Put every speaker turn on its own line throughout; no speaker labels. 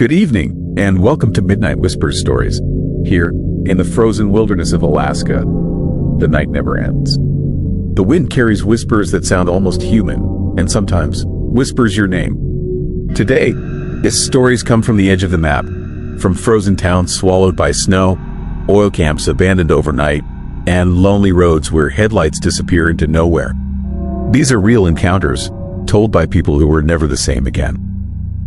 Good evening, and welcome to Midnight Whispers Stories. Here, in the frozen wilderness of Alaska, the night never ends. The wind carries whispers that sound almost human, and sometimes whispers your name. Today, its stories come from the edge of the map, from frozen towns swallowed by snow, oil camps abandoned overnight, and lonely roads where headlights disappear into nowhere. These are real encounters, told by people who were never the same again.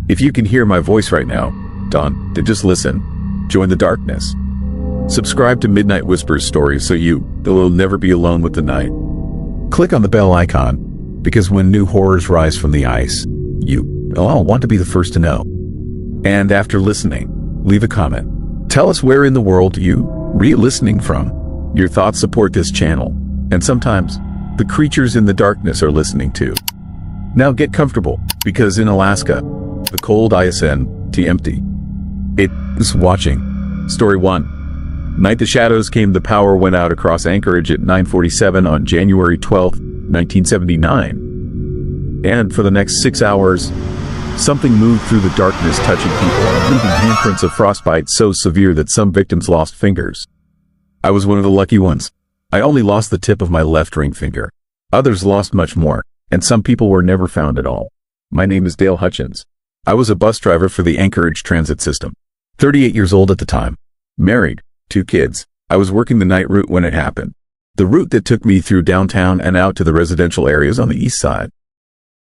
If you can hear my voice right now, then just listen. Join the darkness. Subscribe to Midnight Whispers Stories so you will never be alone with the night. Click on the bell icon, because when new horrors rise from the ice, I'll want to be the first to know. And after listening, leave a comment. Tell us where in the world you're listening from. Your thoughts support this channel, and sometimes the creatures in the darkness are listening too. Now get comfortable, because in Alaska, the cold ISN empty. It is watching. Story 1. Night the shadows came, the power went out across Anchorage at 9:47 on January 12, 1979. And for the next 6 hours, something moved through the darkness, touching people, leaving handprints of frostbite so severe that some victims lost fingers. I was one of the lucky ones. I only lost the tip of my left ring finger. Others lost much more, and some people were never found at all. My name is Dale Hutchins. I was a bus driver for the Anchorage transit system. 38 years old at the time. Married, 2 kids. I was working the night route when it happened. The route that took me through downtown and out to the residential areas on the east side.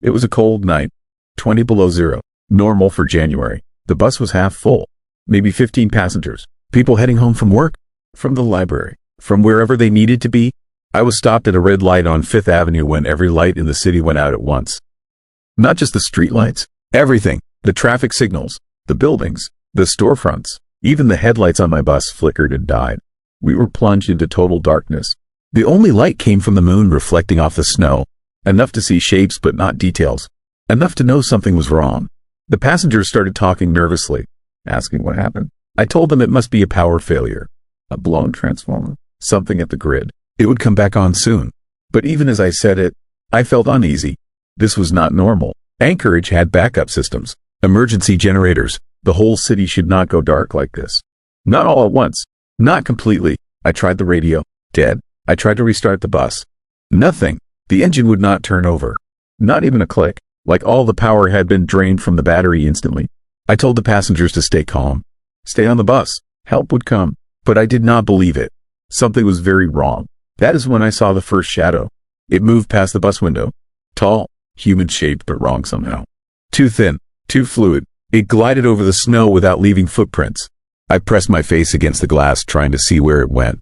It was a cold night, 20 below zero, normal for January. The bus was half full, maybe 15 passengers, people heading home from work, from the library, from wherever they needed to be. I was stopped at a red light on 5th Avenue when every light in the city went out at once. Not just the street lights, everything. The traffic signals, the buildings, the storefronts, even the headlights on my bus flickered and died. We were plunged into total darkness. The only light came from the moon reflecting off the snow, enough to see shapes but not details, enough to know something was wrong. The passengers started talking nervously, asking what happened. I told them it must be a power failure, a blown transformer, something at the grid. It would come back on soon. But even as I said it, I felt uneasy. This was not normal. Anchorage had backup systems. Emergency generators. The whole city should not go dark like this. Not all at once. Not completely. I tried the radio. Dead. I tried to restart the bus. Nothing. The engine would not turn over. Not even a click. Like all the power had been drained from the battery instantly. I told the passengers to stay calm. Stay on the bus. Help would come. But I did not believe it. Something was very wrong. That is when I saw the first shadow. It moved past the bus window. Tall, human-shaped, but wrong somehow. Too thin. Too fluid. It glided over the snow without leaving footprints. I pressed my face against the glass trying to see where it went.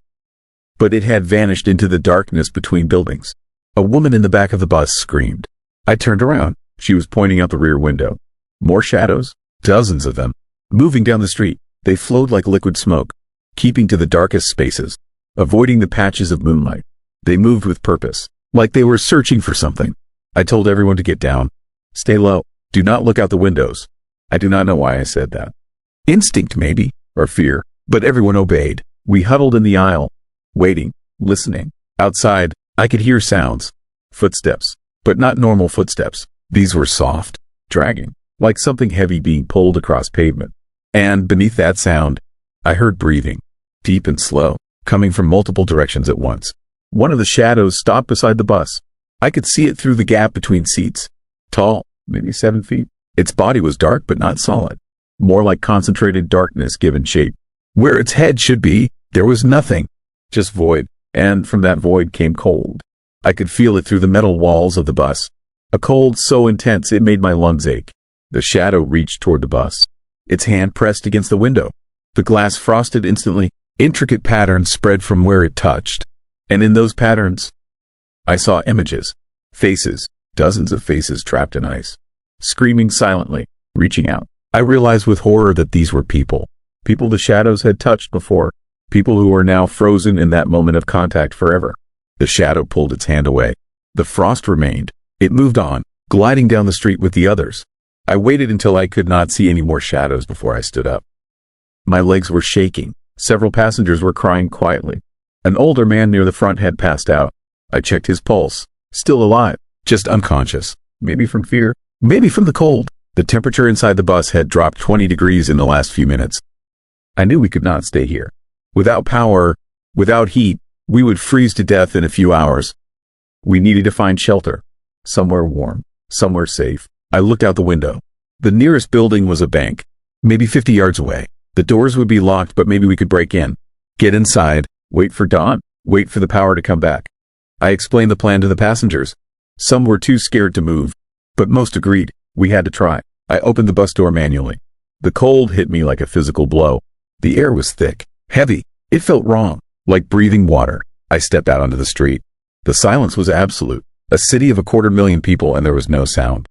But it had vanished into the darkness between buildings. A woman in the back of the bus screamed. I turned around. She was pointing out the rear window. More shadows. Dozens of them. Moving down the street. They flowed like liquid smoke, keeping to the darkest spaces, avoiding the patches of moonlight. They moved with purpose, like they were searching for something. I told everyone to get down. Stay low. Do not look out the windows. I do not know why I said that. Instinct maybe, or fear, but everyone obeyed. We huddled in the aisle, waiting, listening. Outside, I could hear sounds. Footsteps, but not normal footsteps. These were soft, dragging, like something heavy being pulled across pavement. And beneath that sound, I heard breathing, deep and slow, coming from multiple directions at once. One of the shadows stopped beside the bus. I could see it through the gap between seats. Tall, maybe 7 feet. Its body was dark but not solid. More like concentrated darkness given shape. Where its head should be, there was nothing. Just void. And from that void came cold. I could feel it through the metal walls of the bus. A cold so intense it made my lungs ache. The shadow reached toward the bus. Its hand pressed against the window. The glass frosted instantly. Intricate patterns spread from where it touched. And in those patterns, I saw images. Faces. Dozens of faces trapped in ice. Screaming silently, reaching out. I realized with horror that these were people. People the shadows had touched before. People who were now frozen in that moment of contact forever. The shadow pulled its hand away. The frost remained. It moved on, gliding down the street with the others. I waited until I could not see any more shadows before I stood up. My legs were shaking. Several passengers were crying quietly. An older man near the front had passed out. I checked his pulse. Still alive, just unconscious. Maybe from fear, maybe from the cold. The temperature inside the bus had dropped 20 degrees in the last few minutes. I knew we could not stay here. Without power, without heat, we would freeze to death in a few hours. We needed to find shelter. Somewhere warm, somewhere safe. I looked out the window. The nearest building was a bank, maybe 50 yards away. The doors would be locked, but maybe we could break in. Get inside, wait for dawn, wait for the power to come back. I explained the plan to the passengers. Some were too scared to move, but most agreed. We had to try. I opened the bus door manually. The cold hit me like a physical blow. The air was thick, heavy. It felt wrong, like breathing water. I stepped out onto the street. The silence was absolute. A city of 250,000 people, and there was no sound.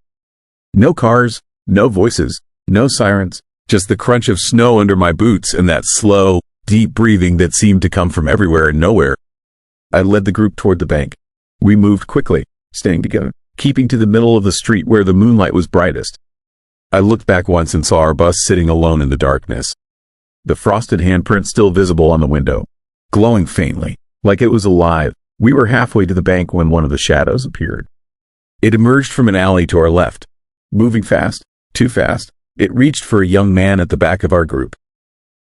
No cars, no voices, no sirens, just the crunch of snow under my boots and that slow, deep breathing that seemed to come from everywhere and nowhere. I led the group toward the bank. We moved quickly, staying together, keeping to the middle of the street where the moonlight was brightest. I looked back once and saw our bus sitting alone in the darkness. The frosted handprint still visible on the window, glowing faintly, like it was alive. We were halfway to the bank when one of the shadows appeared. It emerged from an alley to our left. Moving fast, too fast, it reached for a young man at the back of our group.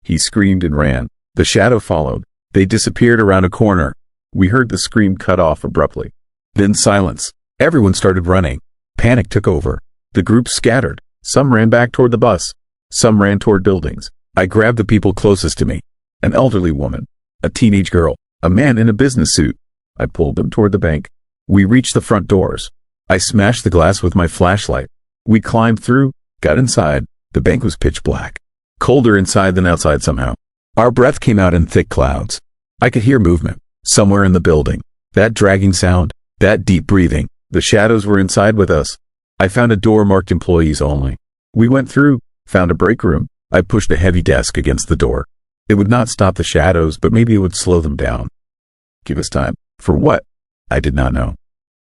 He screamed and ran. The shadow followed. They disappeared around a corner. We heard the scream cut off abruptly. Then silence. Everyone started running. Panic took over. The group scattered. Some ran back toward the bus. Some ran toward buildings. I grabbed the people closest to me. An elderly woman. A teenage girl. A man in a business suit. I pulled them toward the bank. We reached the front doors. I smashed the glass with my flashlight. We climbed through, got inside. The bank was pitch black. Colder inside than outside somehow. Our breath came out in thick clouds. I could hear movement. Somewhere in the building. That dragging sound. That deep breathing. The shadows were inside with us. I found a door marked employees only. We went through, found a break room. I pushed a heavy desk against the door. It would not stop the shadows, but maybe it would slow them down. Give us time. For what? I did not know.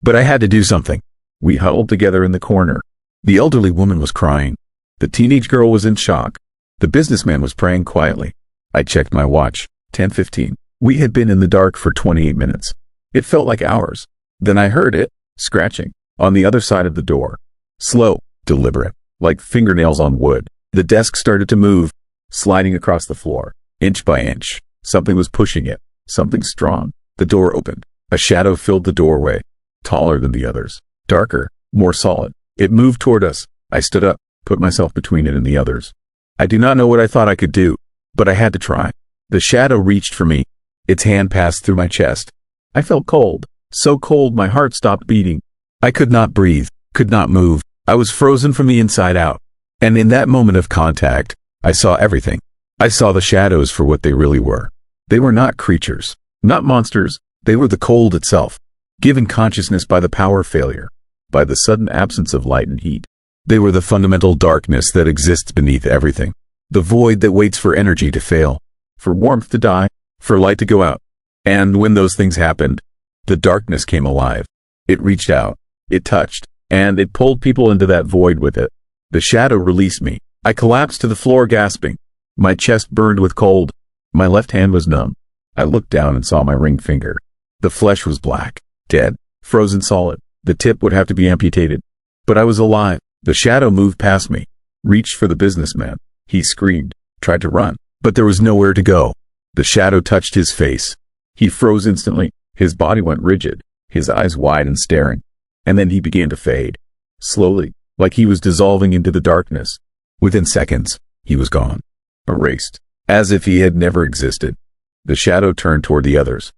But I had to do something. We huddled together in the corner. The elderly woman was crying. The teenage girl was in shock. The businessman was praying quietly. I checked my watch. 10:15. We had been in the dark for 28 minutes. It felt like hours. Then I heard it, scratching, on the other side of the door. Slow, deliberate, like fingernails on wood. The desk started to move, sliding across the floor, inch by inch. Something was pushing it, something strong. The door opened. A shadow filled the doorway, taller than the others, darker, more solid. It moved toward us. I stood up, put myself between it and the others. I do not know what I thought I could do, but I had to try. The shadow reached for me. Its hand passed through my chest. I felt cold, so cold my heart stopped beating. I could not breathe, could not move. I was frozen from the inside out. And in that moment of contact, I saw everything. I saw the shadows for what they really were. They were not creatures. Not monsters, they were the cold itself, given consciousness by the power failure, by the sudden absence of light and heat. They were the fundamental darkness that exists beneath everything, the void that waits for energy to fail, for warmth to die, for light to go out. And when those things happened, the darkness came alive. It reached out, it touched, and it pulled people into that void with it. The shadow released me. I collapsed to the floor gasping. My chest burned with cold. My left hand was numb. I looked down and saw my ring finger. The flesh was black, dead, frozen solid. The tip would have to be amputated. But I was alive. The shadow moved past me, reached for the businessman. He screamed, tried to run, but there was nowhere to go. The shadow touched his face. He froze instantly. His body went rigid, his eyes wide and staring. And then he began to fade, slowly, like he was dissolving into the darkness. Within seconds, he was gone, erased, as if he had never existed. The shadow turned toward the others.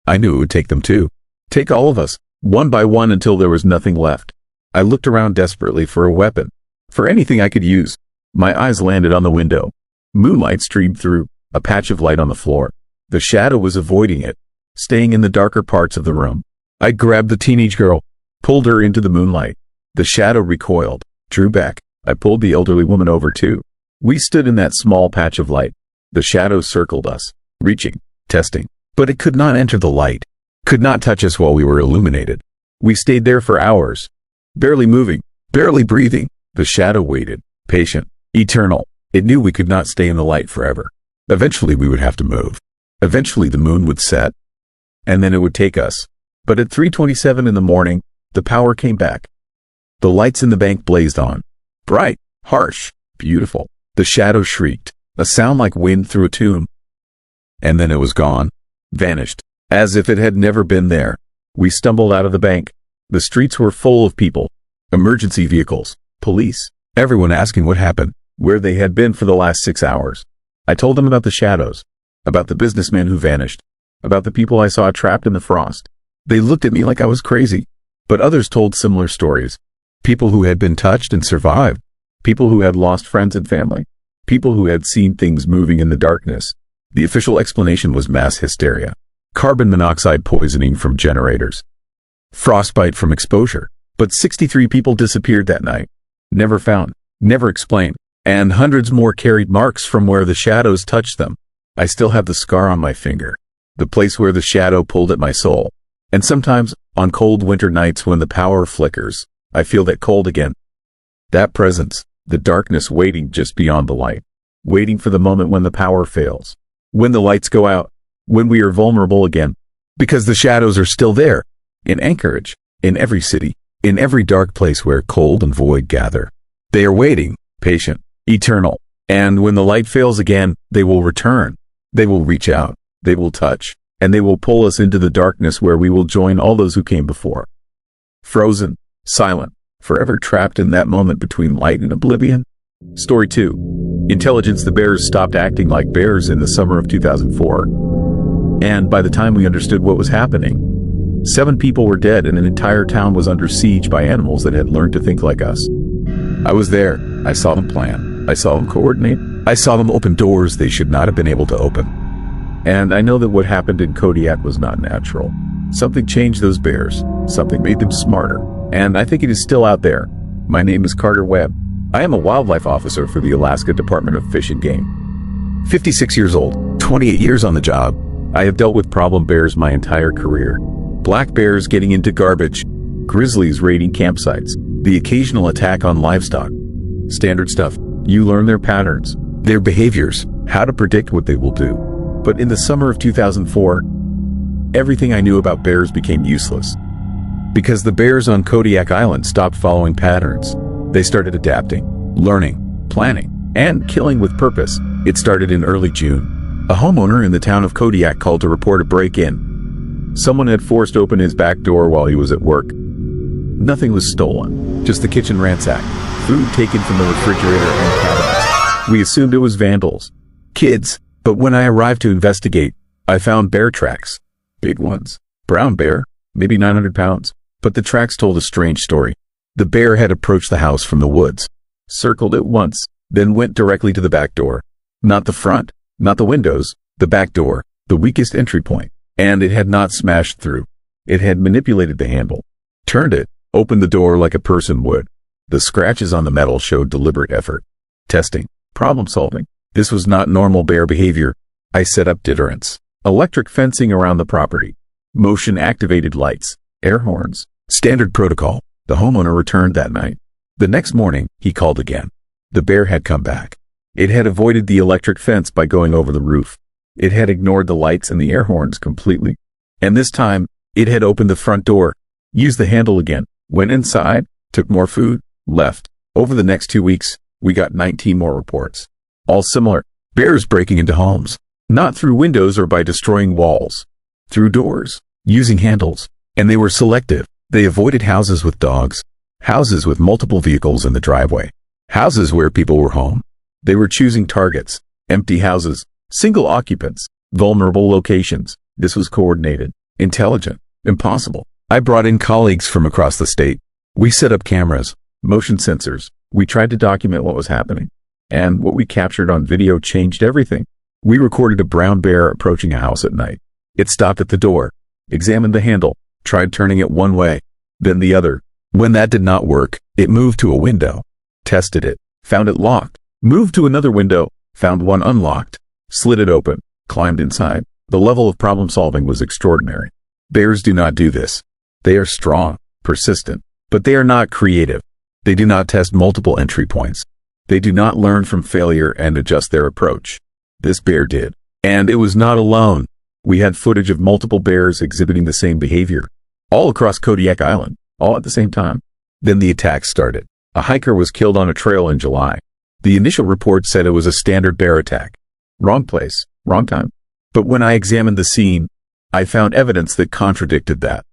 I knew it would take them too. Take all of us, one by one until there was nothing left. I looked around desperately for a weapon, for anything I could use. My eyes landed on the window. Moonlight streamed through, a patch of light on the floor. The shadow was avoiding it, staying in the darker parts of the room. I grabbed the teenage girl, pulled her into the moonlight. The shadow recoiled, drew back. I pulled the elderly woman over too. We stood in that small patch of light. The shadow circled us, reaching, testing, but it could not enter the light, could not touch us while we were illuminated. We stayed there for hours, barely moving, barely breathing. The shadow waited, patient, eternal. It knew we could not stay in the light forever. Eventually we would have to move. Eventually the moon would set, and then it would take us. But at 3:27 in the morning, the power came back. The lights in the bank blazed on. Bright, harsh, beautiful. The shadow shrieked, a sound like wind through a tomb. And then it was gone, vanished, as if it had never been there. We stumbled out of the bank. The streets were full of people, emergency vehicles, police, everyone asking what happened, where they had been for the last 6 hours. I told them about the shadows, about the businessman who vanished, about the people I saw trapped in the frost. They looked at me like I was crazy, but others told similar stories. People who had been touched and survived, people who had lost friends and family, people who had seen things moving in the darkness. The official explanation was mass hysteria, carbon monoxide poisoning from generators, frostbite from exposure. But 63 people disappeared that night, never found, never explained, and hundreds more carried marks from where the shadows touched them. I still have the scar on my finger, the place where the shadow pulled at my soul. And sometimes, on cold winter nights when the power flickers, I feel that cold again. That presence, the darkness waiting just beyond the light, waiting for the moment when the power fails, when the lights go out, when we are vulnerable again. Because the shadows are still there, in Anchorage, in every city, in every dark place where cold and void gather. They are waiting, patient, eternal. And when the light fails again, they will return. They will reach out. They will touch. And they will pull us into the darkness where we will join all those who came before. Frozen, silent, forever trapped in that moment between light and oblivion. Story 2. Intelligence. The bears stopped acting like bears in the summer of 2004. And by the time we understood what was happening, 7 people were dead and an entire town was under siege by animals that had learned to think like us. I was there. I saw them plan. I saw them coordinate. I saw them open doors they should not have been able to open. And I know that what happened in Kodiak was not natural. Something changed those bears. Something made them smarter. And I think it is still out there. My name is Carter Webb. I am a wildlife officer for the Alaska Department of Fish and Game. 56 years old, 28 years on the job. I have dealt with problem bears my entire career. Black bears getting into garbage, grizzlies raiding campsites, the occasional attack on livestock. Standard stuff. You learn their patterns, their behaviors, how to predict what they will do. But in the summer of 2004, everything I knew about bears became useless. Because the bears on Kodiak Island stopped following patterns. They started adapting, learning, planning, and killing with purpose. It started in early June. A homeowner in the town of Kodiak called to report a break-in. Someone had forced open his back door while he was at work. Nothing was stolen, just the kitchen ransacked, food taken from the refrigerator and cabinets. We assumed it was vandals, kids, but when I arrived to investigate, I found bear tracks. Big ones. Brown bear, maybe 900 pounds. But the tracks told a strange story. The bear had approached the house from the woods, circled it once, then went directly to the back door. Not the front, not the windows, the back door, the weakest entry point. And it had not smashed through. It had manipulated the handle, turned it, opened the door like a person would. The scratches on the metal showed deliberate effort. Testing, problem solving. This was not normal bear behavior. I set up deterrents, electric fencing around the property, motion-activated lights, air horns, standard protocol. The homeowner returned that night. The next morning, he called again. The bear had come back. It had avoided the electric fence by going over the roof. It had ignored the lights and the air horns completely. And this time, it had opened the front door, used the handle again, went inside, took more food, left. Over the next 2 weeks, we got 19 more reports. All similar. Bears breaking into homes. Not through windows or by destroying walls. Through doors. Using handles. And they were selective. They avoided houses with dogs. Houses with multiple vehicles in the driveway. Houses where people were home. They were choosing targets. Empty houses. Single occupants, vulnerable locations. This was coordinated, intelligent, impossible. I brought in colleagues from across the state. We set up cameras, motion sensors. We tried to document what was happening. And what we captured on video changed everything. We recorded a brown bear approaching a house at night. It stopped at the door, examined the handle, tried turning it one way, then the other. When that did not work, it moved to a window, tested it, found it locked, moved to another window, found one unlocked, slid it open, climbed inside. The level of problem solving was extraordinary. Bears do not do this. They are strong, persistent, but they are not creative. They do not test multiple entry points. They do not learn from failure and adjust their approach. This bear did. And it was not alone. We had footage of multiple bears exhibiting the same behavior, all across Kodiak Island, all at the same time. Then the attack started. A hiker was killed on a trail in July. The initial report said it was a standard bear attack. Wrong place, wrong time. But when I examined the scene, I found evidence that contradicted that.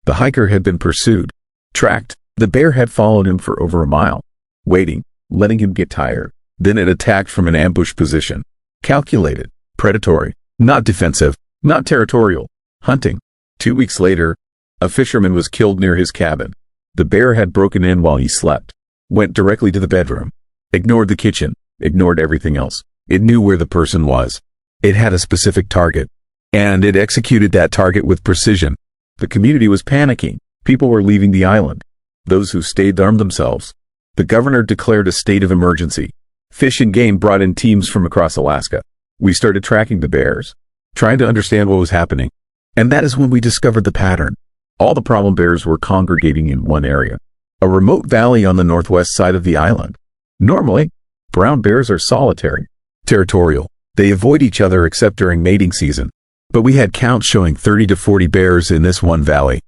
The hiker had been pursued, tracked. The bear had followed him for over a mile, waiting, letting him get tired. Then it attacked from an ambush position. Calculated, predatory, not defensive, not territorial, hunting. 2 weeks later, a fisherman was killed near his cabin. The bear had broken in while he slept, went directly to the bedroom, ignored the kitchen, ignored everything else. It knew where the person was. It had a specific target, and it executed that target with precision. The community was panicking. People were leaving the island. Those who stayed armed themselves. The governor declared a state of emergency. Fish and Game brought in teams from across Alaska. We started tracking the bears, trying to understand what was happening. And that is when we discovered the pattern. All the problem bears were congregating in one area, a remote valley on the northwest side of the island. Normally, brown bears are solitary, territorial. They avoid each other except during mating season. But we had counts showing 30 to 40 bears in this one valley,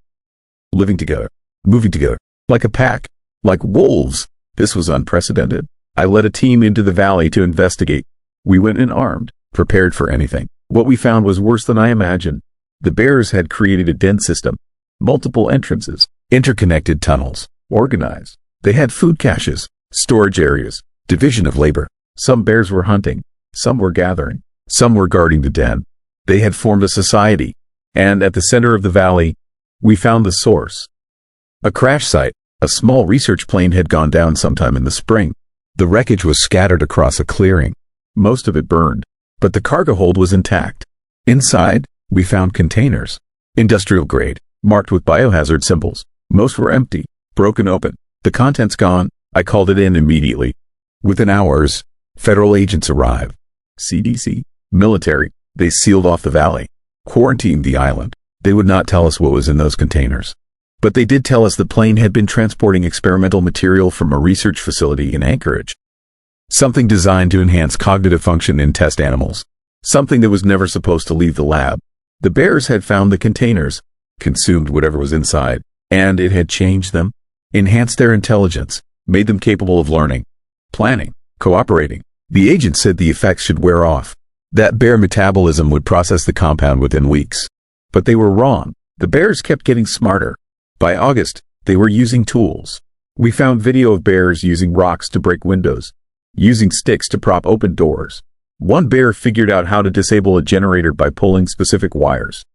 living together, moving together, like a pack, like wolves. This was unprecedented. I led a team into the valley to investigate. We went in armed, prepared for anything. What we found was worse than I imagined. The bears had created a den system, multiple entrances, interconnected tunnels, organized. They had food caches, storage areas, division of labor. Some bears were hunting, some were gathering, some were guarding the den. They had formed a society, and at the center of the valley, we found the source. A crash site. A small research plane had gone down sometime in the spring. The wreckage was scattered across a clearing. Most of it burned, but the cargo hold was intact. Inside, we found containers, industrial grade, marked with biohazard symbols. Most were empty, broken open. The contents gone. I called it in immediately. Within hours, federal agents arrived. CDC, military. They sealed off the valley, quarantined the island. They would not tell us what was in those containers. But they did tell us the plane had been transporting experimental material from a research facility in Anchorage. Something designed to enhance cognitive function in test animals. Something that was never supposed to leave the lab. The bears had found the containers, consumed whatever was inside, and it had changed them, enhanced their intelligence, made them capable of learning, planning, cooperating. The agent said the effects should wear off. That bear metabolism would process the compound within weeks. But they were wrong. The bears kept getting smarter. By August, they were using tools. We found video of bears using rocks to break windows, using sticks to prop open doors. One bear figured out how to disable a generator by pulling specific wires.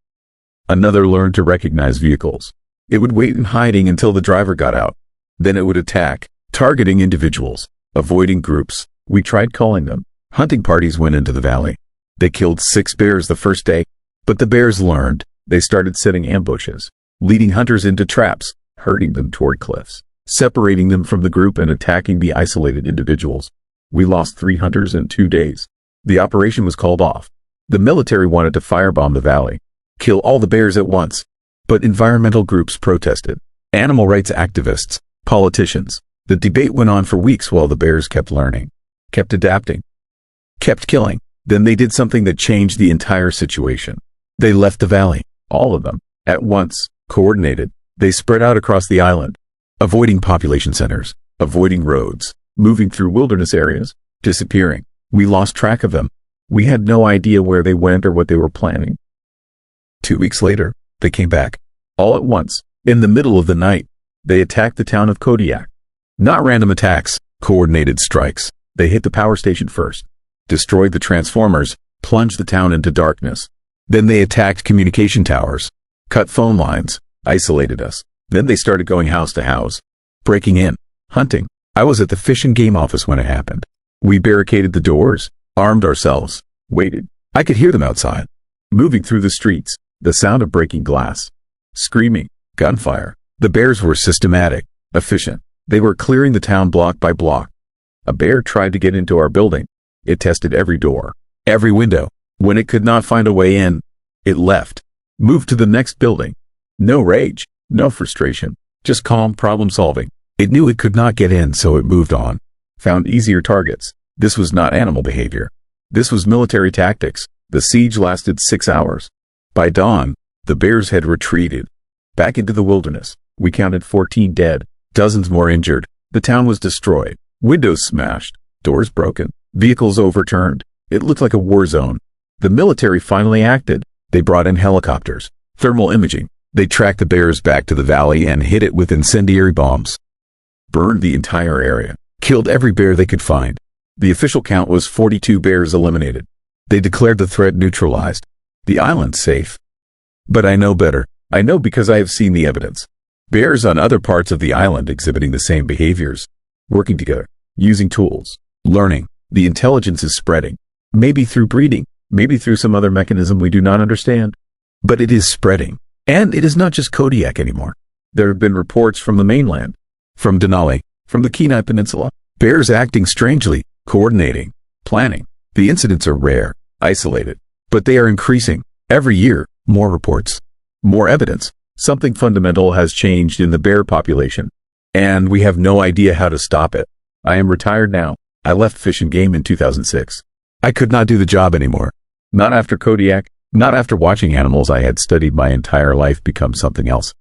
Another learned to recognize vehicles. It would wait in hiding until the driver got out. Then it would attack, targeting individuals, avoiding groups. We tried calling them. Hunting parties went into the valley. They killed 6 bears the first day, but the bears learned. They started setting ambushes, leading hunters into traps, herding them toward cliffs, separating them from the group and attacking the isolated individuals. We lost 3 hunters in 2 days. The operation was called off. The military wanted to firebomb the valley, kill all the bears at once. But environmental groups protested. Animal rights activists, politicians. The debate went on for weeks while the bears kept learning, kept adapting, kept killing. Then they did something that changed the entire situation. They left the valley, all of them, at once, coordinated. They spread out across the island, avoiding population centers, avoiding roads, moving through wilderness areas, disappearing. We lost track of them. We had no idea where they went or what they were planning. 2 weeks later, they came back. All at once, in the middle of the night, they attacked the town of Kodiak. Not random attacks, coordinated strikes. They hit the power station first, destroyed the transformers, plunged the town into darkness. Then they attacked communication towers, cut phone lines, isolated us. Then they started going house to house, breaking in, hunting. I was at the Fish and Game office when it happened. We barricaded the doors, armed ourselves, waited. I could hear them outside, moving through the streets, the sound of breaking glass, screaming, gunfire. The bears were systematic, efficient. They were clearing the town block by block. A bear tried to get into our building. It tested every door, every window. When it could not find a way in, it left, moved to the next building. No rage, no frustration, just calm problem solving. It knew it could not get in, so it moved on, found easier targets. This was not animal behavior. This was military tactics. The siege lasted 6 hours. By dawn, the bears had retreated back into the wilderness. We counted 14 dead, dozens more injured. The town was destroyed. Windows smashed. Doors broken. Vehicles overturned. It looked like a war zone. The military finally acted. They brought in helicopters. Thermal imaging. They tracked the bears back to the valley and hit it with incendiary bombs. Burned the entire area. Killed every bear they could find. The official count was 42 bears eliminated. They declared the threat neutralized. The island safe. But I know better. I know because I have seen the evidence. Bears on other parts of the island exhibiting the same behaviors. Working together. Using tools. Learning. The intelligence is spreading. Maybe through breeding. Maybe through some other mechanism we do not understand. But it is spreading. And it is not just Kodiak anymore. There have been reports from the mainland. From Denali. From the Kenai Peninsula. Bears acting strangely. Coordinating. Planning. The incidents are rare. Isolated. But they are increasing. Every year. More reports. More evidence. Something fundamental has changed in the bear population. And we have no idea how to stop it. I am retired now. I left Fish and Game in 2006. I could not do the job anymore. Not after Kodiak. Not after watching animals I had studied my entire life become something else.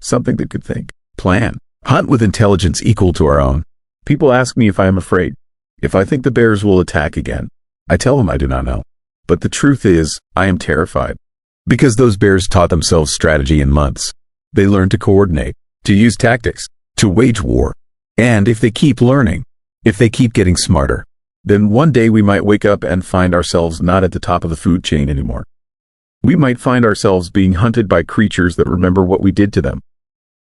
Something that could think, plan, hunt with intelligence equal to our own. People ask me if I am afraid. If I think the bears will attack again. I tell them I do not know. But the truth is, I am terrified. Because those bears taught themselves strategy in months. They learned to coordinate, to use tactics, to wage war. And if they keep learning, if they keep getting smarter, then one day we might wake up and find ourselves not at the top of the food chain anymore. We might find ourselves being hunted by creatures that remember what we did to them.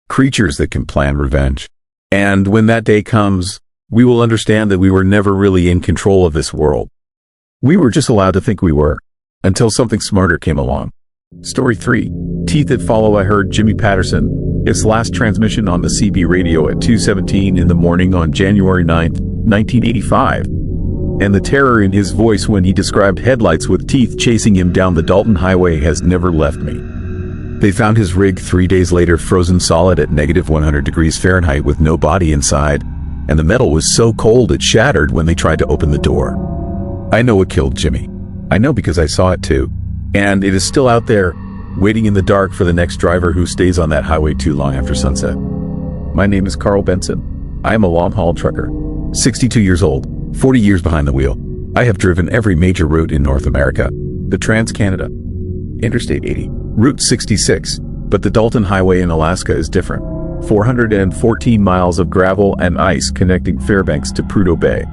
Creatures that can plan revenge. And when that day comes, we will understand that we were never really in control of this world. We were just allowed to think we were, until something smarter came along. Story 3. Teeth That Follow. I heard Jimmy Patterson, his last transmission on the CB radio at 2:17 in the morning on January 9th, 1985. And the terror in his voice when he described headlights with teeth chasing him down the Dalton Highway has never left me. They found his rig 3 days later frozen solid at -100°F with no body inside, and the metal was so cold it shattered when they tried to open the door. I know what killed Jimmy. I know because I saw it too. And it is still out there, waiting in the dark for the next driver who stays on that highway too long after sunset. My name is Carl Benson. I am a long-haul trucker, 62 years old. 40 years behind the wheel. I have driven every major route in North America. The Trans-Canada, Interstate 80, Route 66, but the Dalton Highway in Alaska is different. 414 miles of gravel and ice connecting Fairbanks to Prudhoe Bay.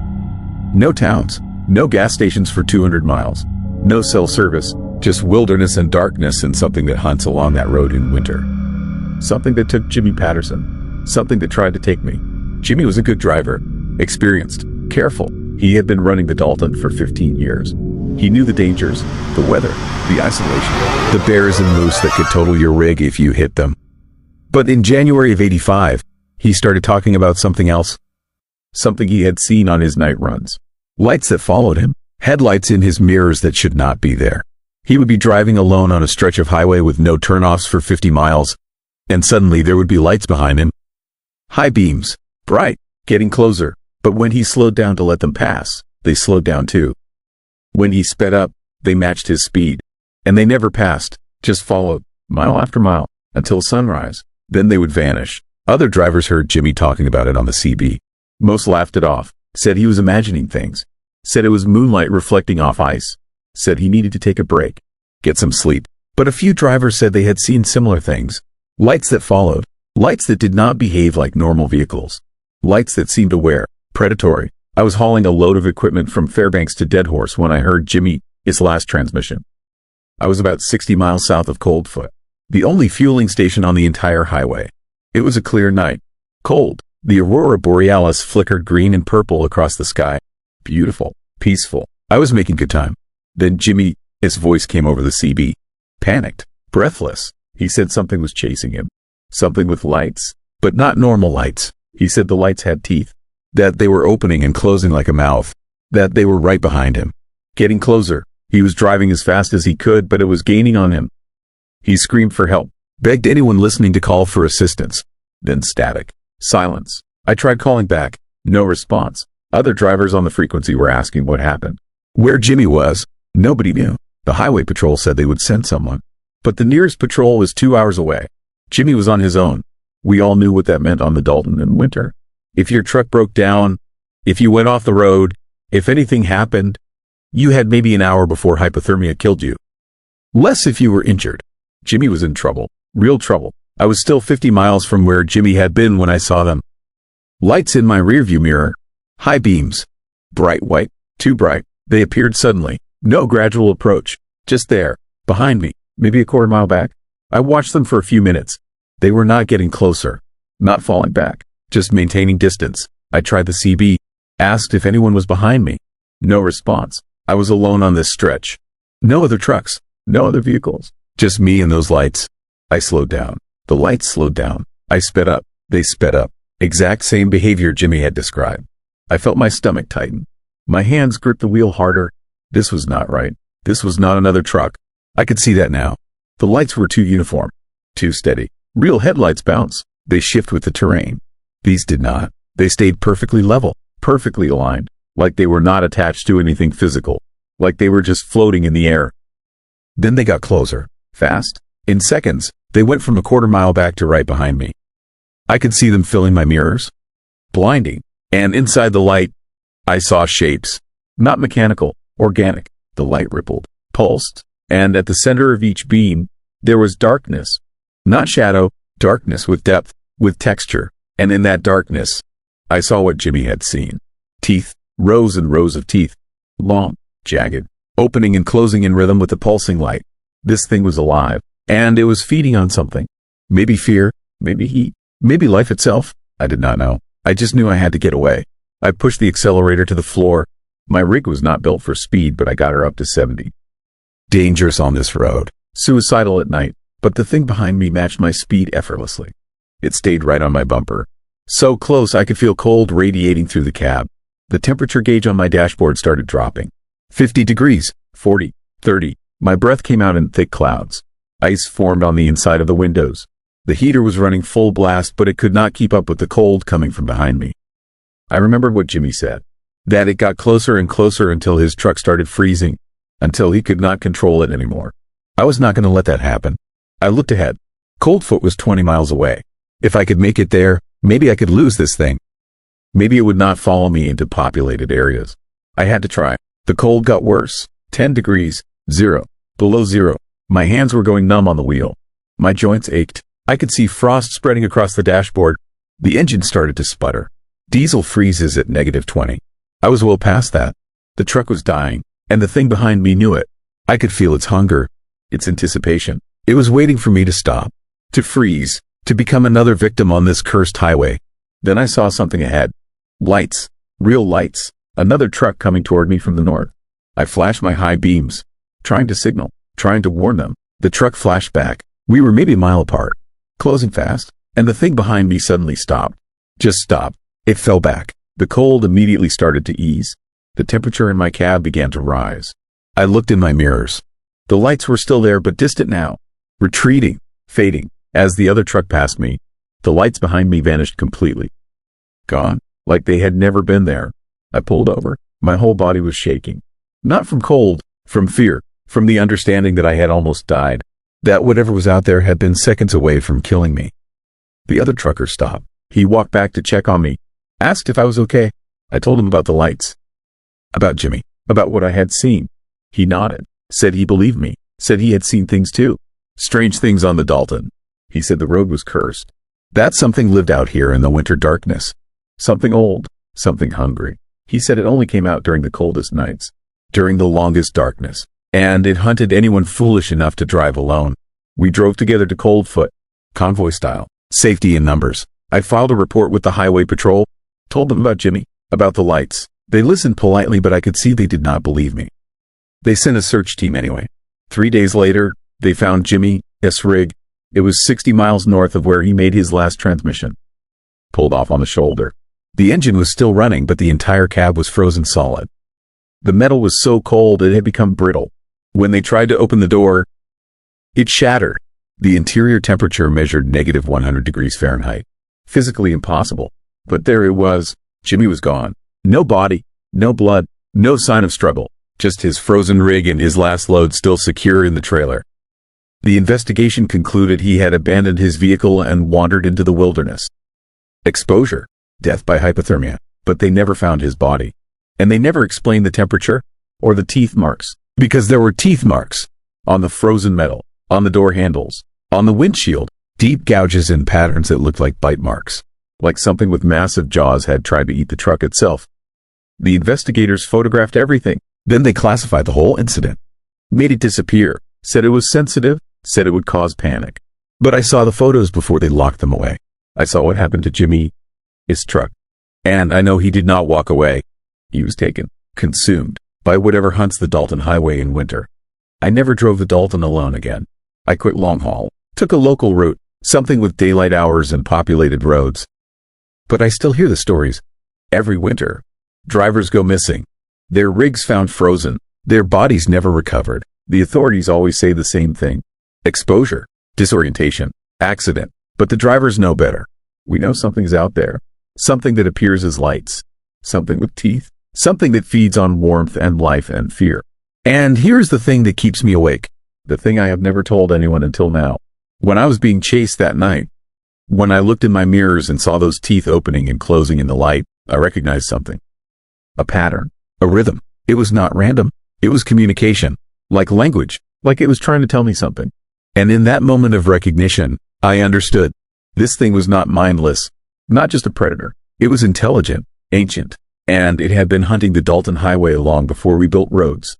No towns, no gas stations for 200 miles, no cell service, just wilderness and darkness and something that hunts along that road in winter. Something that took Jimmy Patterson, something that tried to take me. Jimmy was a good driver, experienced, careful. He had been running the Dalton for 15 years. He knew the dangers, the weather, the isolation, the bears and moose that could total your rig if you hit them. But in January of '85, he started talking about something else. Something he had seen on his night runs. Lights that followed him. Headlights in his mirrors that should not be there. He would be driving alone on a stretch of highway with no turnoffs for 50 miles. And suddenly there would be lights behind him. High beams. Bright. Getting closer. But when he slowed down to let them pass, they slowed down too. When he sped up, they matched his speed. And they never passed, just followed, mile after mile, until sunrise. Then they would vanish. Other drivers heard Jimmy talking about it on the CB. Most laughed it off, said he was imagining things, said it was moonlight reflecting off ice, said he needed to take a break, get some sleep. But a few drivers said they had seen similar things. Lights that followed, lights that did not behave like normal vehicles, lights that seemed aware. Predatory. I was hauling a load of equipment from Fairbanks to Deadhorse when I heard Jimmy, his last transmission. I was about 60 miles south of Coldfoot, the only fueling station on the entire highway. It was a clear night. Cold. The aurora borealis flickered green and purple across the sky. Beautiful. Peaceful. I was making good time. Then Jimmy, his voice came over the CB. Panicked. Breathless. He said something was chasing him. Something with lights. But not normal lights. He said the lights had teeth. That they were opening and closing like a mouth. That they were right behind him. Getting closer. He was driving as fast as he could, but it was gaining on him. He screamed for help. Begged anyone listening to call for assistance. Then static. Silence. I tried calling back. No response. Other drivers on the frequency were asking what happened. Where Jimmy was. Nobody knew. The highway patrol said they would send someone. But the nearest patrol was 2 hours away. Jimmy was on his own. We all knew what that meant on the Dalton in winter. If your truck broke down, if you went off the road, if anything happened, you had maybe an hour before hypothermia killed you. Less if you were injured. Jimmy was in trouble. Real trouble. I was still 50 miles from where Jimmy had been when I saw them. Lights in my rearview mirror. High beams. Bright white. Too bright. They appeared suddenly. No gradual approach. Just there. Behind me. Maybe a quarter mile back. I watched them for a few minutes. They were not getting closer. Not falling back. Just maintaining distance. I tried the CB. Asked if anyone was behind me. No response. I was alone on this stretch. No other trucks. No other vehicles. Just me and those lights. I slowed down. The lights slowed down. I sped up. They sped up. Exact same behavior Jimmy had described. I felt my stomach tighten. My hands gripped the wheel harder. This was not right. This was not another truck. I could see that now. The lights were too uniform. Too steady. Real headlights bounce. They shift with the terrain. These did not. They stayed perfectly level. Perfectly aligned. Like they were not attached to anything physical. Like they were just floating in the air. Then they got closer. Fast. In seconds, they went from a quarter mile back to right behind me. I could see them filling my mirrors. Blinding. And inside the light, I saw shapes. Not mechanical. Organic. The light rippled. Pulsed. And at the center of each beam, there was darkness. Not shadow. Darkness with depth. With texture. And in that darkness, I saw what Jimmy had seen. Teeth. Rows and rows of teeth. Long. Jagged. Opening and closing in rhythm with the pulsing light. This thing was alive. And it was feeding on something. Maybe fear. Maybe heat. Maybe life itself. I did not know. I just knew I had to get away. I pushed the accelerator to the floor. My rig was not built for speed, but I got her up to 70. Dangerous on this road. Suicidal at night. But the thing behind me matched my speed effortlessly. It stayed right on my bumper. So close I could feel cold radiating through the cab. The temperature gauge on my dashboard started dropping. 50 degrees, 40, 30. My breath came out in thick clouds. Ice formed on the inside of the windows. The heater was running full blast, but it could not keep up with the cold coming from behind me. I remembered what Jimmy said. That it got closer and closer until his truck started freezing. Until he could not control it anymore. I was not going to let that happen. I looked ahead. Coldfoot was 20 miles away. If I could make it there, maybe I could lose this thing. Maybe it would not follow me into populated areas. I had to try. The cold got worse. 10 degrees. 0. Below 0. My hands were going numb on the wheel. My joints ached. I could see frost spreading across the dashboard. The engine started to sputter. Diesel freezes at -20. I was well past that. The truck was dying, and the thing behind me knew it. I could feel its hunger, its anticipation. It was waiting for me to stop, to freeze, to become another victim on this cursed highway. Then I saw something ahead. Lights. Real lights. Another truck coming toward me from the north. I flashed my high beams, trying to signal, trying to warn them. The truck flashed back. We were maybe a mile apart, closing fast, and the thing behind me suddenly stopped. Just stopped. It fell back. The cold immediately started to ease. The temperature in my cab began to rise. I looked in my mirrors. The lights were still there, but distant now. Retreating, fading. As the other truck passed me, the lights behind me vanished completely. Gone, like they had never been there. I pulled over. My whole body was shaking. Not from cold, from fear, from the understanding that I had almost died. That whatever was out there had been seconds away from killing me. The other trucker stopped. He walked back to check on me. Asked if I was okay. I told him about the lights. About Jimmy. About what I had seen. He nodded. Said he believed me. Said he had seen things too. Strange things on the Dalton. He said the road was cursed. That something lived out here in the winter darkness. Something old. Something hungry. He said it only came out during the coldest nights. During the longest darkness. And it hunted anyone foolish enough to drive alone. We drove together to Coldfoot. Convoy style. Safety in numbers. I filed a report with the highway patrol. Told them about Jimmy. About the lights. They listened politely, but I could see they did not believe me. They sent a search team anyway. 3 days later, they found Jimmy's rig. It was 60 miles north of where he made his last transmission. Pulled off on the shoulder. The engine was still running, but the entire cab was frozen solid. The metal was so cold it had become brittle. When they tried to open the door, it shattered. The interior temperature measured -100 degrees Fahrenheit. Physically impossible. But there it was. Jimmy was gone. No body, no blood, no sign of struggle. Just his frozen rig and his last load still secure in the trailer. The investigation concluded he had abandoned his vehicle and wandered into the wilderness. Exposure. death by hypothermia, but they never found his body. And they never explained the temperature or the teeth marks, because there were teeth marks on the frozen metal, on the door handles, on the windshield, deep gouges in patterns that looked like bite marks, like something with massive jaws had tried to eat the truck itself. The investigators photographed everything. Then they classified the whole incident, made it disappear, said it was sensitive, said it would cause panic. But I saw the photos before they locked them away. I saw what happened to Jimmy, his truck. And I know he did not walk away. He was taken, consumed, by whatever hunts the Dalton Highway in winter. I never drove the Dalton alone again. I quit long haul, took a local route, something with daylight hours and populated roads. But I still hear the stories. Every winter, drivers go missing. Their rigs found frozen. Their bodies never recovered. The authorities always say the same thing. Exposure, disorientation, accident. But the drivers know better. We know something's out there. Something that appears as lights. Something with teeth. Something that feeds on warmth and life and fear. And here's the thing that keeps me awake. The thing I have never told anyone until now. When I was being chased that night, when I looked in my mirrors and saw those teeth opening and closing in the light, I recognized something. A pattern. A rhythm. It was not random. It was communication. Like language. Like it was trying to tell me something. And in that moment of recognition, I understood. This thing was not mindless. Not just a predator. It was intelligent, ancient, and it had been hunting the Dalton Highway long before we built roads.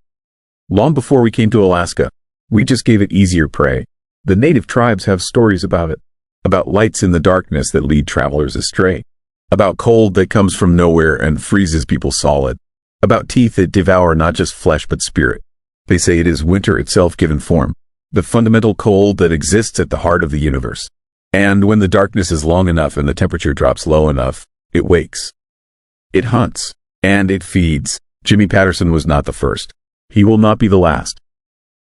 Long before we came to Alaska. We just gave it easier prey. The native tribes have stories about it. About lights in the darkness that lead travelers astray. About cold that comes from nowhere and freezes people solid. About teeth that devour not just flesh but spirit. They say it is winter itself given form. The fundamental cold that exists at the heart of the universe. And when the darkness is long enough and the temperature drops low enough, it wakes. It hunts. And it feeds. Jimmy Patterson was not the first. He will not be the last.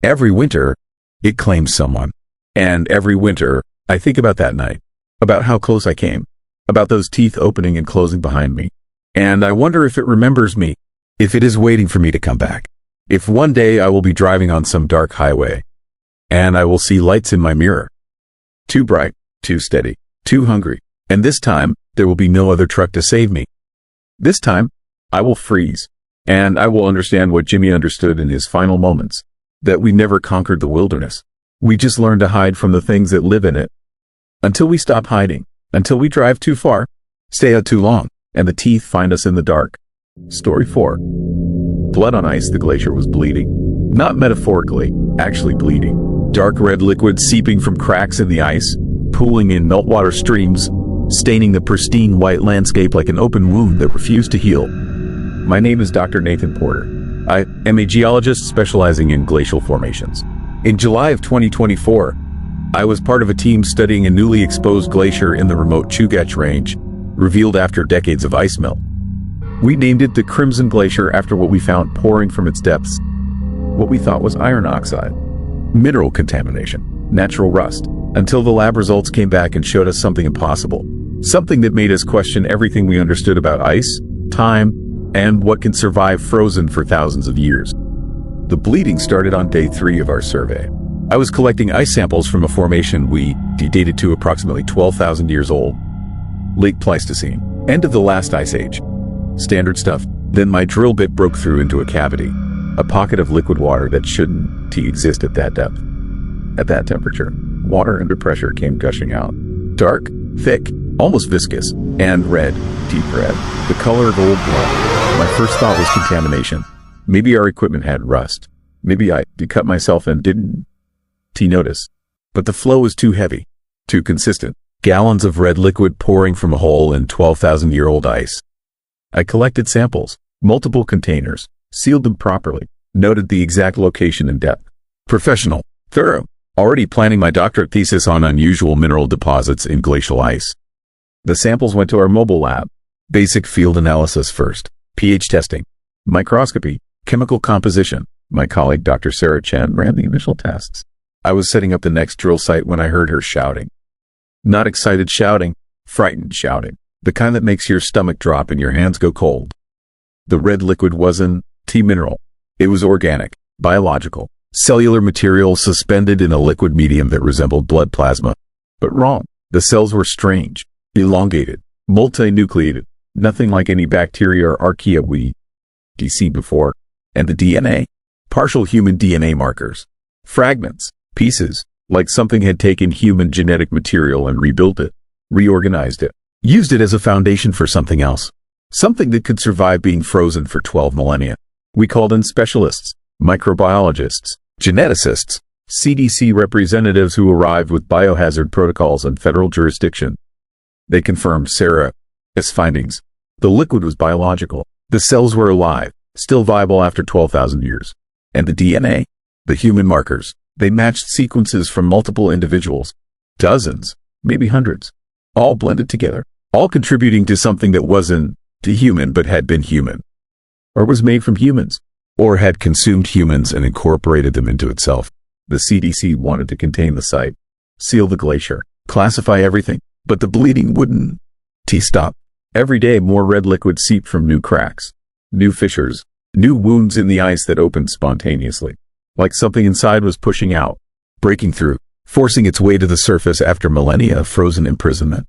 Every winter, it claims someone. And every winter, I think about that night. About how close I came. About those teeth opening and closing behind me. And I wonder if it remembers me. If it is waiting for me to come back. If one day I will be driving on some dark highway. And I will see lights in my mirror. Too bright, too steady, too hungry. And this time, there will be no other truck to save me. This time, I will freeze. And I will understand what Jimmy understood in his final moments. That we never conquered the wilderness. We just learned to hide from the things that live in it. Until we stop hiding. Until we drive too far. Stay out too long. And the teeth find us in the dark. Story 4. Blood on ice. The glacier was bleeding. Not metaphorically, actually bleeding. Dark red liquid seeping from cracks in the ice, pooling in meltwater streams, staining the pristine white landscape like an open wound that refused to heal. My name is Dr. Nathan Porter. I am a geologist specializing in glacial formations. In July of 2024, I was part of a team studying a newly exposed glacier in the remote Chugach Range, revealed after decades of ice melt. We named it the Crimson Glacier after what we found pouring from its depths. What we thought was iron oxide, mineral contamination, natural rust, until the lab results came back and showed us something impossible. Something that made us question everything we understood about ice, time, and what can survive frozen for thousands of years. The bleeding started on day 3 of our survey. I was collecting ice samples from a formation we dated to approximately 12,000 years old. Late Pleistocene, end of the last ice age. Standard stuff. Then my drill bit broke through into a cavity, a pocket of liquid water that shouldn't exist at that depth. At that temperature, water under pressure came gushing out. Dark, thick, almost viscous, and red, deep red, the color of old blood. My first thought was contamination. Maybe our equipment had rust. Maybe I cut myself and didn't notice. But the flow was too heavy, too consistent. Gallons of red liquid pouring from a hole in 12,000-year-old ice. I collected samples, multiple containers, sealed them properly, noted the exact location and depth. Professional, thorough, already planning my doctorate thesis on unusual mineral deposits in glacial ice. The samples went to our mobile lab. Basic field analysis first, pH testing, microscopy, chemical composition. My colleague Dr. Sarah Chen ran the initial tests. I was setting up the next drill site when I heard her shouting. Not excited shouting, frightened shouting. The kind that makes your stomach drop and your hands go cold. The red liquid wasn't mineral. It was organic, biological, cellular material suspended in a liquid medium that resembled blood plasma. But wrong. The cells were strange, elongated, multinucleated, nothing like any bacteria or archaea we'd seen before. And the DNA, partial human DNA markers, fragments, pieces, like something had taken human genetic material and rebuilt it, reorganized it, used it as a foundation for something else, something that could survive being frozen for 12 millennia. We called in specialists, microbiologists, geneticists, CDC representatives who arrived with biohazard protocols and federal jurisdiction. They confirmed Sarah's findings. The liquid was biological. The cells were alive, still viable after 12,000 years. And the DNA, the human markers, they matched sequences from multiple individuals, dozens, maybe hundreds, all blended together, all contributing to something that wasn't human but had been human, or was made from humans, or had consumed humans and incorporated them into itself. The CDC wanted to contain the site, seal the glacier, classify everything, but the bleeding wouldn't stop. Every day more red liquid seeped from new cracks, new fissures, new wounds in the ice that opened spontaneously, like something inside was pushing out, breaking through, forcing its way to the surface after millennia of frozen imprisonment.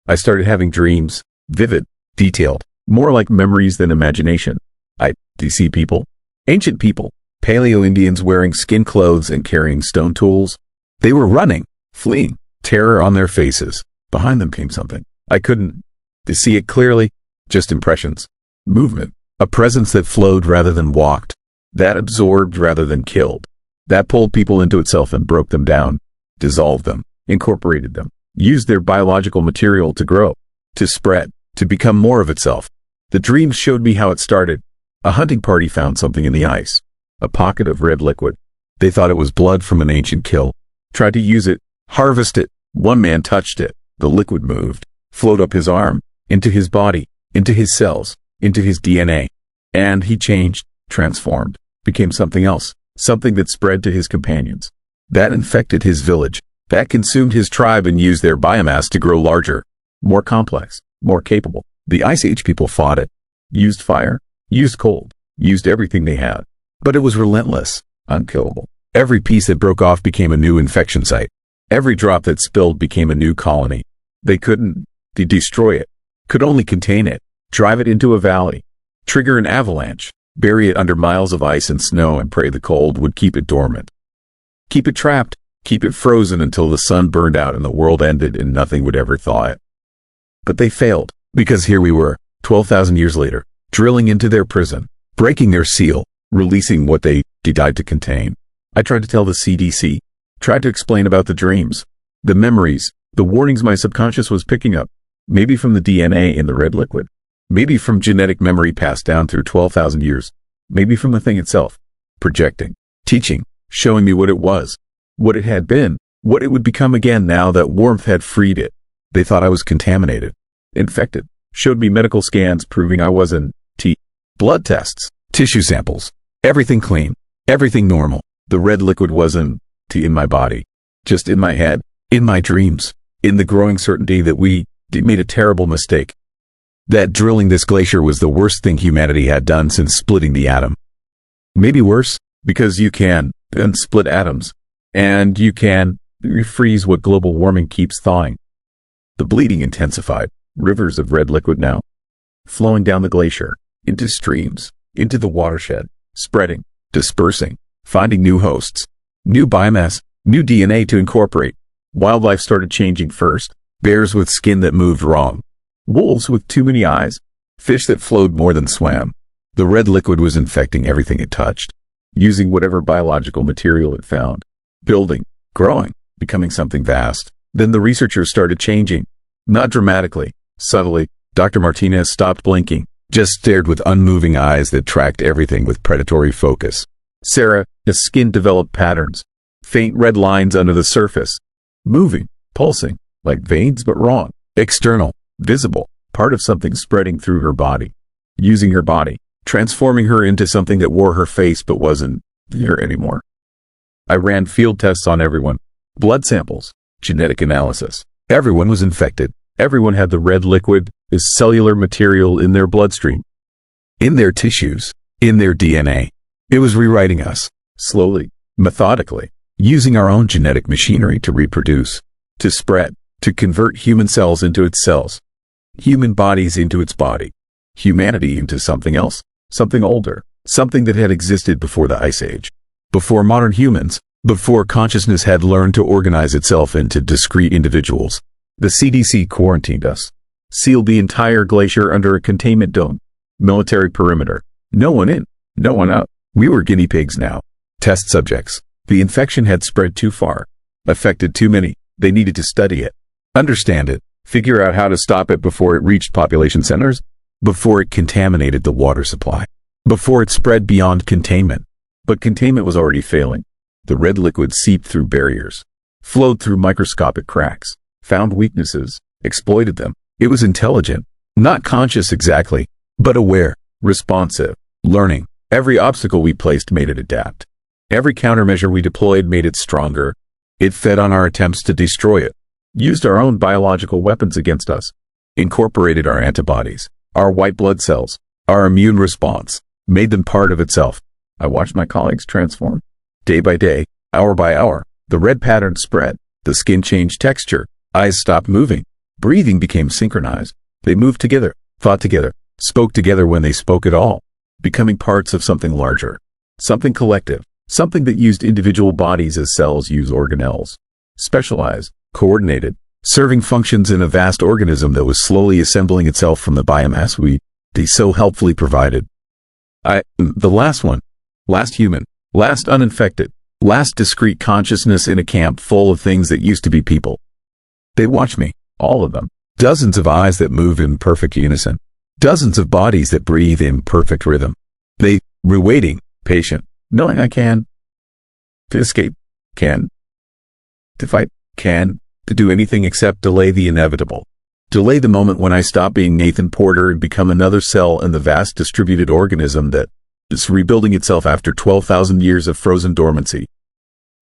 I started having dreams, vivid, detailed, more like memories than imagination. I see people, ancient people, Paleo-Indians wearing skin clothes and carrying stone tools. They were running, fleeing, terror on their faces. Behind them came something. I couldn't see it clearly, just impressions, movement, a presence that flowed rather than walked, that absorbed rather than killed, that pulled people into itself and broke them down, dissolved them, incorporated them, used their biological material to grow, to spread, to become more of itself. The dreams showed me how it started. A hunting party found something in the ice, a pocket of red liquid. They thought it was blood from an ancient kill, tried to use it, harvest it. One man touched it. The liquid moved, flowed up his arm, into his body, into his cells, into his DNA. And he changed, transformed, became something else, something that spread to his companions. That infected his village, that consumed his tribe and used their biomass to grow larger, more complex, more capable. The Ice Age people fought it, used fire, used cold, used everything they had. But it was relentless, unkillable. Every piece that broke off became a new infection site. Every drop that spilled became a new colony. They couldn't destroy it, could only contain it, drive it into a valley, trigger an avalanche, bury it under miles of ice and snow and pray the cold would keep it dormant. Keep it trapped, keep it frozen until the sun burned out and the world ended and nothing would ever thaw it. But they failed, because here we were, 12,000 years later, drilling into their prison, breaking their seal, releasing what they died to contain. I tried to tell the CDC, tried to explain about the dreams, the memories, the warnings my subconscious was picking up, maybe from the DNA in the red liquid, maybe from genetic memory passed down through 12,000 years, maybe from the thing itself, projecting, teaching, showing me what it was, what it had been, what it would become again now that warmth had freed it. They thought I was contaminated, infected, showed me medical scans proving I wasn't, blood tests, tissue samples, everything clean, everything normal. The red liquid wasn't in my body, just in my head, in my dreams, in the growing certainty that we made a terrible mistake. That drilling this glacier was the worst thing humanity had done since splitting the atom. Maybe worse, because you can split atoms, and you can refreeze what global warming keeps thawing. The bleeding intensified, rivers of red liquid now, flowing down the glacier, into streams, into the watershed, spreading, dispersing, finding new hosts, new biomass, new DNA to incorporate. Wildlife started changing first. Bears with skin that moved wrong, wolves with too many eyes, fish that flowed more than swam. The red liquid was infecting everything it touched, using whatever biological material it found, building, growing, becoming something vast. Then the researchers started changing, not dramatically, subtly. Dr. Martinez stopped blinking, just stared with unmoving eyes that tracked everything with predatory focus. Sarah's skin developed patterns, faint red lines under the surface, moving, pulsing, like veins but wrong, external, visible, part of something spreading through her body, using her body, transforming her into something that wore her face but wasn't here anymore. I ran field tests on everyone, blood samples, genetic analysis. Everyone was infected. Everyone had the red liquid, this cellular material in their bloodstream, in their tissues, in their DNA. It was rewriting us, slowly, methodically, using our own genetic machinery to reproduce, to spread, to convert human cells into its cells. Human bodies into its body. Humanity into something else, something older, something that had existed before the Ice Age. Before modern humans, before consciousness had learned to organize itself into discrete individuals. The CDC quarantined us. Sealed the entire glacier under a containment dome. Military perimeter. No one in, no one out. We were guinea pigs now. Test subjects. The infection had spread too far. Affected too many. They needed to study it. Understand it. Figure out how to stop it before it reached population centers. Before it contaminated the water supply. Before it spread beyond containment. But containment was already failing. The red liquid seeped through barriers. Flowed through microscopic cracks. Found weaknesses. Exploited them. It was intelligent. Not conscious exactly, but aware. Responsive. Learning. Every obstacle we placed made it adapt. Every countermeasure we deployed made it stronger. It fed on our attempts to destroy it. Used our own biological weapons against us. Incorporated our antibodies, our white blood cells, our immune response. Made them part of itself. I watched my colleagues transform. Day by day, hour by hour, the red pattern spread. The skin changed texture. Eyes stopped moving. Breathing became synchronized. They moved together, thought together, spoke together when they spoke at all. Becoming parts of something larger. Something collective. Something that used individual bodies as cells use organelles. Specialized, coordinated, serving functions in a vast organism that was slowly assembling itself from the biomass they so helpfully provided. The last one. Last human. Last uninfected. Last discrete consciousness in a camp full of things that used to be people. They watch me. All of them. Dozens of eyes that move in perfect unison. Dozens of bodies that breathe in perfect rhythm. They were waiting, patient, knowing I can. To escape. Can. To fight. Can. To do anything except delay the inevitable. Delay the moment when I stop being Nathan Porter and become another cell in the vast distributed organism that is rebuilding itself after 12,000 years of frozen dormancy.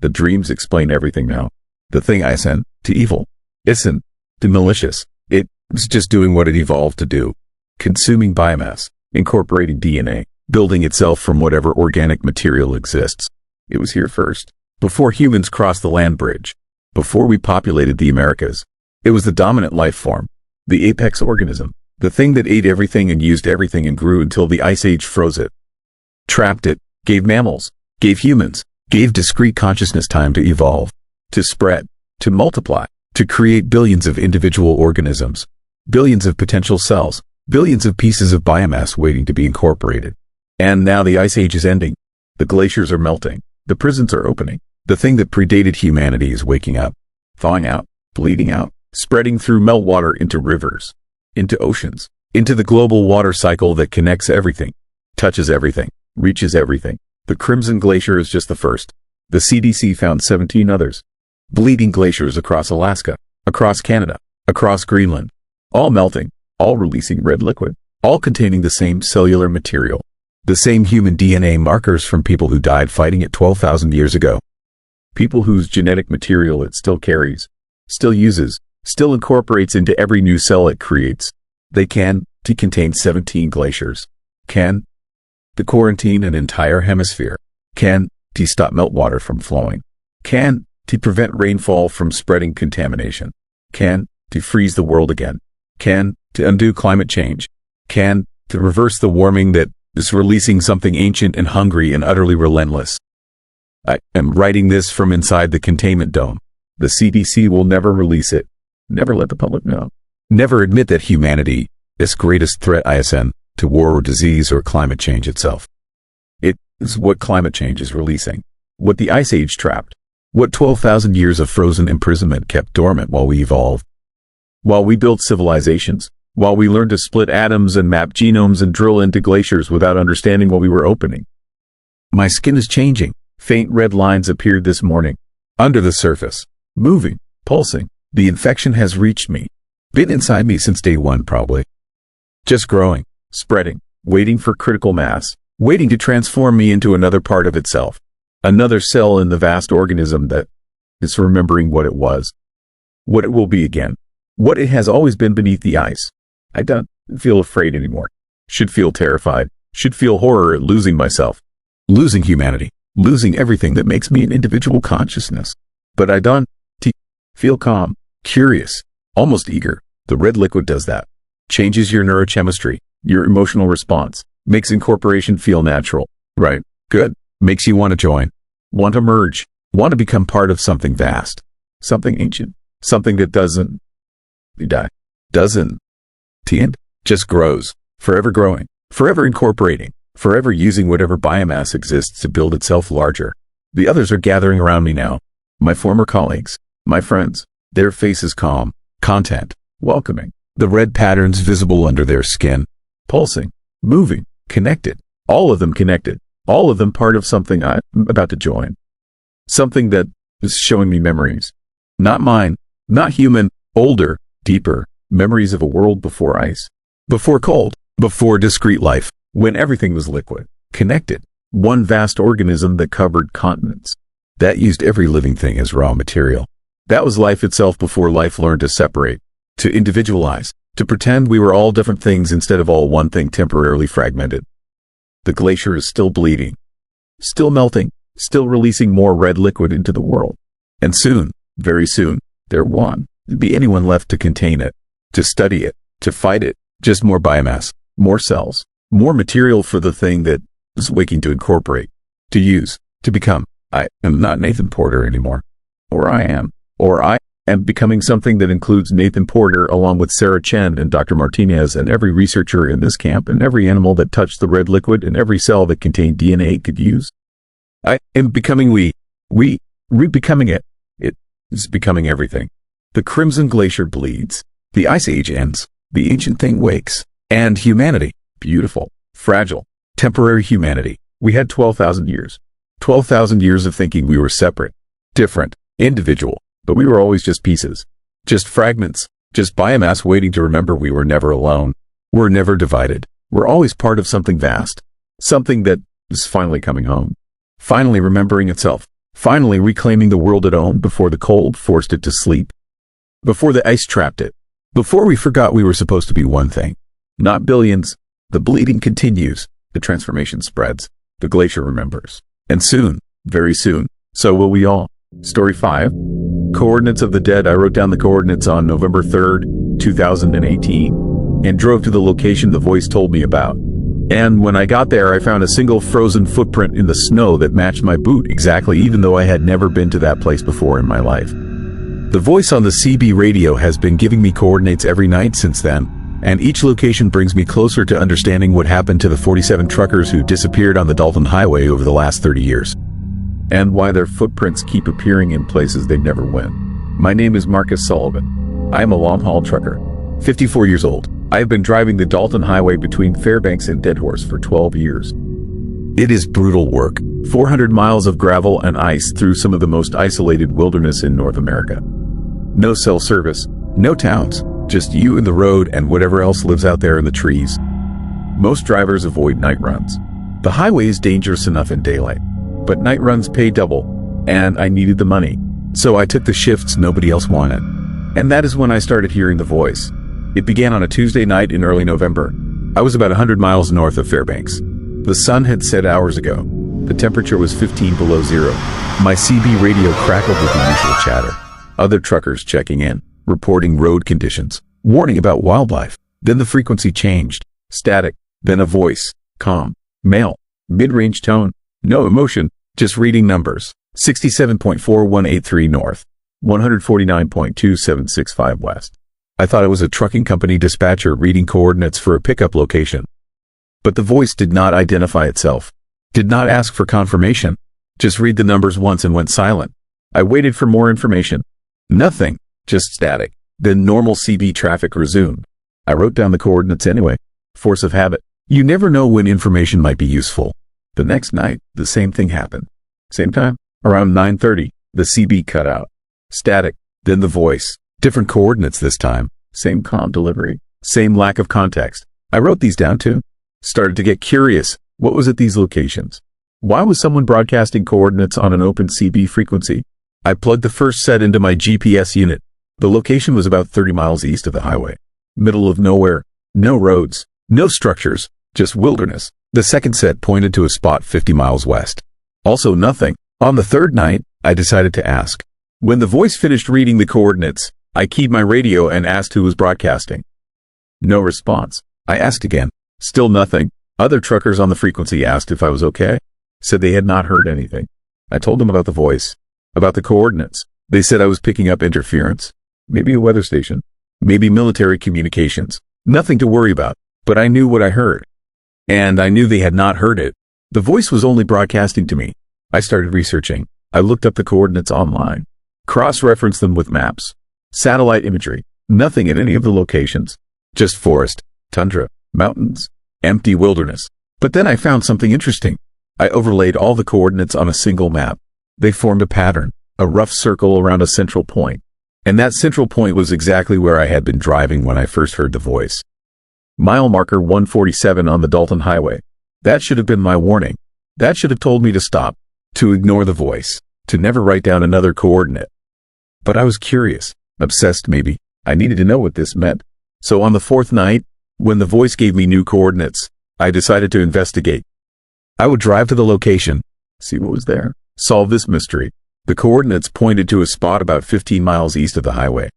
The dreams explain everything now. The thing I sent to evil isn't to malicious. It was just doing what it evolved to do. Consuming biomass, incorporating DNA, building itself from whatever organic material exists. It was here first, before humans crossed the land bridge, before we populated the Americas. It was the dominant life form, the apex organism, the thing that ate everything and used everything and grew until the Ice Age froze it. Trapped it, gave mammals, gave humans, gave discrete consciousness time to evolve, to spread, to multiply, to create billions of individual organisms, billions of potential cells, billions of pieces of biomass waiting to be incorporated. And now the Ice Age is ending. The glaciers are melting. The prisons are opening. The thing that predated humanity is waking up, thawing out, bleeding out, spreading through meltwater into rivers, into oceans, into the global water cycle that connects everything, touches everything, reaches everything. The Crimson Glacier is just the first. The CDC found 17 others. Bleeding glaciers across Alaska, across Canada, across Greenland. All melting, all releasing red liquid, all containing the same cellular material. The same human DNA markers from people who died fighting it 12,000 years ago. People whose genetic material it still carries, still uses, still incorporates into every new cell it creates. They can, to contain 17 glaciers. Can, to quarantine an entire hemisphere. Can, to stop meltwater from flowing. Can, to prevent rainfall from spreading contamination. Can, to freeze the world again. Can, to undo climate change. Can, to reverse the warming that is releasing something ancient and hungry and utterly relentless. I am writing this from inside the containment dome. The CDC will never release it. Never let the public know. Never admit that humanity is greatest threat ISN to war or disease or climate change itself. It is what climate change is releasing. What the Ice Age trapped. What 12,000 years of frozen imprisonment kept dormant while we evolved. While we built civilizations. While we learned to split atoms and map genomes and drill into glaciers without understanding what we were opening. My skin is changing. Faint red lines appeared this morning. Under the surface. Moving. Pulsing. The infection has reached me. Been inside me since day one probably. Just growing. Spreading. Waiting for critical mass. Waiting to transform me into another part of itself. Another cell in the vast organism that is remembering what it was. What it will be again. What it has always been beneath the ice. I don't feel afraid anymore. Should feel terrified. Should feel horror at losing myself. Losing humanity. Losing everything that makes me an individual consciousness. But I don't feel calm, curious, almost eager. The red liquid does that. Changes your neurochemistry, your emotional response, makes incorporation feel natural. Right. Good. Makes you want to join, want to merge, want to become part of something vast, something ancient, something that doesn't die, doesn't end, just grows, forever growing, forever incorporating, forever using whatever biomass exists to build itself larger. The others are gathering around me now. My former colleagues, my friends, their faces calm, content, welcoming, the red patterns visible under their skin, pulsing, moving, connected, all of them connected, all of them part of something I'm about to join. Something that is showing me memories. Not mine, not human, older, deeper, memories of a world before ice, before cold, before discrete life, when everything was liquid, connected, one vast organism that covered continents, that used every living thing as raw material. That was life itself before life learned to separate, to individualize, to pretend we were all different things instead of all one thing temporarily fragmented. The glacier is still bleeding, still melting, still releasing more red liquid into the world. And soon, very soon, there won't be anyone left to contain it, to study it, to fight it, just more biomass, more cells, more material for the thing that is waking to incorporate, to use, to become. I am not Nathan Porter anymore. Or I am becoming something that includes Nathan Porter along with Sarah Chen and Dr. Martinez and every researcher in this camp and every animal that touched the red liquid and every cell that contained DNA could use. I am becoming becoming it. It is becoming everything. The crimson glacier bleeds. The ice age ends. The ancient thing wakes. And humanity, beautiful, fragile, temporary humanity. We had 12,000 years. 12,000 years of thinking we were separate, different, individual, but we were always just pieces, just fragments, just biomass waiting to remember we were never alone. We're never divided. We're always part of something vast, something that is finally coming home, finally remembering itself, finally reclaiming the world it owned before the cold forced it to sleep, before the ice trapped it, before we forgot we were supposed to be one thing, not billions. The bleeding continues, the transformation spreads, the glacier remembers, and soon, very soon, so will we all. Story 5. Coordinates of the dead. I wrote down the coordinates on November 3rd, 2018, and drove to the location the voice told me about. And when I got there, I found a single frozen footprint in the snow that matched my boot exactly, even though I had never been to that place before in my life. The voice on the CB radio has been giving me coordinates every night since then, and each location brings me closer to understanding what happened to the 47 truckers who disappeared on the Dalton Highway over the last 30 years. And why their footprints keep appearing in places they never went. My name is Marcus Sullivan. I am a long-haul trucker, 54 years old. I have been driving the Dalton Highway between Fairbanks and Deadhorse for 12 years. It is brutal work, 400 miles of gravel and ice through some of the most isolated wilderness in North America. No cell service, no towns, just you and the road and whatever else lives out there in the trees. Most drivers avoid night runs. The highway is dangerous enough in daylight, but night runs pay double, and I needed the money, so I took the shifts nobody else wanted. And that is when I started hearing the voice. It began on a Tuesday night in early November. I was about 100 miles north of Fairbanks. The sun had set hours ago. The temperature was 15 below zero. My CB radio crackled with the usual chatter. Other truckers checking in, reporting road conditions, warning about wildlife. Then the frequency changed. Static, then a voice, calm, male, mid-range tone. No emotion, just reading numbers. 67.4183 north, 149.2765 west. I thought it was a trucking company dispatcher reading coordinates for a pickup location. But the voice did not identify itself, did not ask for confirmation, just read the numbers once and went silent. I waited for more information. Nothing, just static. Then normal CB traffic resumed. I wrote down the coordinates anyway. Force of habit. You never know when information might be useful. The next night, the same thing happened. Same time, around 9:30, the CB cut out. Static, then the voice. Different coordinates this time. Same calm delivery. Same lack of context. I wrote these down too. Started to get curious. What was at these locations? Why was someone broadcasting coordinates on an open CB frequency? I plugged the first set into my GPS unit. The location was about 30 miles east of the highway. Middle of nowhere. No roads. No structures. Just wilderness. The second set pointed to a spot 50 miles west. Also nothing. On the third night, I decided to ask. When the voice finished reading the coordinates, I keyed my radio and asked who was broadcasting. No response. I asked again. Still nothing. Other truckers on the frequency asked if I was okay. Said they had not heard anything. I told them about the voice, about the coordinates. They said I was picking up interference. Maybe a weather station. Maybe military communications. Nothing to worry about. But I knew what I heard. And I knew they had not heard it. The voice was only broadcasting to me. I started researching. I looked up the coordinates online. Cross-referenced them with maps. Satellite imagery. Nothing at any of the locations. Just forest, tundra, mountains, empty wilderness. But then I found something interesting. I overlaid all the coordinates on a single map. They formed a pattern, a rough circle around a central point. And that central point was exactly where I had been driving when I first heard the voice. Mile marker 147 on the Dalton Highway. That should have been my warning. That should have told me to stop, to ignore the voice, to never write down another coordinate. But I was curious, obsessed maybe. I needed to know what this meant. So on the fourth night, when the voice gave me new coordinates, I decided to investigate. I would drive to the location, see what was there, solve this mystery. The coordinates pointed to a spot about 15 miles east of the highway,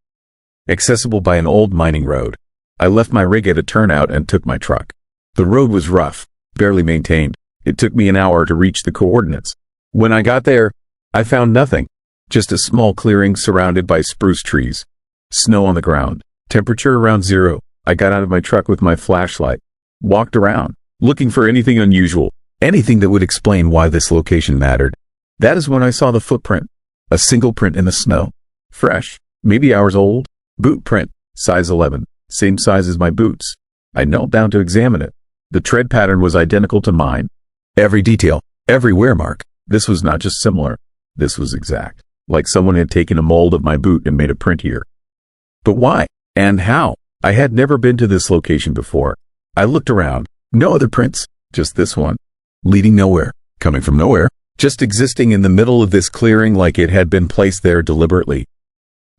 accessible by an old mining road. I left my rig at a turnout and took my truck. The road was rough, barely maintained. It took me an hour to reach the coordinates. When I got there, I found nothing. Just a small clearing surrounded by spruce trees. Snow on the ground. Temperature around zero. I got out of my truck with my flashlight. Walked around, looking for anything unusual. Anything that would explain why this location mattered. That is when I saw the footprint. A single print in the snow. Fresh. Maybe hours old. Boot print. Size 11. Same size as my boots. I knelt down to examine it. The tread pattern was identical to mine. Every detail. Every wear mark. This was not just similar. This was exact. Like someone had taken a mold of my boot and made a print here. But why? And how? I had never been to this location before. I looked around. No other prints. Just this one. Leading nowhere. Coming from nowhere. Just existing in the middle of this clearing like it had been placed there deliberately.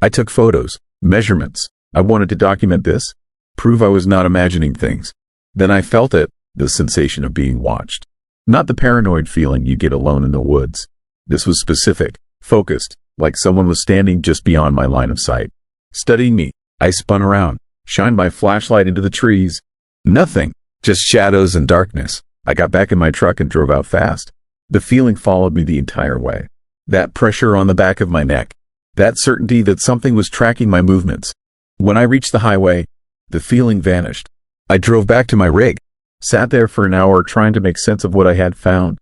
I took photos. Measurements. I wanted to document this. Prove I was not imagining things. Then I felt it. The sensation of being watched. Not the paranoid feeling you get alone in the woods. This was specific. Focused. Like someone was standing just beyond my line of sight. Studying me. I spun around. Shined my flashlight into the trees. Nothing. Just shadows and darkness. I got back in my truck and drove out fast. The feeling followed me the entire way. That pressure on the back of my neck. That certainty that something was tracking my movements. When I reached the highway, the feeling vanished. I drove back to my rig. Sat there for an hour trying to make sense of what I had found.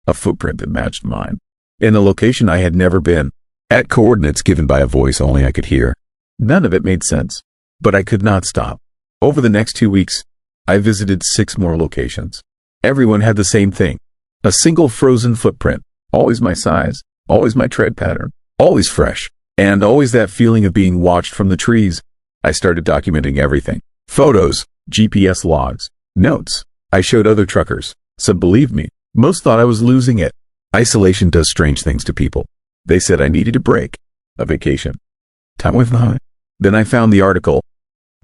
A footprint that matched mine. In a location I had never been. At coordinates given by a voice only I could hear. None of it made sense. But I could not stop. Over the next 2 weeks, I visited 6 more locations. Everyone had the same thing. A single frozen footprint. Always my size. Always my tread pattern. Always fresh. And always that feeling of being watched from the trees. I started documenting everything. Photos. GPS logs. Notes. I showed other truckers. Some believed me. Most thought I was losing it. Isolation does strange things to people. They said I needed a break. A vacation. Time with mine. Then I found the article.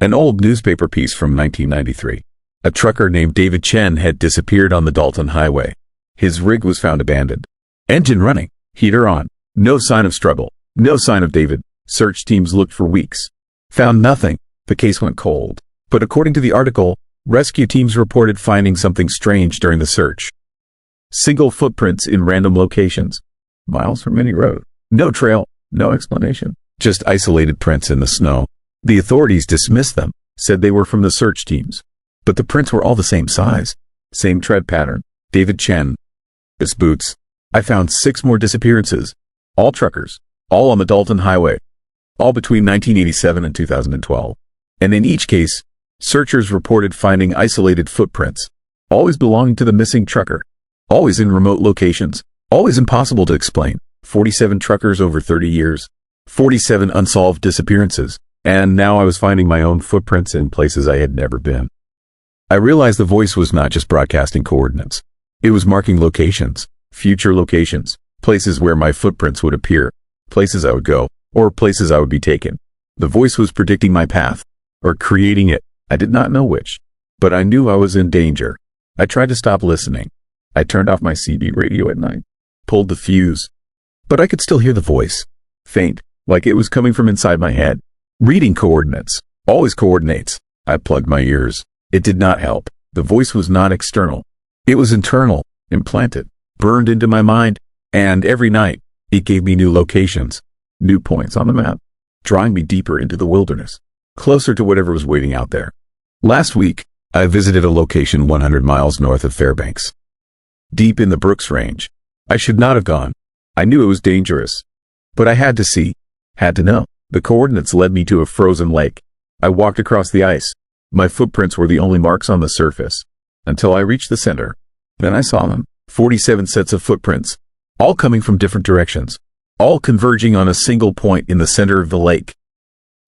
An old newspaper piece from 1993. A trucker named David Chen had disappeared on the Dalton Highway. His rig was found abandoned. Engine running. Heater on. No sign of struggle. No sign of David. Search teams looked for weeks. Found nothing. The case went cold. But according to the article, rescue teams reported finding something strange during the search. Single footprints in random locations. Miles from any road. No trail. No explanation. Just isolated prints in the snow. The authorities dismissed them, said they were from the search teams. But the prints were all the same size. Same tread pattern. David Chen. His boots. I found 6 more disappearances. All truckers. All on the Dalton Highway. All between 1987 and 2012. And in each case, searchers reported finding isolated footprints. Always belonging to the missing trucker. Always in remote locations. Always impossible to explain. 47 truckers over 30 years. 47 unsolved disappearances. And now I was finding my own footprints in places I had never been. I realized the voice was not just broadcasting coordinates. It was marking locations, future locations, places where my footprints would appear, places I would go, or places I would be taken. The voice was predicting my path, or creating it. I did not know which, but I knew I was in danger. I tried to stop listening. I turned off my CB radio at night, pulled the fuse, but I could still hear the voice, faint, like it was coming from inside my head. Reading coordinates, always coordinates, I plugged my ears. It did not help. The voice was not external. It was internal, implanted, burned into my mind, and every night, it gave me new locations, new points on the map, drawing me deeper into the wilderness, closer to whatever was waiting out there. Last week, I visited a location 100 miles north of Fairbanks, deep in the Brooks Range. I should not have gone. I knew it was dangerous, but I had to see, had to know. The coordinates led me to a frozen lake. I walked across the ice. My footprints were the only marks on the surface, until I reached the center. Then I saw them, 47 sets of footprints, all coming from different directions, all converging on a single point in the center of the lake,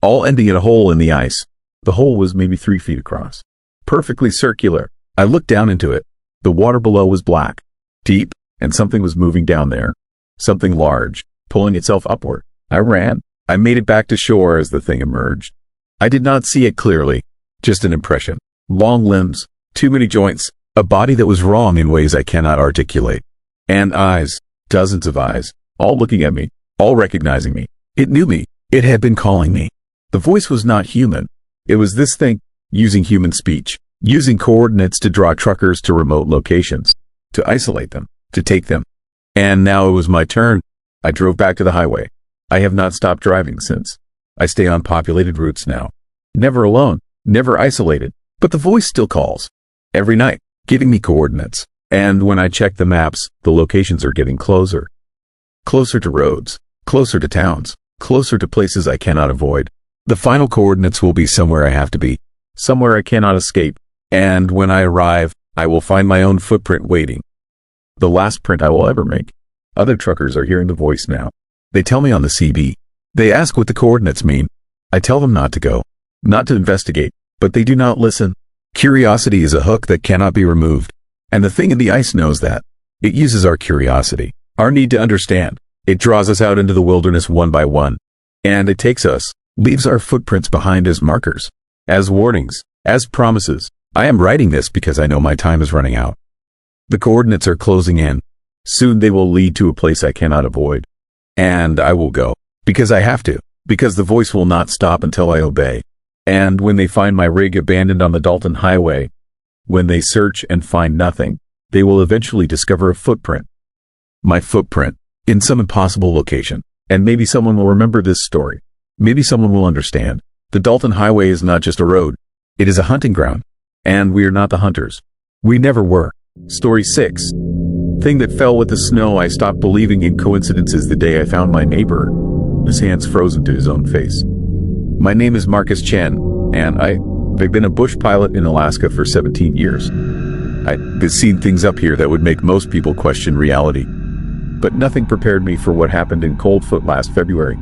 all ending at a hole in the ice. The hole was maybe 3 feet across, perfectly circular. I looked down into it. The water below was black, deep, and something was moving down there, something large, pulling itself upward. I ran. I made it back to shore as the thing emerged. I did not see it clearly, just an impression. Long limbs, too many joints, a body that was wrong in ways I cannot articulate. And eyes, dozens of eyes, all looking at me, all recognizing me. It knew me. It had been calling me. The voice was not human. It was this thing, using human speech, using coordinates to draw truckers to remote locations, to isolate them, to take them. And now it was my turn. I drove back to the highway. I have not stopped driving since. I stay on populated routes now. Never alone, never isolated, but the voice still calls. Every night, giving me coordinates. And when I check the maps, the locations are getting closer. Closer to roads, closer to towns, closer to places I cannot avoid. The final coordinates will be somewhere I have to be, somewhere I cannot escape. And when I arrive, I will find my own footprint waiting. The last print I will ever make. Other truckers are hearing the voice now. They tell me on the CB. They ask what the coordinates mean. I tell them not to go, not to investigate, but they do not listen. Curiosity is a hook that cannot be removed. And the thing in the ice knows that. It uses our curiosity, our need to understand. It draws us out into the wilderness one by one. And it takes us, leaves our footprints behind as markers, as warnings, as promises. I am writing this because I know my time is running out. The coordinates are closing in. Soon they will lead to a place I cannot avoid. And I will go, because I have to, because the voice will not stop until I obey. And when they find my rig abandoned on the Dalton Highway, when they search and find nothing, they will eventually discover a footprint. My footprint, in some impossible location. And maybe someone will remember this story. Maybe someone will understand. The Dalton Highway is not just a road. It is a hunting ground. And we are not the hunters. We never were. Story 6. Thing that fell with the snow. I stopped believing in coincidences the day I found my neighbor, his hands frozen to his own face. My name is Marcus Chen, and I've been a bush pilot in Alaska for 17 years. I've seen things up here that would make most people question reality. But nothing prepared me for what happened in Coldfoot last February.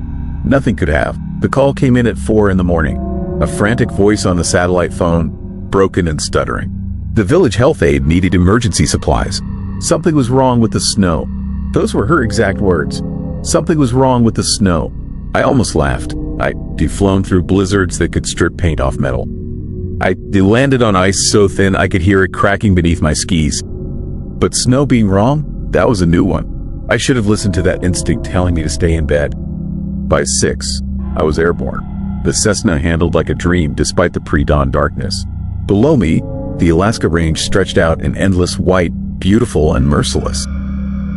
Nothing could have. The call came in at 4 in the morning. A frantic voice on the satellite phone, broken and stuttering. The village health aide needed emergency supplies. Something was wrong with the snow. Those were her exact words. Something was wrong with the snow. I almost laughed. I'd flown through blizzards that could strip paint off metal. I landed on ice so thin I could hear it cracking beneath my skis. But snow being wrong? That was a new one. I should have listened to that instinct telling me to stay in bed. By 6, I was airborne. The Cessna handled like a dream despite the pre-dawn darkness. Below me, the Alaska range stretched out in endless white, beautiful and merciless.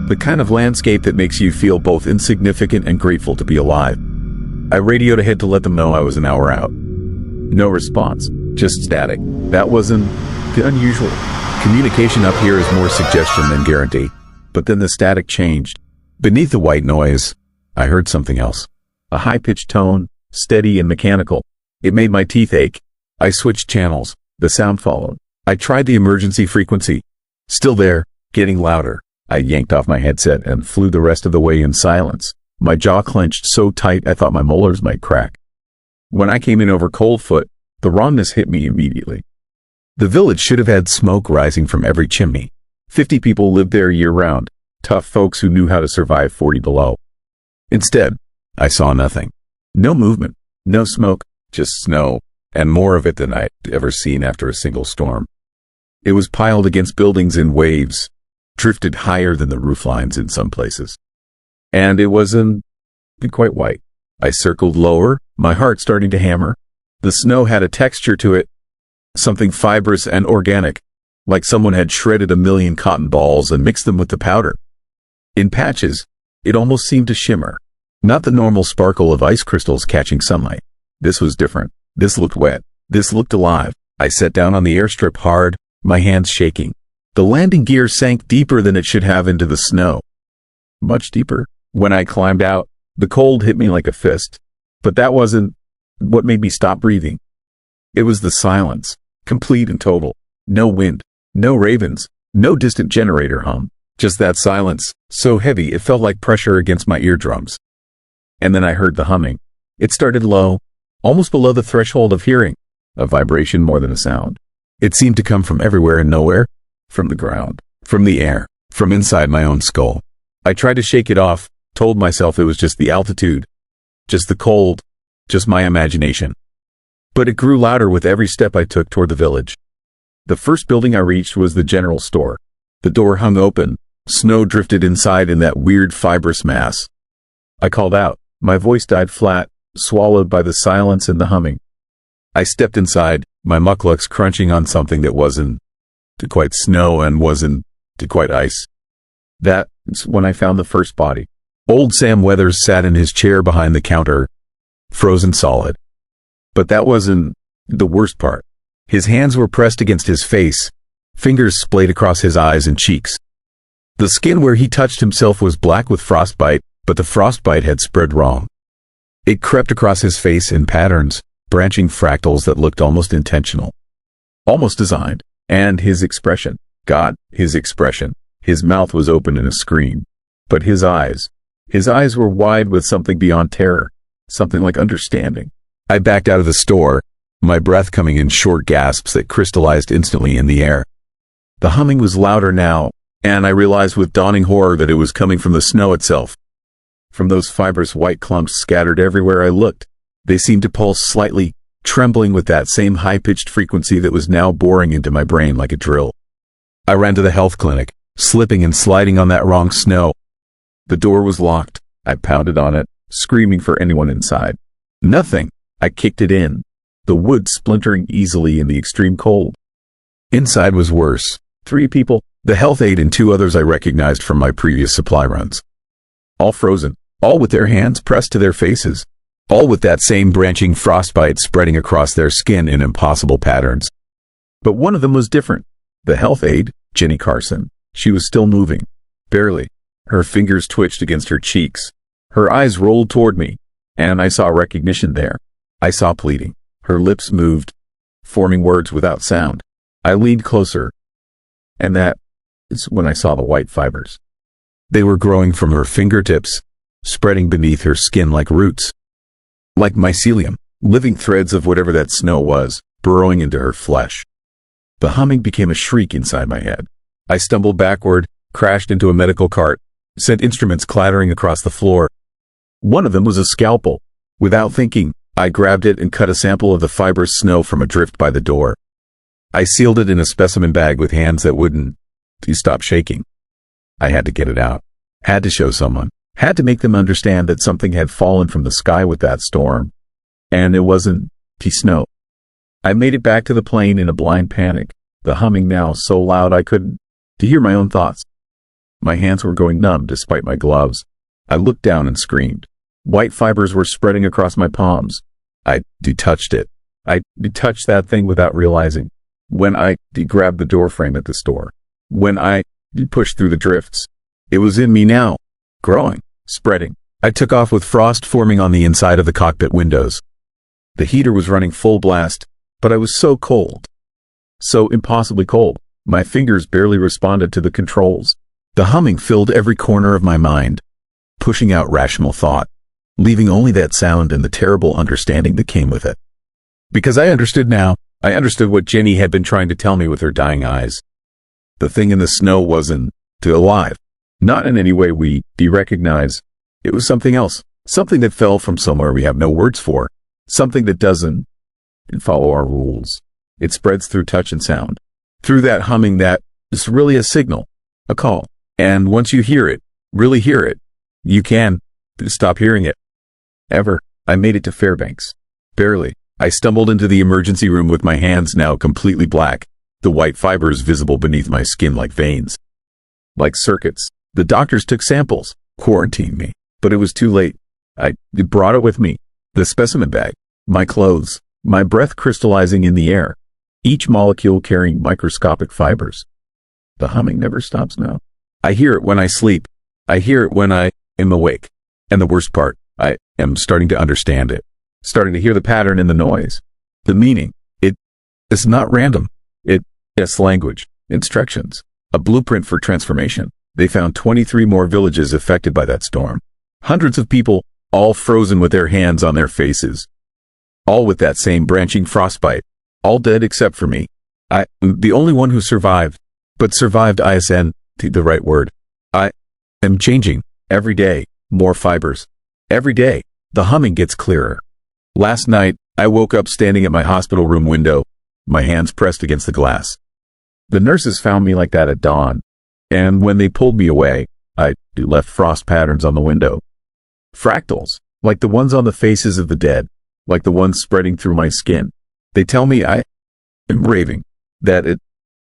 The kind of landscape that makes you feel both insignificant and grateful to be alive. I radioed ahead to let them know I was an hour out. No response, just static. That wasn't unusual. Communication up here is more suggestion than guarantee. But then the static changed. Beneath the white noise, I heard something else. A high-pitched tone, steady and mechanical. It made my teeth ache. I switched channels. The sound followed. I tried the emergency frequency. Still there, getting louder. I yanked off my headset and flew the rest of the way in silence. My jaw clenched so tight I thought my molars might crack. When I came in over Coldfoot, the wrongness hit me immediately. The village should have had smoke rising from every chimney. 50 people lived there year-round, tough folks who knew how to survive 40 below. Instead, I saw nothing. No movement, no smoke, just snow, and more of it than I'd ever seen after a single storm. It was piled against buildings in waves, drifted higher than the rooflines in some places. And it wasn't quite white. I circled lower, my heart starting to hammer. The snow had a texture to it, Something fibrous and organic, like someone had shredded a million cotton balls and mixed them with the powder. In patches, it almost seemed to shimmer. Not the normal sparkle of ice crystals catching sunlight. This was different. This looked wet. This looked alive. I sat down on the airstrip hard, my hands shaking. The landing gear sank deeper than it should have into the snow. Much deeper. When I climbed out, the cold hit me like a fist. But that wasn't what made me stop breathing. It was the silence, complete and total. No wind, no ravens, no distant generator hum. Just that silence, so heavy it felt like pressure against my eardrums. And then I heard the humming. It started low, almost below the threshold of hearing, a vibration more than a sound. It seemed to come from everywhere and nowhere, from the ground, from the air, from inside my own skull. I tried to shake it off, told myself it was just the altitude, just the cold, just my imagination. But it grew louder with every step I took toward the village. The first building I reached was the general store. The door hung open. Snow drifted inside in that weird fibrous mass. I called out. My voice died flat, swallowed by the silence and the humming. I stepped inside, my mucklucks crunching on something that wasn't to quite snow and wasn't to quite ice. That's when I found the first body. Old Sam Weathers sat in his chair behind the counter, frozen solid. But that wasn't the worst part. His hands were pressed against his face, fingers splayed across his eyes and cheeks. The skin where he touched himself was black with frostbite, but the frostbite had spread wrong. It crept across his face in patterns, branching fractals that looked almost intentional, almost designed. And his expression, God, his expression. His mouth was open in a scream. But his eyes were wide with something beyond terror, something like understanding. I backed out of the store, my breath coming in short gasps that crystallized instantly in the air. The humming was louder now, and I realized with dawning horror that it was coming from the snow itself. From those fibrous white clumps scattered everywhere I looked. They seemed to pulse slightly, trembling with that same high-pitched frequency that was now boring into my brain like a drill. I ran to the health clinic, slipping and sliding on that wrong snow. The door was locked. I pounded on it, screaming for anyone inside. Nothing. I kicked it in, the wood splintering easily in the extreme cold. Inside was worse. 3 people, the health aide and 2 others I recognized from my previous supply runs. All frozen, all with their hands pressed to their faces, all with that same branching frostbite spreading across their skin in impossible patterns. But one of them was different. The health aide, Jenny Carson, she was still moving. Barely. Her fingers twitched against her cheeks. Her eyes rolled toward me, and I saw recognition there. I saw pleading. Her lips moved, forming words without sound. I leaned closer, and that is when I saw the white fibers. They were growing from her fingertips, spreading beneath her skin like roots. Like mycelium, living threads of whatever that snow was, burrowing into her flesh. The humming became a shriek inside my head. I stumbled backward, crashed into a medical cart, sent instruments clattering across the floor. One of them was a scalpel. Without thinking, I grabbed it and cut a sample of the fibrous snow from a drift by the door. I sealed it in a specimen bag with hands that wouldn't stop shaking. I had to get it out. Had to show someone. Had to make them understand that something had fallen from the sky with that storm. And it wasn't snow. I made it back to the plane in a blind panic, the humming now so loud I couldn't hear my own thoughts. My hands were going numb despite my gloves. I looked down and screamed. White fibers were spreading across my palms. I touched it. I touched that thing without realizing. When I grabbed the door frame at the store. When I pushed through the drifts. It was in me now. Growing. Spreading. I took off with frost forming on the inside of the cockpit windows. The heater was running full blast, but I was so cold. So impossibly cold. My fingers barely responded to the controls. The humming filled every corner of my mind, pushing out rational thought, leaving only that sound and the terrible understanding that came with it. Because I understood now. I understood what Jenny had been trying to tell me with her dying eyes. The thing in the snow wasn't alive. Not in any way we recognize. It was something else. Something that fell from somewhere we have no words for. Something that doesn't follow our rules. It spreads through touch and sound. Through that humming that is really a signal. A call. And once you hear it, really hear it, you can stop hearing it. Ever. I made it to Fairbanks. Barely. I stumbled into the emergency room with my hands now completely black, the white fibers visible beneath my skin like veins. Like circuits. The doctors took samples, quarantined me, but it was too late. I brought it with me. The specimen bag, my clothes, my breath crystallizing in the air, each molecule carrying microscopic fibers. The humming never stops now. I hear it when I sleep. I hear it when I am awake. And the worst part, I am starting to understand it. Starting to hear the pattern in the noise. The meaning. It's not random. It's language, instructions, a blueprint for transformation. They found 23 more villages affected by that storm. Hundreds of people, all frozen with their hands on their faces. All with that same branching frostbite. All dead except for me. I am the only one who survived. But survived isn't the right word. I am changing. Every day, more fibers. Every day, the humming gets clearer. Last night, I woke up standing at my hospital room window, my hands pressed against the glass. The nurses found me like that at dawn, and when they pulled me away, I left frost patterns on the window. Fractals, like the ones on the faces of the dead, like the ones spreading through my skin. They tell me I am raving, that it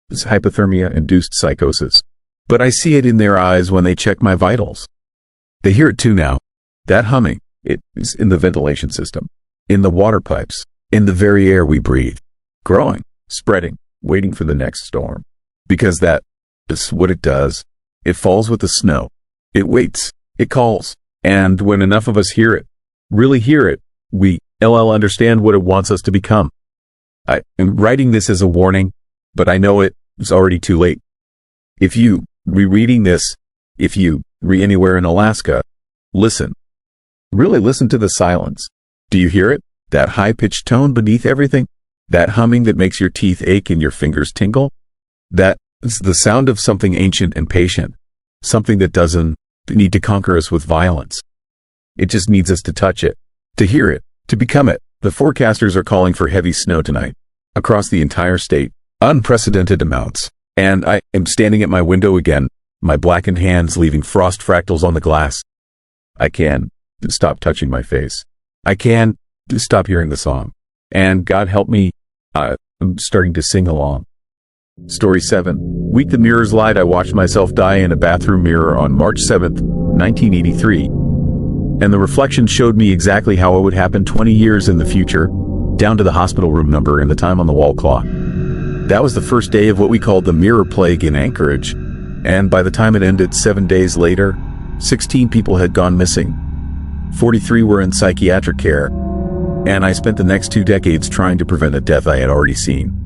is hypothermia-induced psychosis. But I see it in their eyes when they check my vitals. They hear it too now. That humming, it is in the ventilation system, in the water pipes, in the very air we breathe. Growing, spreading, waiting for the next storm. Because that is what it does. It falls with the snow. It waits. It calls. And when enough of us hear it, really hear it, we understand what it wants us to become. I am writing this as a warning, but I know it is already too late. If you rereading this, if you anywhere in Alaska, listen. Really listen to the silence. Do you hear it? That high-pitched tone beneath everything? That humming that makes your teeth ache and your fingers tingle? That is the sound of something ancient and patient. Something that doesn't need to conquer us with violence. It just needs us to touch it, to hear it, to become it. The forecasters are calling for heavy snow tonight. Across the entire state. Unprecedented amounts. And I am standing at my window again, my blackened hands leaving frost fractals on the glass. I can stop touching my face. I can stop hearing the song. And God help me, I'm starting to sing along. Story 7. Week the mirrors lied. I watched myself die in a bathroom mirror on March 7th, 1983. And the reflection showed me exactly how it would happen 20 years in the future, down to the hospital room number and the time on the wall clock. That was the first day of what we called the mirror plague in Anchorage. And by the time it ended 7 days later, 16 people had gone missing. 43 were in psychiatric care. And I spent the next 2 decades trying to prevent a death I had already seen.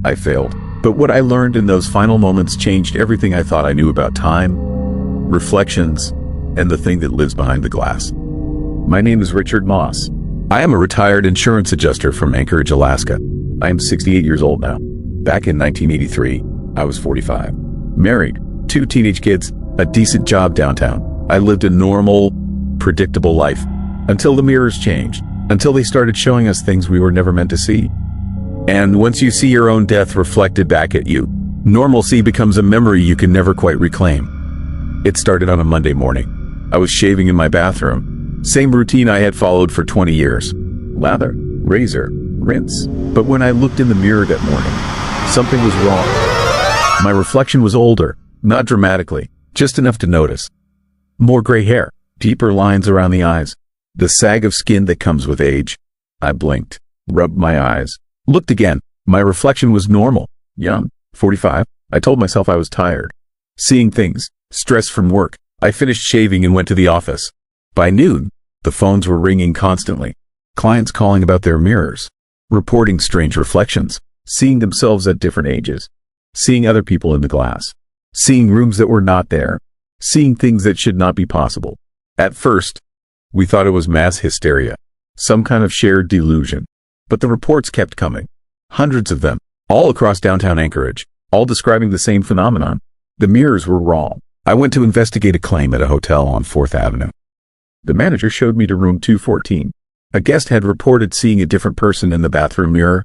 I failed. But what I learned in those final moments changed everything I thought I knew about time, reflections, and the thing that lives behind the glass. My name is Richard Moss. I am a retired insurance adjuster from Anchorage, Alaska. I am 68 years old now. Back in 1983, I was 45. Married, 2 teenage kids, a decent job downtown. I lived a normal, predictable life until the mirrors changed, until they started showing us things we were never meant to see. And once you see your own death reflected back at you, normalcy becomes a memory you can never quite reclaim. It started on a Monday morning. I was shaving in my bathroom. Same routine I had followed for 20 years. Lather, razor, rinse. But when I looked in the mirror that morning, something was wrong. My reflection was older, not dramatically, just enough to notice. More gray hair, deeper lines around the eyes, the sag of skin that comes with age. I blinked, rubbed my eyes, looked again. My reflection was normal, young, 45. I told myself I was tired. Seeing things, stress from work. I finished shaving and went to the office. By noon, the phones were ringing constantly. Clients calling about their mirrors, reporting strange reflections, seeing themselves at different ages, seeing other people in the glass, seeing rooms that were not there, seeing things that should not be possible. At first, we thought it was mass hysteria, some kind of shared delusion. But the reports kept coming. Hundreds of them, all across downtown Anchorage, all describing the same phenomenon. The mirrors were wrong. I went to investigate a claim at a hotel on 4th Avenue. The manager showed me to room 214. A guest had reported seeing a different person in the bathroom mirror.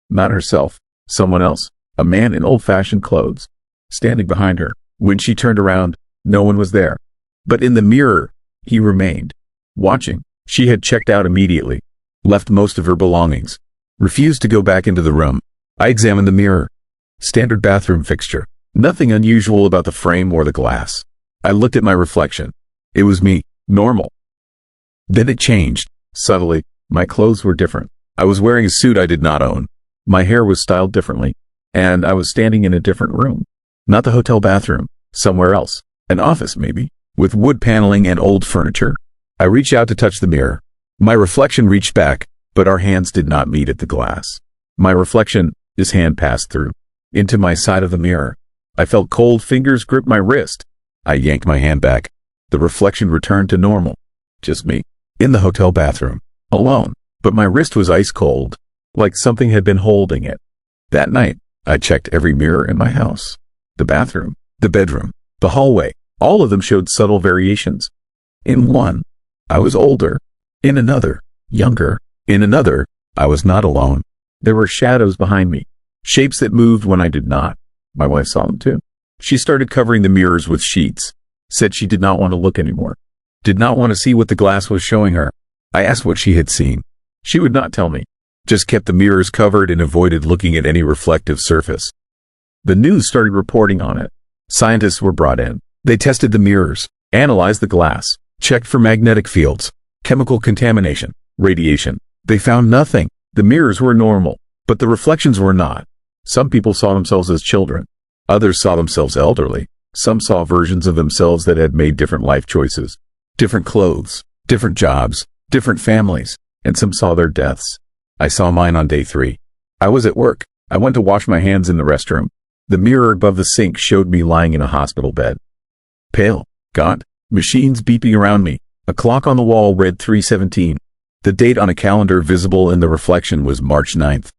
Not herself, someone else, a man in old-fashioned clothes, standing behind her. When she turned around, no one was there. But in the mirror, he remained, watching. She had checked out immediately, left most of her belongings, refused to go back into the room. I examined the mirror. Standard bathroom fixture. Nothing unusual about the frame or the glass. I looked at my reflection. It was me, normal. Then it changed. Subtly, my clothes were different. I was wearing a suit I did not own. My hair was styled differently. And I was standing in a different room. Not the hotel bathroom. Somewhere else. An office, maybe, with wood paneling and old furniture. I reached out to touch the mirror. My reflection reached back, but our hands did not meet at the glass. My reflection, his hand passed through, into my side of the mirror. I felt cold fingers grip my wrist. I yanked my hand back. The reflection returned to normal. Just me, in the hotel bathroom, alone, but my wrist was ice cold, like something had been holding it. That night, I checked every mirror in my house. The bathroom, the bedroom, the hallway, all of them showed subtle variations. In one, I was older. In another, younger. In another, I was not alone. There were shadows behind me, shapes that moved when I did not. My wife saw them too. She started covering the mirrors with sheets, said she did not want to look anymore, did not want to see what the glass was showing her. I asked what she had seen. She would not tell me, just kept the mirrors covered and avoided looking at any reflective surface. The news started reporting on it. Scientists were brought in. They tested the mirrors, analyzed the glass, checked for magnetic fields, chemical contamination, radiation. They found nothing. The mirrors were normal, but the reflections were not. Some people saw themselves as children. Others saw themselves elderly. Some saw versions of themselves that had made different life choices, different clothes, different jobs, different families, and some saw their deaths. I saw mine on day 3. I was at work. I went to wash my hands in the restroom. The mirror above the sink showed me lying in a hospital bed. Pale, gaunt, machines beeping around me. A clock on the wall read 3:17. The date on a calendar visible in the reflection was March 9th,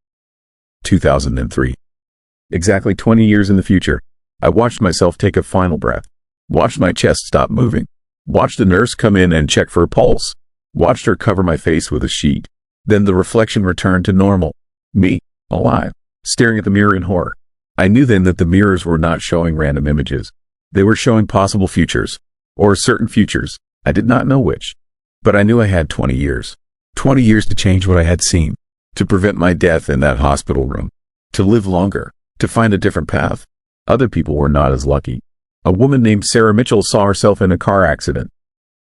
2003. Exactly 20 years in the future, I watched myself take a final breath, watched my chest stop moving, watched a nurse come in and check for a pulse, watched her cover my face with a sheet. Then the reflection returned to normal. Me, alive, staring at the mirror in horror. I knew then that the mirrors were not showing random images. They were showing possible futures, or certain futures. I did not know which, but I knew I had 20 years. 20 years to change what I had seen, to prevent my death in that hospital room, to live longer, to find a different path. Other people were not as lucky. A woman named Sarah Mitchell saw herself in a car accident.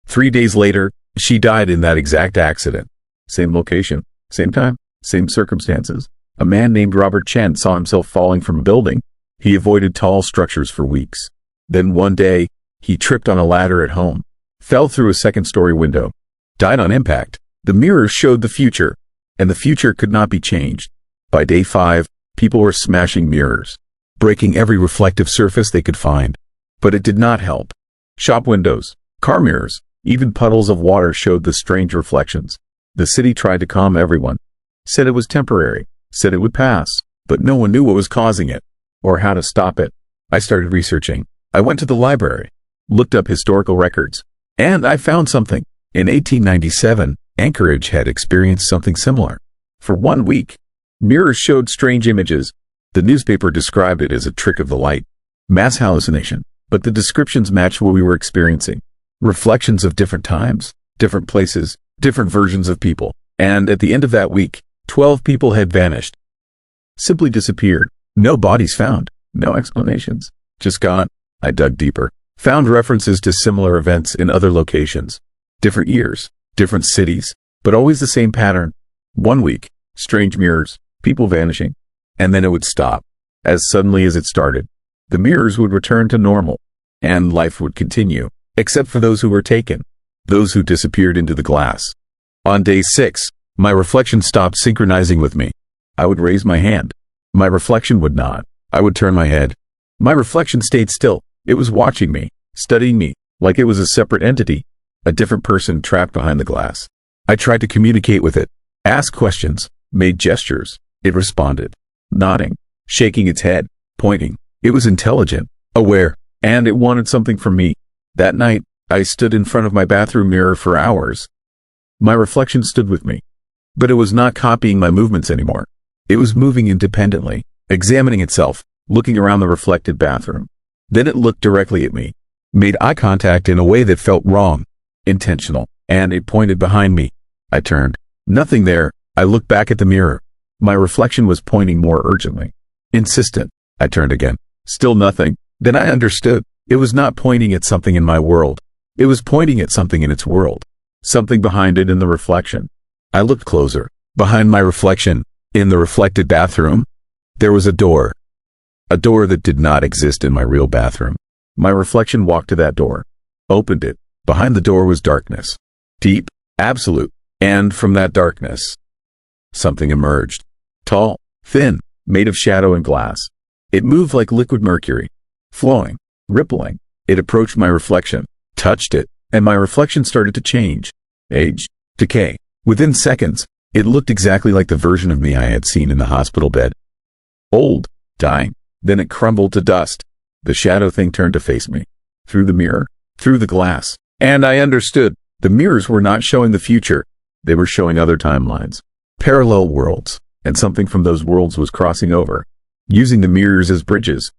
3 days later, she died in that exact accident. Same location, same time, same circumstances. A man named Robert Chen saw himself falling from a building. He avoided tall structures for weeks. Then one day, he tripped on a ladder at home, fell through a second-story window, died on impact. The mirrors showed the future, and the future could not be changed. By day 5, people were smashing mirrors, breaking every reflective surface they could find. But it did not help. Shop windows, car mirrors, even puddles of water showed the strange reflections. The city tried to calm everyone, said it was temporary, said it would pass, but no one knew what was causing it, or how to stop it. I started researching. I went to the library, looked up historical records, and I found something. In 1897, Anchorage had experienced something similar. For 1 week, mirrors showed strange images. The newspaper described it as a trick of the light, mass hallucination, but the descriptions matched what we were experiencing. Reflections of different times, different places, different versions of people. And at the end of that week, 12 people had vanished. Simply disappeared. No bodies found. No explanations. Just gone. I dug deeper. Found references to similar events in other locations. Different years, different cities, but always the same pattern. 1 week, strange mirrors, people vanishing. And then it would stop. As suddenly as it started, the mirrors would return to normal. And life would continue, except for those who were taken. Those who disappeared into the glass. On day 6, my reflection stopped synchronizing with me. I would raise my hand. My reflection would not. I would turn my head. My reflection stayed still. It was watching me, studying me, like it was a separate entity, a different person trapped behind the glass. I tried to communicate with it, asked questions, made gestures. It responded, nodding, shaking its head, pointing. It was intelligent, aware, and it wanted something from me. That night, I stood in front of my bathroom mirror for hours. My reflection stood with me, but it was not copying my movements anymore. It was moving independently, examining itself, looking around the reflected bathroom. Then it looked directly at me, made eye contact in a way that felt wrong, intentional, and it pointed behind me. I turned. Nothing there. I looked back at the mirror. My reflection was pointing more urgently. Insistent. I turned again. Still nothing. Then I understood. It was not pointing at something in my world. It was pointing at something in its world. Something behind it in the reflection. I looked closer. Behind my reflection, in the reflected bathroom, there was a door. A door that did not exist in my real bathroom. My reflection walked to that door. Opened it. Behind the door was darkness. Deep, absolute. And from that darkness, something emerged. Tall, thin, made of shadow and glass. It moved like liquid mercury. Flowing, rippling. It approached my reflection, touched it, and my reflection started to change. Age, decay. Within seconds, it looked exactly like the version of me I had seen in the hospital bed. Old, dying. Then it crumbled to dust. The shadow thing turned to face me. Through the mirror, through the glass. And I understood. The mirrors were not showing the future. They were showing other timelines. Parallel worlds. And something from those worlds was crossing over. Using the mirrors as bridges.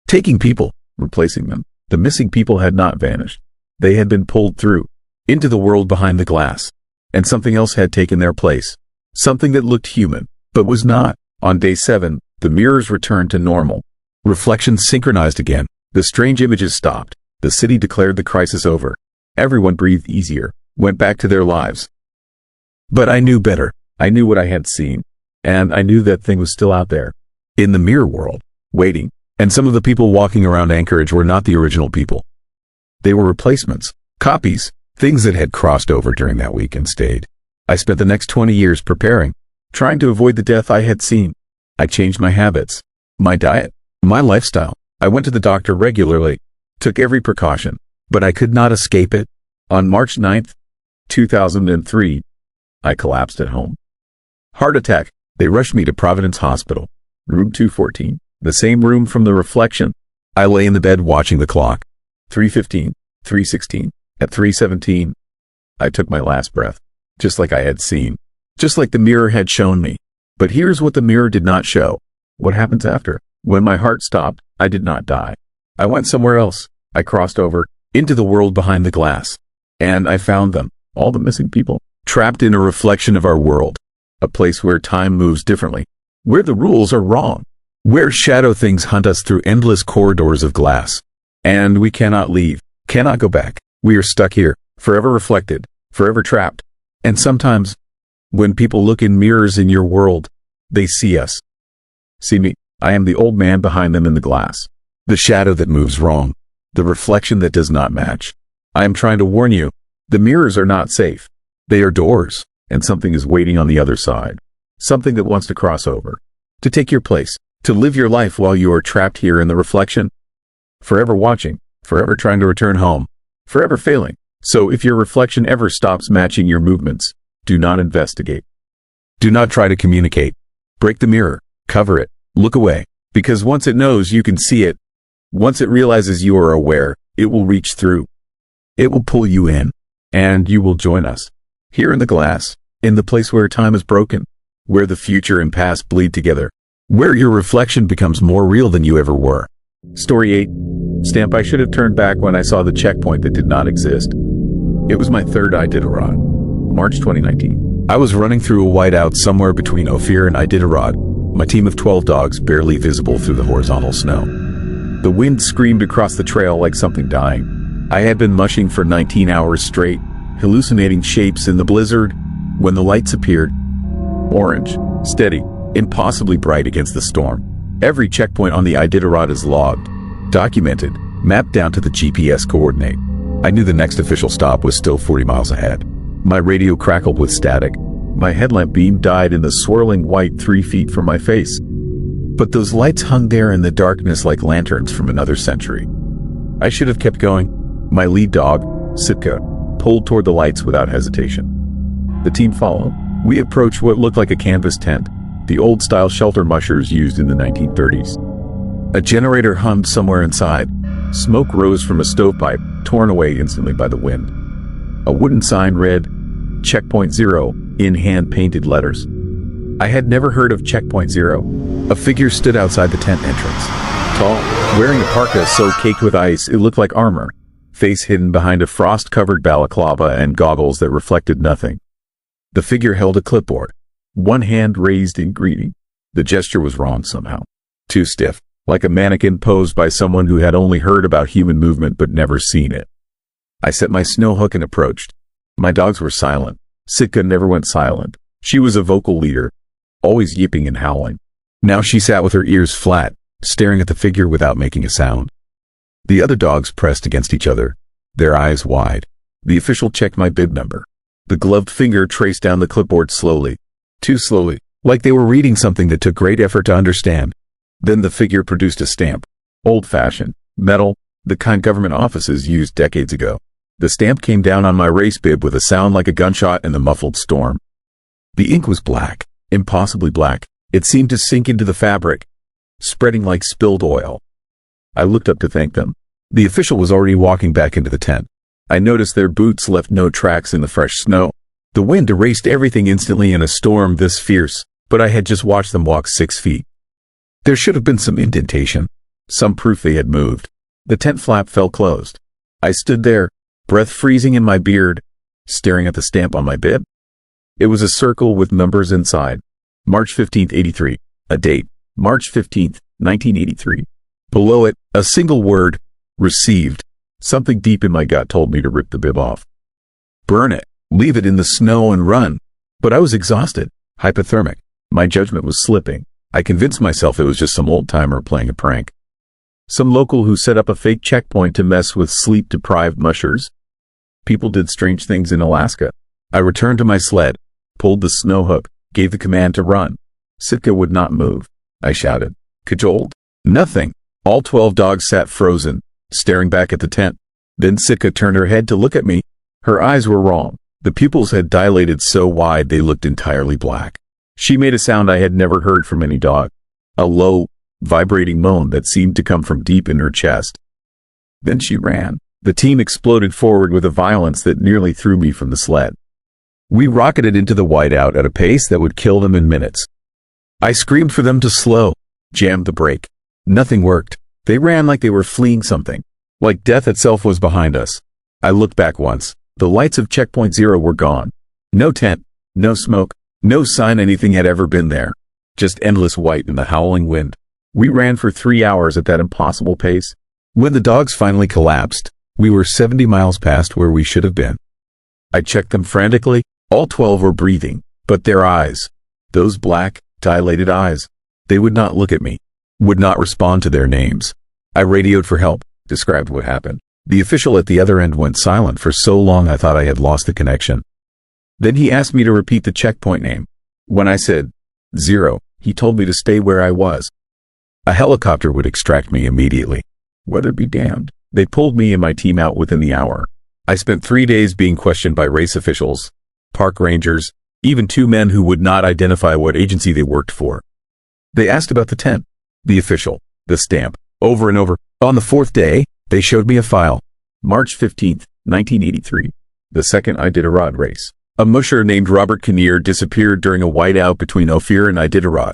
Taking people, replacing them. The missing people had not vanished. They had been pulled through. Into the world behind the glass. And something else had taken their place. Something that looked human, but was not. On day 7, the mirrors returned to normal. Reflections synchronized again. The strange images stopped. The city declared the crisis over. Everyone breathed easier, went back to their lives. But I knew better. I knew what I had seen. And I knew that thing was still out there. In the mirror world. Waiting. And some of the people walking around Anchorage were not the original people. They were replacements. Copies. Things that had crossed over during that week and stayed. I spent the next 20 years preparing. Trying to avoid the death I had seen. I changed my habits. My diet. My lifestyle. I went to the doctor regularly. Took every precaution. But I could not escape it. On March 9th, 2003, I collapsed at home. Heart attack. They rushed me to Providence Hospital. Room 214. The same room from the reflection. I lay in the bed watching the clock. 3:15, 3:16. At 3:17, I took my last breath. Just like I had seen. Just like the mirror had shown me. But here's what the mirror did not show. What happens after? When my heart stopped, I did not die. I went somewhere else. I crossed over, into the world behind the glass. And I found them, all the missing people, trapped in a reflection of our world. A place where time moves differently. Where the rules are wrong. Where shadow things hunt us through endless corridors of glass. And we cannot leave, cannot go back. We are stuck here, forever reflected, forever trapped. And sometimes, when people look in mirrors in your world, they see us. See me, I am the old man behind them in the glass. The shadow that moves wrong. The reflection that does not match. I am trying to warn you, the mirrors are not safe. They are doors, and something is waiting on the other side. Something that wants to cross over. To take your place, to live your life while you are trapped here in the reflection. Forever watching, forever trying to return home. Forever failing. So if your reflection ever stops matching your movements, do not investigate. Do not try to communicate. Break the mirror, cover it, look away. Because once it knows you can see it, once it realizes you are aware, it will reach through. It will pull you in, and you will join us. Here in the glass, in the place where time is broken, where the future and past bleed together, where your reflection becomes more real than you ever were. Story 8. Stamp. I should have turned back when I saw the checkpoint that did not exist. It was my third Iditarod. March 2019. I was running through a whiteout somewhere between Ophir and Iditarod, my team of 12 dogs barely visible through the horizontal snow. The wind screamed across the trail like something dying. I had been mushing for 19 hours straight, hallucinating shapes in the blizzard, when the lights appeared. Orange, steady, impossibly bright against the storm. Every checkpoint on the Iditarod is logged, documented, mapped down to the GPS coordinate. I knew the next official stop was still 40 miles ahead. My radio crackled with static. My headlamp beam died in the swirling white 3 feet from my face. But those lights hung there in the darkness like lanterns from another century. I should have kept going. My lead dog, Sitka, pulled toward the lights without hesitation. The team followed. We approached what looked like a canvas tent, the old-style shelter mushers used in the 1930s. A generator hummed somewhere inside. Smoke rose from a stovepipe, torn away instantly by the wind. A wooden sign read, Checkpoint Zero, in hand-painted letters. I had never heard of Checkpoint Zero. A figure stood outside the tent entrance. Tall, wearing a parka so caked with ice it looked like armor, face hidden behind a frost-covered balaclava and goggles that reflected nothing. The figure held a clipboard, one hand raised in greeting. The gesture was wrong somehow. Too stiff, like a mannequin posed by someone who had only heard about human movement but never seen it. I set my snow hook and approached. My dogs were silent. Sitka never went silent. She was a vocal leader, always yipping and howling. Now she sat with her ears flat, staring at the figure without making a sound. The other dogs pressed against each other, their eyes wide. The official checked my bib number. The gloved finger traced down the clipboard slowly, too slowly, like they were reading something that took great effort to understand. Then the figure produced a stamp, old-fashioned, metal, the kind government offices used decades ago. The stamp came down on my race bib with a sound like a gunshot in the muffled storm. The ink was black, impossibly black. It seemed to sink into the fabric, spreading like spilled oil. I looked up to thank them. The official was already walking back into the tent. I noticed their boots left no tracks in the fresh snow. The wind erased everything instantly in a storm this fierce, but I had just watched them walk 6 feet. There should have been some indentation, some proof they had moved. The tent flap fell closed. I stood there, breath freezing in my beard, staring at the stamp on my bib. It was a circle with numbers inside. March 15th, 83. A date. March 15th, 1983. Below it, a single word. Received. Something deep in my gut told me to rip the bib off. Burn it. Leave it in the snow and run. But I was exhausted. Hypothermic. My judgment was slipping. I convinced myself it was just some old-timer playing a prank. Some local who set up a fake checkpoint to mess with sleep-deprived mushers. People did strange things in Alaska. I returned to my sled, pulled the snow hook, gave the command to run. Sitka would not move. I shouted. Cajoled? Nothing. All 12 dogs sat frozen, staring back at the tent. Then Sitka turned her head to look at me. Her eyes were wrong. The pupils had dilated so wide they looked entirely black. She made a sound I had never heard from any dog. A low, vibrating moan that seemed to come from deep in her chest. Then she ran. The team exploded forward with a violence that nearly threw me from the sled. We rocketed into the whiteout at a pace that would kill them in minutes. I screamed for them to slow, jammed the brake. Nothing worked. They ran like they were fleeing something, like death itself was behind us. I looked back once. The lights of Checkpoint Zero were gone. No tent, no smoke, no sign anything had ever been there. Just endless white in the howling wind. We ran for 3 hours at that impossible pace. When the dogs finally collapsed, we were 70 miles past where we should have been. I checked them frantically. All 12 were breathing, but their eyes, those black, dilated eyes, they would not look at me, would not respond to their names. I radioed for help, described what happened. The official at the other end went silent for so long I thought I had lost the connection. Then he asked me to repeat the checkpoint name. When I said 0, he told me to stay where I was. A helicopter would extract me immediately. Weather be damned. They pulled me and my team out within the hour. I spent 3 days being questioned by race officials, park rangers, even 2 men who would not identify what agency they worked for. They asked about the tent, the official, the stamp, over and over. On the 4th day, they showed me a file. March 15th, 1983. The second Iditarod race. A musher named Robert Kinnear disappeared during a whiteout between Ophir and Iditarod.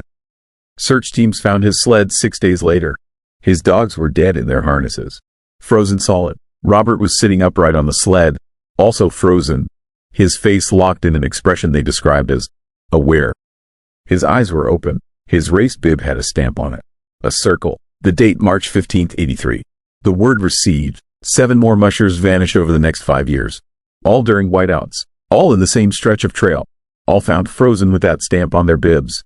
Search teams found his sled 6 days later. His dogs were dead in their harnesses. Frozen solid. Robert was sitting upright on the sled, also frozen, his face locked in an expression they described as aware. His eyes were open. His race bib had a stamp on it. A circle. The date March 15th, 83. The word received. 7 more mushers vanished over the next 5 years. All during whiteouts. All in the same stretch of trail. All found frozen with that stamp on their bibs.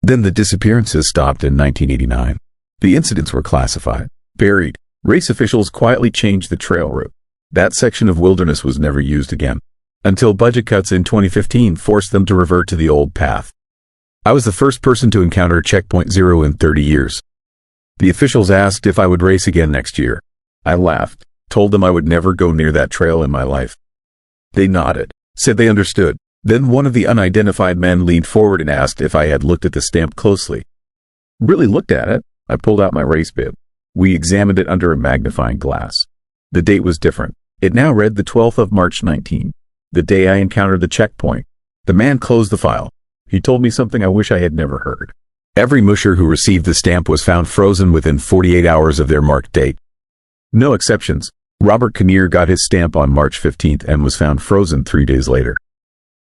Then the disappearances stopped in 1989. The incidents were classified, buried. Race officials quietly changed the trail route. That section of wilderness was never used again, until budget cuts in 2015 forced them to revert to the old path. I was the first person to encounter Checkpoint Zero in 30 years. The officials asked if I would race again next year. I laughed, told them I would never go near that trail in my life. They nodded, said they understood. Then one of the unidentified men leaned forward and asked if I had looked at the stamp closely. Really looked at it. I pulled out my race bib. We examined it under a magnifying glass. The date was different. It now read the 12th of March 19, the day I encountered the checkpoint. The man closed the file. He told me something I wish I had never heard. Every musher who received the stamp was found frozen within 48 hours of their marked date. No exceptions. Robert Kinnear got his stamp on March 15th and was found frozen 3 days later.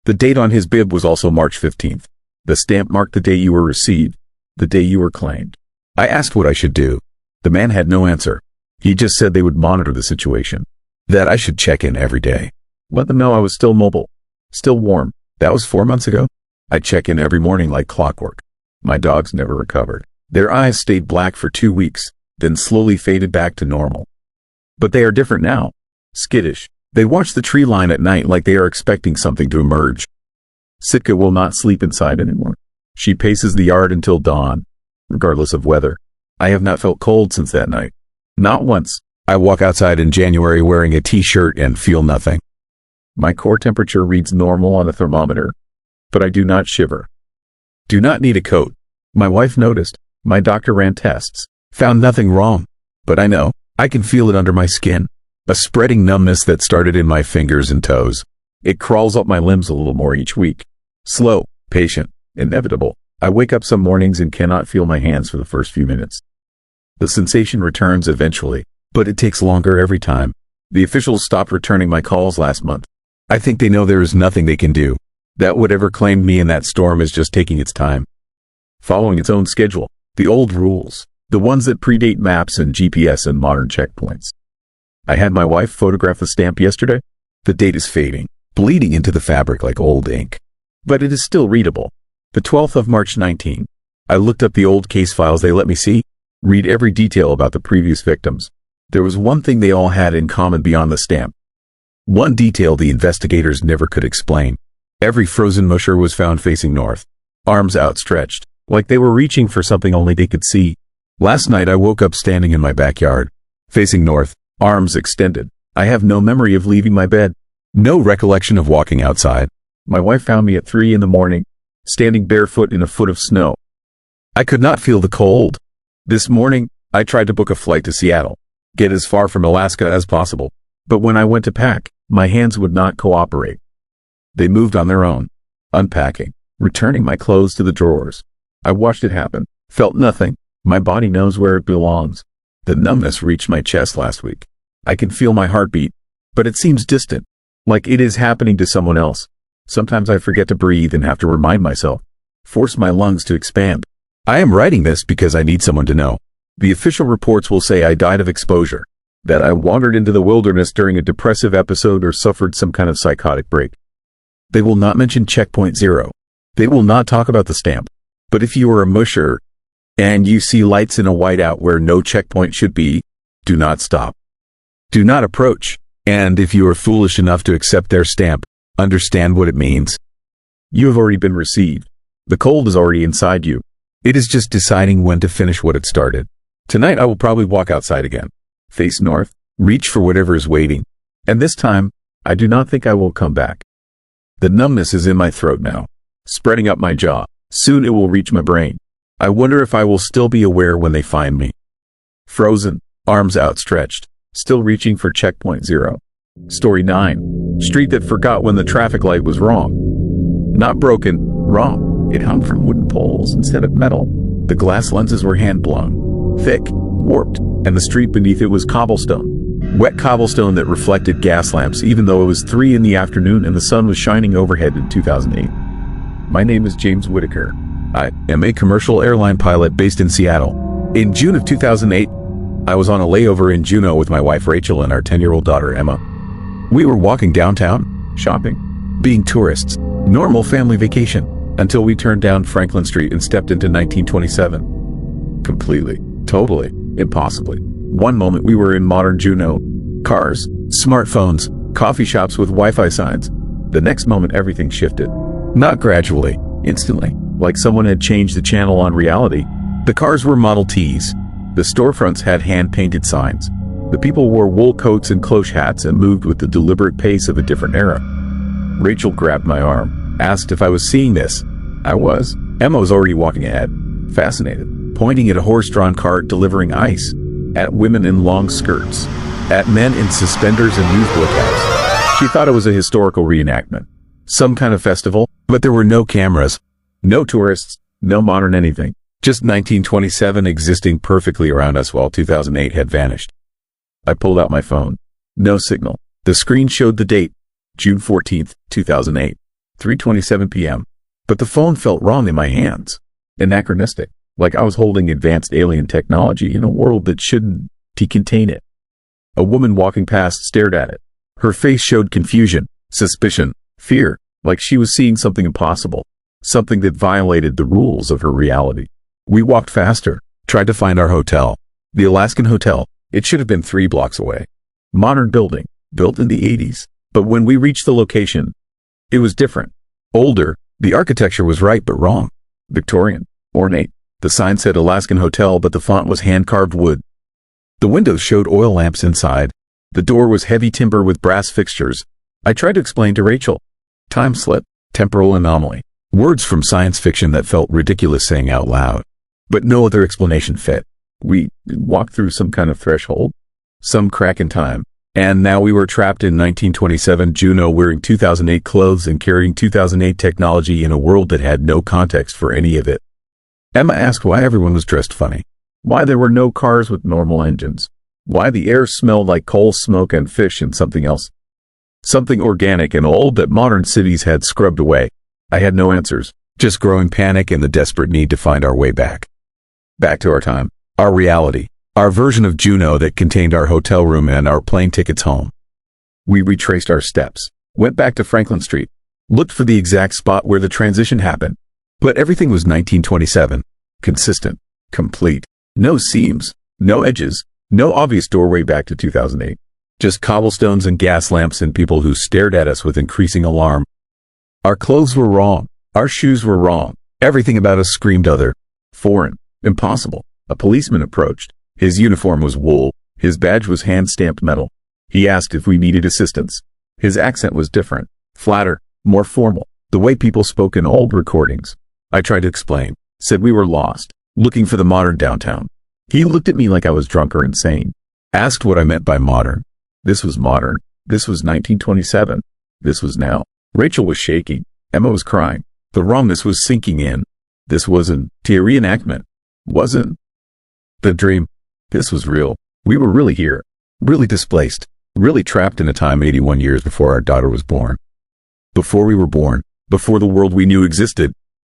The date on his bib was also March 15th. The stamp marked the day you were received, the day you were claimed. I asked what I should do. The man had no answer. He just said they would monitor the situation, that I should check in every day. Let them know I was still mobile, still warm. That was 4 months ago. I check in every morning like clockwork. My dogs never recovered. Their eyes stayed black for 2 weeks, then slowly faded back to normal. But they are different now. Skittish. They watch the tree line at night like they are expecting something to emerge. Sitka will not sleep inside anymore. She paces the yard until dawn, regardless of weather. I have not felt cold since that night. Not once. I walk outside in January wearing a t-shirt and feel nothing. My core temperature reads normal on a thermometer, but I do not shiver. Do not need a coat. My wife noticed. My doctor ran tests. Found nothing wrong. But I know. I can feel it under my skin. A spreading numbness that started in my fingers and toes. It crawls up my limbs a little more each week. Slow, patient, inevitable. I wake up some mornings and cannot feel my hands for the first few minutes. The sensation returns eventually, but it takes longer every time. The officials stopped returning my calls last month. I think they know there is nothing they can do. That whatever claimed me in that storm is just taking its time. Following its own schedule. The old rules. The ones that predate maps and GPS and modern checkpoints. I had my wife photograph the stamp yesterday. The date is fading, bleeding into the fabric like old ink. But it is still readable. The 12th of March 19. I looked up the old case files they let me see. Read every detail about the previous victims. There was one thing they all had in common beyond the stamp. One detail the investigators never could explain. Every frozen musher was found facing north. Arms outstretched, like they were reaching for something only they could see. Last night I woke up standing in my backyard, facing north, arms extended. I have no memory of leaving my bed. No recollection of walking outside. My wife found me at 3 in the morning, standing barefoot in a foot of snow. I could not feel the cold. This morning, I tried to book a flight to Seattle, get as far from Alaska as possible. But when I went to pack, my hands would not cooperate. They moved on their own, unpacking, returning my clothes to the drawers. I watched it happen, felt nothing. My body knows where it belongs. The numbness reached my chest last week. I can feel my heartbeat, but it seems distant, like it is happening to someone else. Sometimes I forget to breathe and have to remind myself, force my lungs to expand. I am writing this because I need someone to know. The official reports will say I died of exposure, that I wandered into the wilderness during a depressive episode or suffered some kind of psychotic break. They will not mention checkpoint 0. They will not talk about the stamp. But if you are a musher, and you see lights in a whiteout where no checkpoint should be, do not stop. Do not approach. And if you are foolish enough to accept their stamp, understand what it means. You have already been received. The cold is already inside you. It is just deciding when to finish what it started. Tonight I will probably walk outside again. Face north, reach for whatever is waiting. And this time, I do not think I will come back. The numbness is in my throat now, spreading up my jaw. Soon it will reach my brain. I wonder if I will still be aware when they find me. Frozen, arms outstretched, still reaching for checkpoint 0. Story 9. Street that forgot when the traffic light was wrong. Not broken, wrong. It hung from wooden poles instead of metal. The glass lenses were hand-blown, thick, warped, and the street beneath it was cobblestone. Wet cobblestone that reflected gas lamps even though it was 3 in the afternoon and the sun was shining overhead in 2008. My name is James Whitaker. I am a commercial airline pilot based in Seattle. In June of 2008, I was on a layover in Juneau with my wife Rachel and our 10-year-old daughter Emma. We were walking downtown, shopping, being tourists, normal family vacation, until we turned down Franklin Street and stepped into 1927. Completely, totally, impossibly. One moment we were in modern Juneau, cars, smartphones, coffee shops with Wi-Fi signs. The next moment everything shifted. Not gradually, instantly, like someone had changed the channel on reality. The cars were Model Ts. The storefronts had hand-painted signs. The people wore wool coats and cloche hats and moved with the deliberate pace of a different era. Rachel grabbed my arm, asked if I was seeing this. I was. Emma was already walking ahead, fascinated, pointing at a horse-drawn cart delivering ice, at women in long skirts, at men in suspenders and newsboy caps. She thought it was a historical reenactment, some kind of festival, but there were no cameras, no tourists, no modern anything. Just 1927 existing perfectly around us while 2008 had vanished. I pulled out my phone. No signal. The screen showed the date, June 14th, 2008. 3:27 p.m. But the phone felt wrong in my hands. Anachronistic, like I was holding advanced alien technology in a world that shouldn't contain it. A woman walking past stared at it. Her face showed confusion, suspicion, fear, like she was seeing something impossible, something that violated the rules of her reality. We walked faster, tried to find our hotel. The Alaskan Hotel. It should have been 3 blocks away. Modern building, built in the 80s. But when we reached the location, it was different. Older, the architecture was right but wrong. Victorian, ornate. The sign said Alaskan Hotel, but the font was hand-carved wood. The windows showed oil lamps inside. The door was heavy timber with brass fixtures. I tried to explain to Rachel. Time slip, temporal anomaly. Words from science fiction that felt ridiculous saying out loud. But no other explanation fit. We walked through some kind of threshold, some crack in time. And now we were trapped in 1927 Juneau, wearing 2008 clothes and carrying 2008 technology in a world that had no context for any of it. Emma asked why everyone was dressed funny. Why there were no cars with normal engines. Why the air smelled like coal smoke and fish and something else. Something organic and old that modern cities had scrubbed away. I had no answers, just growing panic and the desperate need to find our way back. Back to our time, our reality, our version of Juneau that contained our hotel room and our plane tickets home. We retraced our steps, went back to Franklin Street, looked for the exact spot where the transition happened. But everything was 1927, consistent, complete. No seams, no edges, no obvious doorway back to 2008. Just cobblestones and gas lamps and people who stared at us with increasing alarm. Our clothes were wrong. Our shoes were wrong. Everything about us screamed other. Foreign. Impossible. A policeman approached. His uniform was wool. His badge was hand-stamped metal. He asked if we needed assistance. His accent was different. Flatter. More formal. The way people spoke in old recordings. I tried to explain. Said we were lost. Looking for the modern downtown. He looked at me like I was drunk or insane. Asked what I meant by modern. This was modern. This was 1927. This was now. Rachel was shaking. Emma was crying. The wrongness was sinking in. This wasn't a reenactment. Wasn't the dream. This was real. We were really here. Really displaced. Really trapped in a time 81 years before our daughter was born. Before we were born. Before the world we knew existed.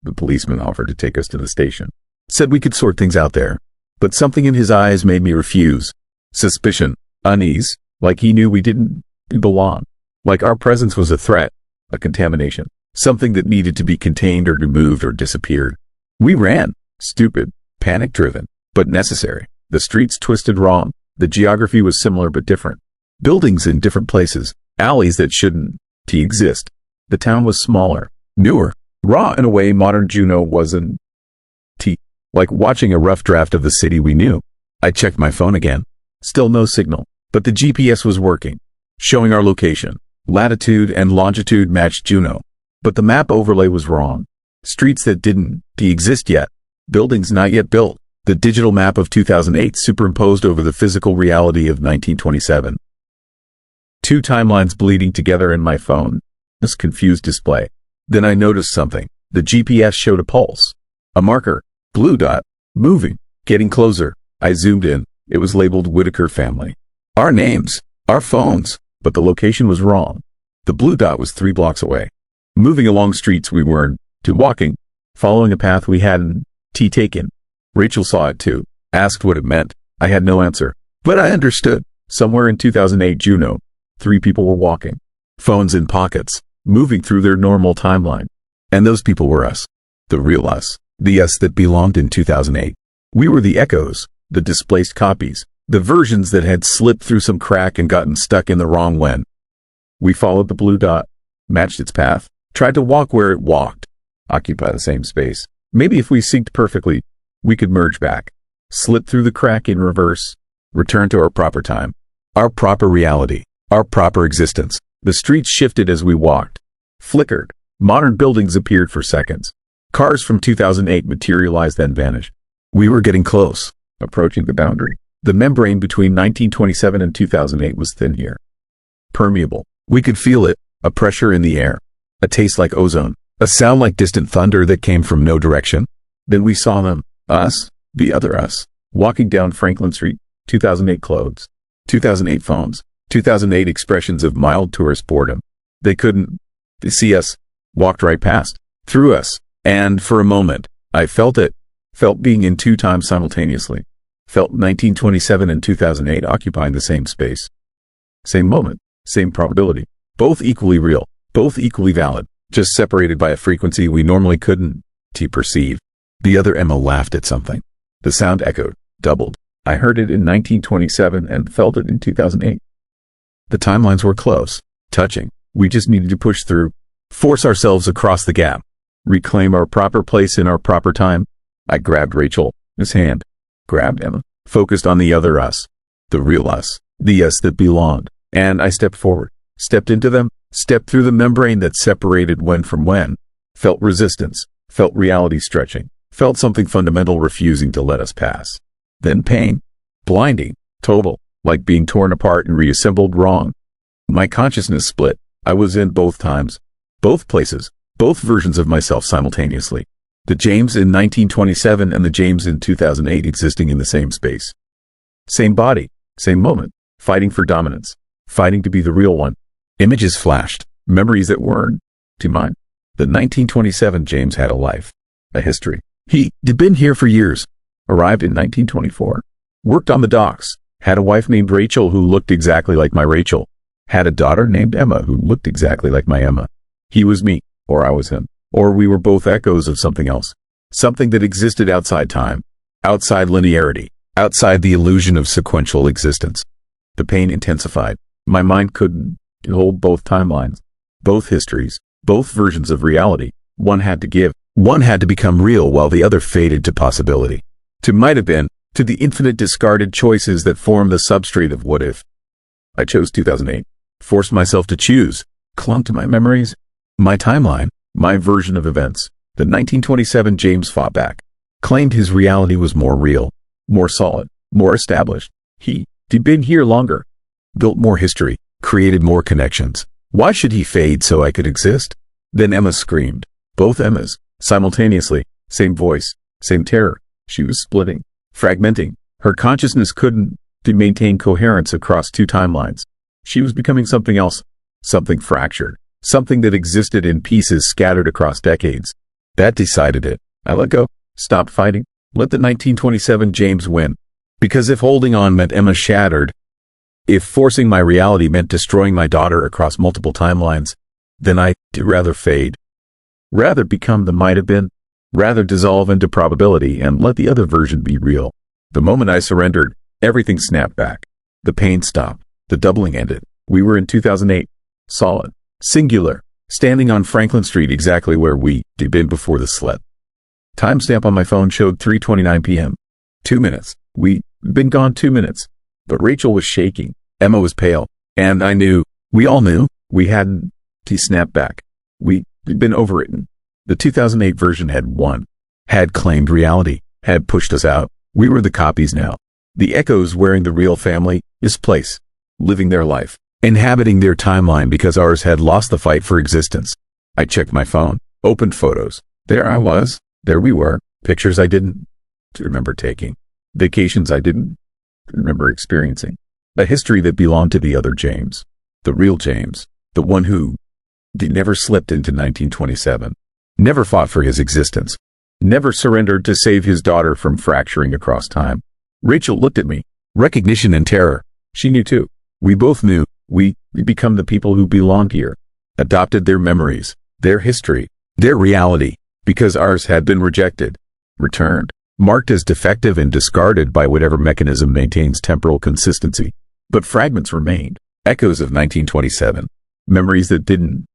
The policeman offered to take us to the station. Said we could sort things out there. But something in his eyes made me refuse. Suspicion. Unease. Like he knew we didn't belong. Like our presence was a threat. A contamination. Something that needed to be contained or removed or disappeared. We ran. Stupid. Panic-driven. But necessary. The streets twisted wrong. The geography was similar but different. Buildings in different places. Alleys that shouldn't exist. The town was smaller. Newer. Raw in a way modern Juneau wasn't. Like watching a rough draft of the city we knew. I checked my phone again. Still no signal. But the GPS was working. Showing our location. Latitude and longitude matched Juneau. But the map overlay was wrong. Streets that didn't exist yet. Buildings not yet built. The digital map of 2008 superimposed over the physical reality of 1927. 2 timelines bleeding together in my phone. This confused display. Then I noticed something. The GPS showed a pulse. A marker. Blue dot. Moving. Getting closer. I zoomed in. It was labeled Whitaker family. Our names. Our phones. But the location was wrong. The blue dot was 3 blocks away. Moving along streets we weren't walking. Following a path we hadn't taken. Rachel saw it too. Asked what it meant. I had no answer. But I understood. Somewhere in 2008 Juneau, 3 people were walking. Phones in pockets. Moving through their normal timeline. And those people were us. The real us. The us that belonged in 2008. We were the echoes. The displaced copies. The versions that had slipped through some crack and gotten stuck in the wrong when. We followed the blue dot. Matched its path. Tried to walk where it walked. Occupy the same space. Maybe if we synced perfectly, we could merge back. Slip through the crack in reverse. Return to our proper time. Our proper reality. Our proper existence. The streets shifted as we walked. Flickered. Modern buildings appeared for seconds. Cars from 2008 materialized then vanished. We were getting close. Approaching the boundary. The membrane between 1927 and 2008 was thin here. Permeable. We could feel it. A pressure in the air. A taste like ozone. A sound like distant thunder that came from no direction. Then we saw them. Us. The other us. Walking down Franklin Street. 2008 clothes. 2008 phones. 2008 expressions of mild tourist boredom. They couldn't see us. walked right past, through us, and for a moment, I felt it. Felt being in two times simultaneously. Felt 1927 and 2008 occupying the same space. Same moment, same probability. Both equally real, both equally valid, just separated by a frequency we normally couldn't perceive. The other Emma laughed at something. The sound echoed, doubled. I heard it in 1927 and felt it in 2008. The timelines were close, touching. We just needed to push through, force ourselves across the gap, reclaim our proper place in our proper time. I grabbed Rachel's hand, grabbed Emma, focused on the other us, the real us, the us that belonged, and I stepped forward, stepped into them, stepped through the membrane that separated when from when, felt resistance, felt reality stretching, felt something fundamental refusing to let us pass. Then pain, blinding, total, like being torn apart and reassembled wrong. My consciousness split. I was in both times, both places, both versions of myself simultaneously. The James in 1927 and the James in 2008 existing in the same space. Same body, same moment, fighting for dominance, fighting to be the real one. Images flashed, memories that weren't to mine. The 1927 James had a life, a history. He'd been here for years, arrived in 1924, worked on the docks, had a wife named Rachel who looked exactly like my Rachel, had a daughter named Emma who looked exactly like my Emma. He was me, or I was him, or we were both echoes of something else, something that existed outside time, outside linearity, outside the illusion of sequential existence. The pain intensified. My mind couldn't hold both timelines, both histories, both versions of reality. One had to give, one had to become real while the other faded to possibility, to might have been, to the infinite discarded choices that form the substrate of what if. I chose 2008, forced myself to choose, clung to my memories, my timeline, my version of events. The 1927 James fought back, claimed his reality was more real, more solid, more established. He'd been here longer, built more history, created more connections. Why should he fade so I could exist? Then Emma screamed, both Emmas, simultaneously, same voice, same terror. She was splitting, fragmenting. Her consciousness couldn't maintain coherence across two timelines. She was becoming something else, something fractured, something that existed in pieces scattered across decades. That decided it. I let go, stopped fighting, let the 1927 James win. Because if holding on meant Emma shattered, if forcing my reality meant destroying my daughter across multiple timelines, then I'd rather fade, rather become the might have been, rather dissolve into probability and let the other version be real. The moment I surrendered, everything snapped back. The pain stopped. The doubling ended. We were in 2008, solid, singular, standing on Franklin Street exactly where we'd been before the slip. Timestamp on my phone showed 3:29 p.m. 2 minutes. We'd been gone 2 minutes. But Rachel was shaking. Emma was pale. And I knew, we all knew, we hadn't snapped back. We'd been overwritten. The 2008 version had won, had claimed reality, had pushed us out. We were the copies now. The echoes wearing the real family, his place, living their life, inhabiting their timeline because ours had lost the fight for existence. I checked my phone, opened photos. There I was. There we were. Pictures I didn't remember taking. Vacations I didn't remember experiencing. A history that belonged to the other James. The real James. The one who never slipped into 1927. Never fought for his existence. Never surrendered to save his daughter from fracturing across time. Rachel looked at me. Recognition and terror. She knew too. We both knew. We become the people who belonged here. Adopted their memories, their history, their reality, because ours had been rejected, returned, marked as defective and discarded by whatever mechanism maintains temporal consistency. But fragments remained, echoes of 1927, memories that didn't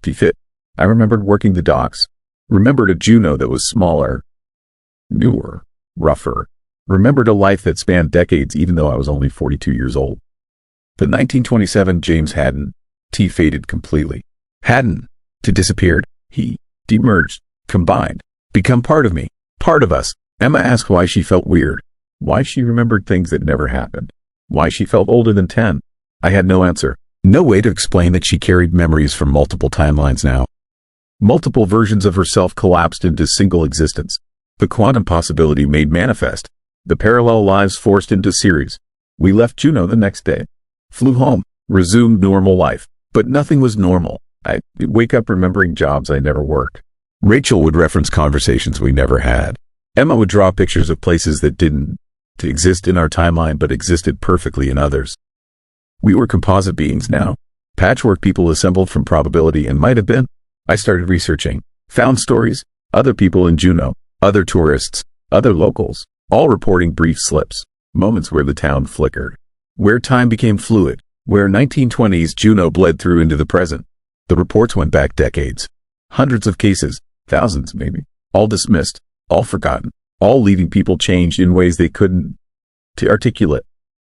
fit. I remembered working the docks, remembered a Juno that was smaller, newer, rougher, remembered a life that spanned decades even though I was only 42 years old. The 1927 James hadn't faded completely, hadn't disappeared. He demerged, combined, become part of me, part of us. Emma asked why she felt weird, why she remembered things that never happened, why she felt older than 10. I had no answer, no way to explain that she carried memories from multiple timelines now. Multiple versions of herself collapsed into single existence. The quantum possibility made manifest. The parallel lives forced into series. We left Juneau the next day. Flew home. Resumed normal life. But nothing was normal. I wake up remembering jobs I never worked. Rachel would reference conversations we never had. Emma would draw pictures of places that didn't exist in our timeline but existed perfectly in others. We were composite beings now. Patchwork people assembled from probability and might have been. I started researching. Found stories. Other people in Juneau. Other tourists. Other locals. All reporting brief slips. Moments where the town flickered. Where time became fluid. Where 1920s Juneau bled through into the present. The reports went back decades. Hundreds of cases. Thousands, maybe. All dismissed. All forgotten. All leaving people changed in ways they couldn't articulate.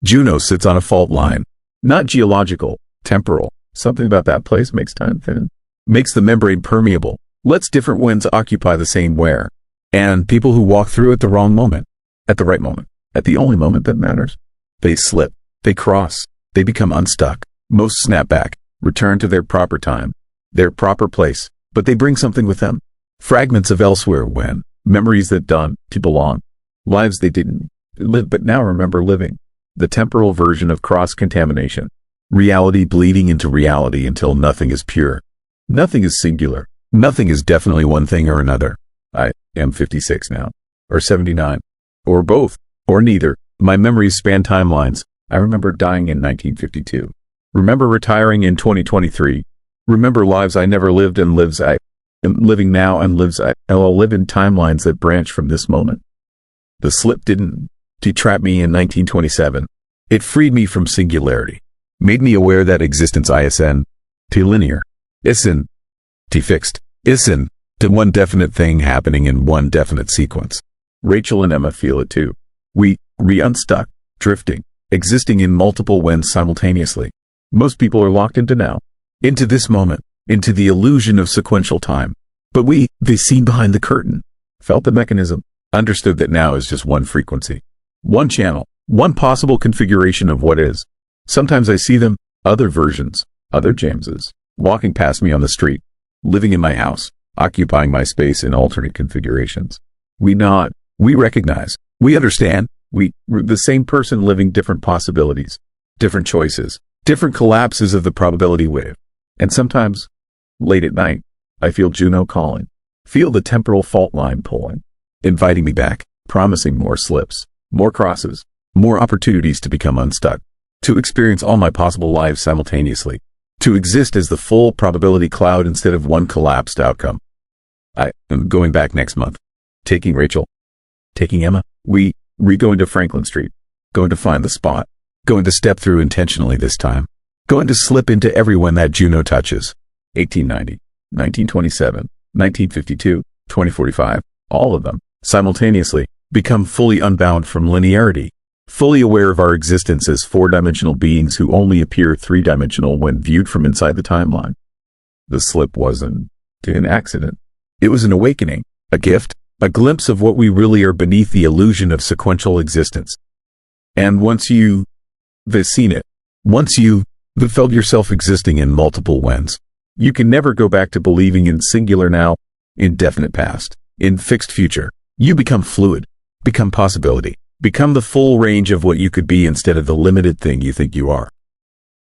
Juneau sits on a fault line. Not geological, temporal. Something about that place makes time thin. Makes the membrane permeable. Lets different winds occupy the same wear. And people who walk through at the wrong moment. At the right moment. At the only moment that matters. They slip. They cross. They become unstuck. Most snap back. Return to their proper time. Their proper place. But they bring something with them. Fragments of elsewhere when. Memories that done to belong. Lives they didn't live but now remember living. The temporal version of cross-contamination. Reality bleeding into reality until nothing is pure. Nothing is singular. Nothing is definitely one thing or another. I am 56 now. Or 79. Or both. Or neither. My memories span timelines. I remember dying in 1952. Remember retiring in 2023. Remember lives I never lived and lives I am living now and lives I'll live in timelines that branch from this moment. The slip didn't trap me in 1927. It freed me from singularity. Made me aware that existence isn't linear. Isn't fixed. Isn't one definite thing happening in one definite sequence. Rachel and Emma feel it too. We unstuck, drifting, existing in multiple whens simultaneously. Most people are locked into now. Into this moment. Into the illusion of sequential time. But they seen behind the curtain. Felt the mechanism. Understood that now is just one frequency. One channel. One possible configuration of what is. Sometimes I see them, other versions, other Jameses, walking past me on the street, living in my house, occupying my space in alternate configurations. We nod. We recognize. We understand. We're the same person living different possibilities, different choices, different collapses of the probability wave. And sometimes, late at night, I feel Juneau calling, feel the temporal fault line pulling, inviting me back, promising more slips, more crosses, more opportunities to become unstuck, to experience all my possible lives simultaneously, to exist as the full probability cloud instead of one collapsed outcome. I am going back next month, taking Rachel, taking Emma. We going to Franklin Street, going to find the spot, going to step through intentionally this time, going to slip into everyone that Juneau touches. 1890, 1927, 1952, 2045, all of them, simultaneously, become fully unbound from linearity, fully aware of our existence as four-dimensional beings who only appear three-dimensional when viewed from inside the timeline. The slip wasn't an accident. It was an awakening, a gift, a glimpse of what we really are beneath the illusion of sequential existence. And once you've seen it, once you've felt yourself existing in multiple whens, you can never go back to believing in singular now, indefinite past, in fixed future. You become fluid, become possibility, become the full range of what you could be instead of the limited thing you think you are.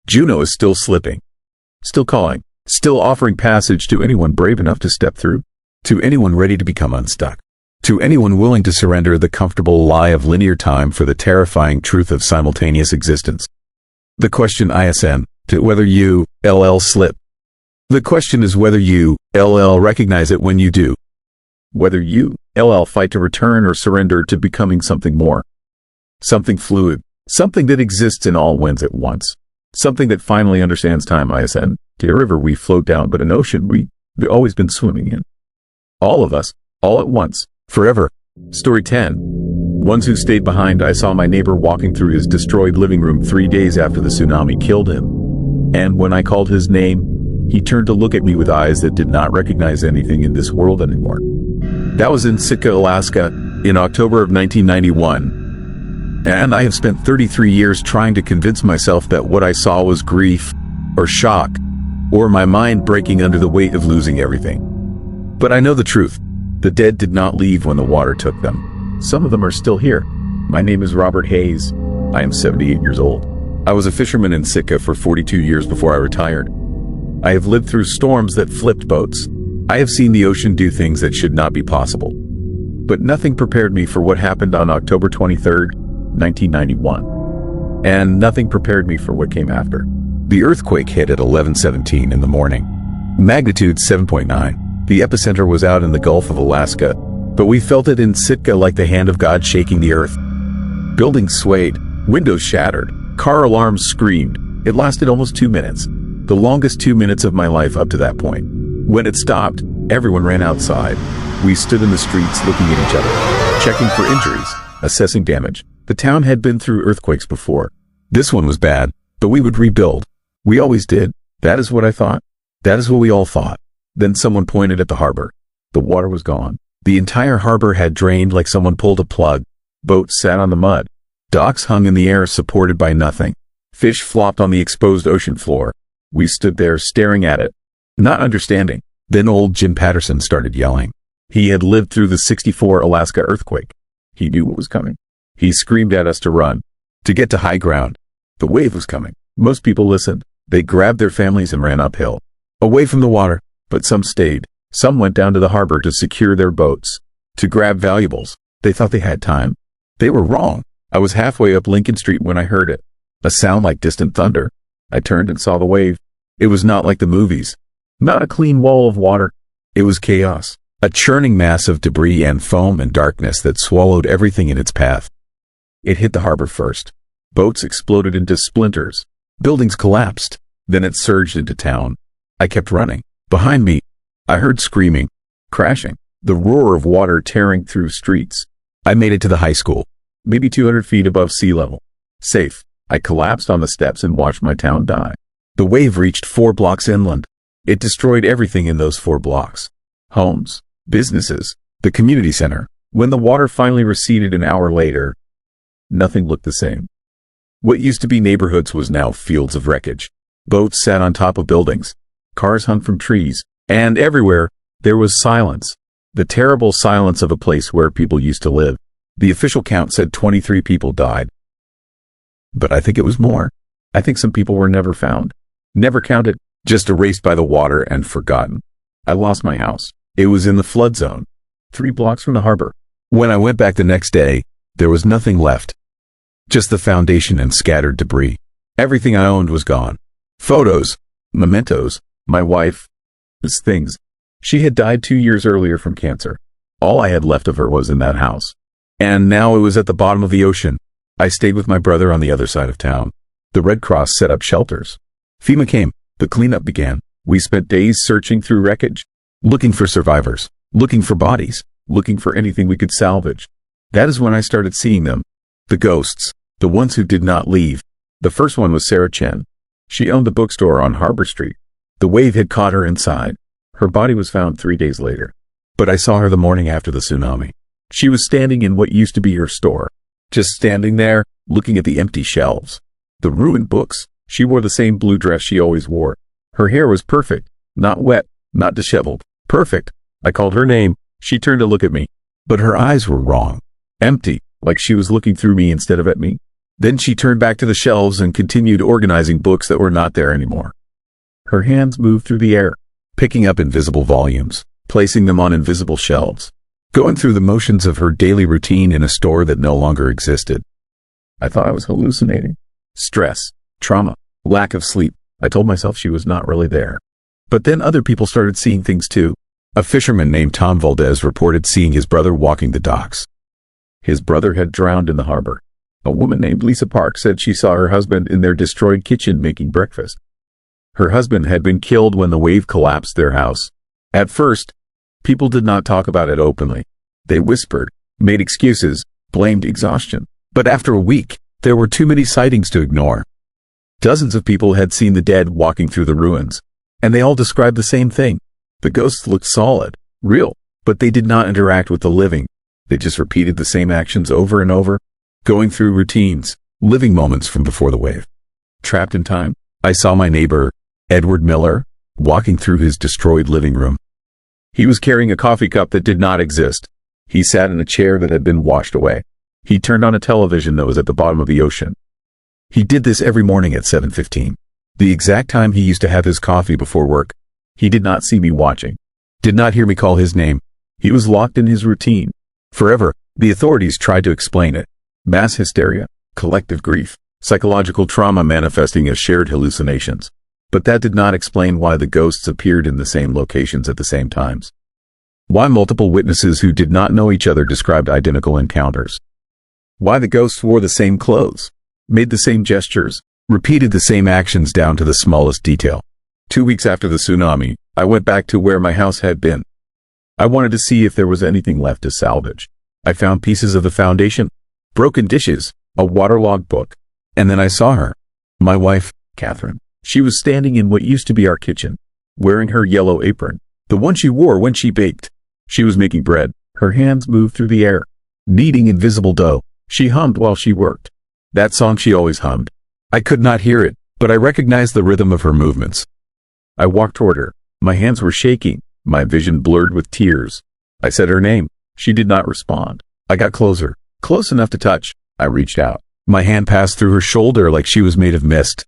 Juneau is still slipping, still calling, still offering passage to anyone brave enough to step through, to anyone ready to become unstuck, to anyone willing to surrender the comfortable lie of linear time for the terrifying truth of simultaneous existence. The question isn't to whether you slip. The question is whether you recognize it when you do. Whether you fight to return or surrender to becoming something more. Something fluid. Something that exists in all winds at once. Something that finally understands time isn't a river we float down but an ocean we've always been swimming in. All of us, all at once, forever. Story 10. Ones who stayed behind. I saw my neighbor walking through his destroyed living room 3 days after the tsunami killed him. And when I called his name, he turned to look at me with eyes that did not recognize anything in this world anymore. That was in Sitka, Alaska, in October of 1991. And I have spent 33 years trying to convince myself that what I saw was grief, or shock, or my mind breaking under the weight of losing everything. But I know the truth. The dead did not leave when the water took them. Some of them are still here. My name is Robert Hayes. I am 78 years old. I was a fisherman in Sitka for 42 years before I retired. I have lived through storms that flipped boats. I have seen the ocean do things that should not be possible. But nothing prepared me for what happened on October 23rd, 1991. And nothing prepared me for what came after. The earthquake hit at 11:17 in the morning. Magnitude 7.9. The epicenter was out in the Gulf of Alaska, but we felt it in Sitka like the hand of God shaking the earth. Buildings swayed, windows shattered, car alarms screamed. It lasted almost 2 minutes, the longest 2 minutes of my life up to that point. When it stopped, everyone ran outside. We stood in the streets looking at each other, checking for injuries, assessing damage. The town had been through earthquakes before. This one was bad, but we would rebuild. We always did. That is what I thought. That is what we all thought. Then someone pointed at the harbor. The water was gone. The entire harbor had drained like someone pulled a plug. Boats sat on the mud. Docks hung in the air supported by nothing. Fish flopped on the exposed ocean floor. We stood there staring at it, not understanding. Then old Jim Patterson started yelling. He had lived through the '64 Alaska earthquake. He knew what was coming. He screamed at us to run, to get to high ground. The wave was coming. Most people listened. They grabbed their families and ran uphill, away from the water, but some stayed. Some went down to the harbor to secure their boats, to grab valuables. They thought they had time. They were wrong. I was halfway up Lincoln Street when I heard it, a sound like distant thunder. I turned and saw the wave. It was not like the movies, not a clean wall of water. It was chaos, a churning mass of debris and foam and darkness that swallowed everything in its path. It hit the harbor first. Boats exploded into splinters. Buildings collapsed. Then it surged into town. I kept running. Behind me, I heard screaming, crashing, the roar of water tearing through streets. I made it to the high school, maybe 200 feet above sea level. Safe. I collapsed on the steps and watched my town die. The wave reached 4 blocks inland. It destroyed everything in those 4 blocks. Homes, businesses, the community center. When the water finally receded an hour later, nothing looked the same. What used to be neighborhoods was now fields of wreckage. Boats sat on top of buildings. Cars hung from trees. And everywhere, there was silence. The terrible silence of a place where people used to live. The official count said 23 people died. But I think it was more. I think some people were never found. Never counted, just erased by the water and forgotten. I lost my house. It was in the flood zone, 3 blocks from the harbor. When I went back the next day, there was nothing left. Just the foundation and scattered debris. Everything I owned was gone. Photos, mementos, my wife, these things. She had died 2 years earlier from cancer. All I had left of her was in that house. And now it was at the bottom of the ocean. I stayed with my brother on the other side of town. The Red Cross set up shelters. FEMA came. The cleanup began. We spent days searching through wreckage, looking for survivors, looking for bodies, looking for anything we could salvage. That is when I started seeing them. The ghosts, the ones who did not leave. The first one was Sarah Chen. She owned the bookstore on Harbor Street. The wave had caught her inside. Her body was found 3 days later. But I saw her the morning after the tsunami. She was standing in what used to be her store. Just standing there, looking at the empty shelves. The ruined books. She wore the same blue dress she always wore. Her hair was perfect. Not wet, not disheveled. Perfect. I called her name. She turned to look at me. But her eyes were wrong. Empty, like she was looking through me instead of at me. Then she turned back to the shelves and continued organizing books that were not there anymore. Her hands moved through the air, picking up invisible volumes, placing them on invisible shelves, going through the motions of her daily routine in a store that no longer existed. I thought I was hallucinating. Stress, trauma, lack of sleep. I told myself she was not really there. But then other people started seeing things too. A fisherman named Tom Valdez reported seeing his brother walking the docks. His brother had drowned in the harbor. A woman named Lisa Park said she saw her husband in their destroyed kitchen making breakfast. Her husband had been killed when the wave collapsed their house. At first, people did not talk about it openly. They whispered, made excuses, blamed exhaustion. But after a week, there were too many sightings to ignore. Dozens of people had seen the dead walking through the ruins, and they all described the same thing. The ghosts looked solid, real, but they did not interact with the living. They just repeated the same actions over and over, going through routines, living moments from before the wave. Trapped in time, I saw my neighbor, Edward Miller, walking through his destroyed living room. He was carrying a coffee cup that did not exist. He sat in a chair that had been washed away. He turned on a television that was at the bottom of the ocean. He did this every morning at 7:15. The exact time he used to have his coffee before work. He did not see me watching. Did not hear me call his name. He was locked in his routine. Forever, the authorities tried to explain it. Mass hysteria, collective grief, psychological trauma manifesting as shared hallucinations. But that did not explain why the ghosts appeared in the same locations at the same times. Why multiple witnesses who did not know each other described identical encounters. Why the ghosts wore the same clothes, made the same gestures, repeated the same actions down to the smallest detail. 2 weeks after the tsunami, I went back to where my house had been. I wanted to see if there was anything left to salvage. I found pieces of the foundation, broken dishes, a waterlogged book, and then I saw her. My wife, Catherine. She was standing in what used to be our kitchen, wearing her yellow apron, the one she wore when she baked. She was making bread. Her hands moved through the air, kneading invisible dough. She hummed while she worked. That song she always hummed. I could not hear it, but I recognized the rhythm of her movements. I walked toward her. My hands were shaking, my vision blurred with tears. I said her name. She did not respond. I got closer, close enough to touch. I reached out. My hand passed through her shoulder like she was made of mist.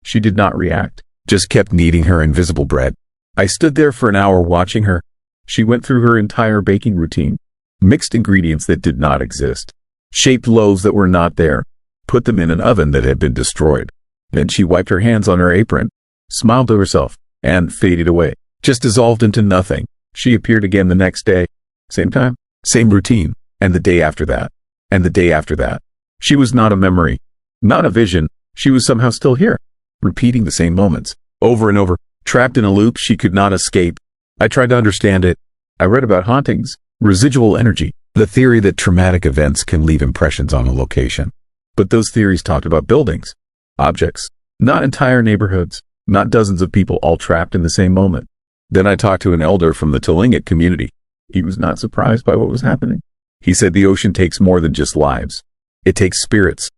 She did not react, just kept kneading her invisible bread. I stood there for an hour watching her. She went through her entire baking routine, mixed ingredients that did not exist, shaped loaves that were not there, put them in an oven that had been destroyed. Then she wiped her hands on her apron, smiled to herself, and faded away, just dissolved into nothing. She appeared again the next day, same time, same routine, and the day after that, and the day after that. She was not a memory, not a vision. She was somehow still here, repeating the same moments, over and over, trapped in a loop she could not escape. I tried to understand it. I read about hauntings, residual energy, the theory that traumatic events can leave impressions on a location. But those theories talked about buildings, objects, not entire neighborhoods, not dozens of people all trapped in the same moment. Then I talked to an elder from the Tlingit community. He was not surprised by what was happening. He said the ocean takes more than just lives. It takes spirits.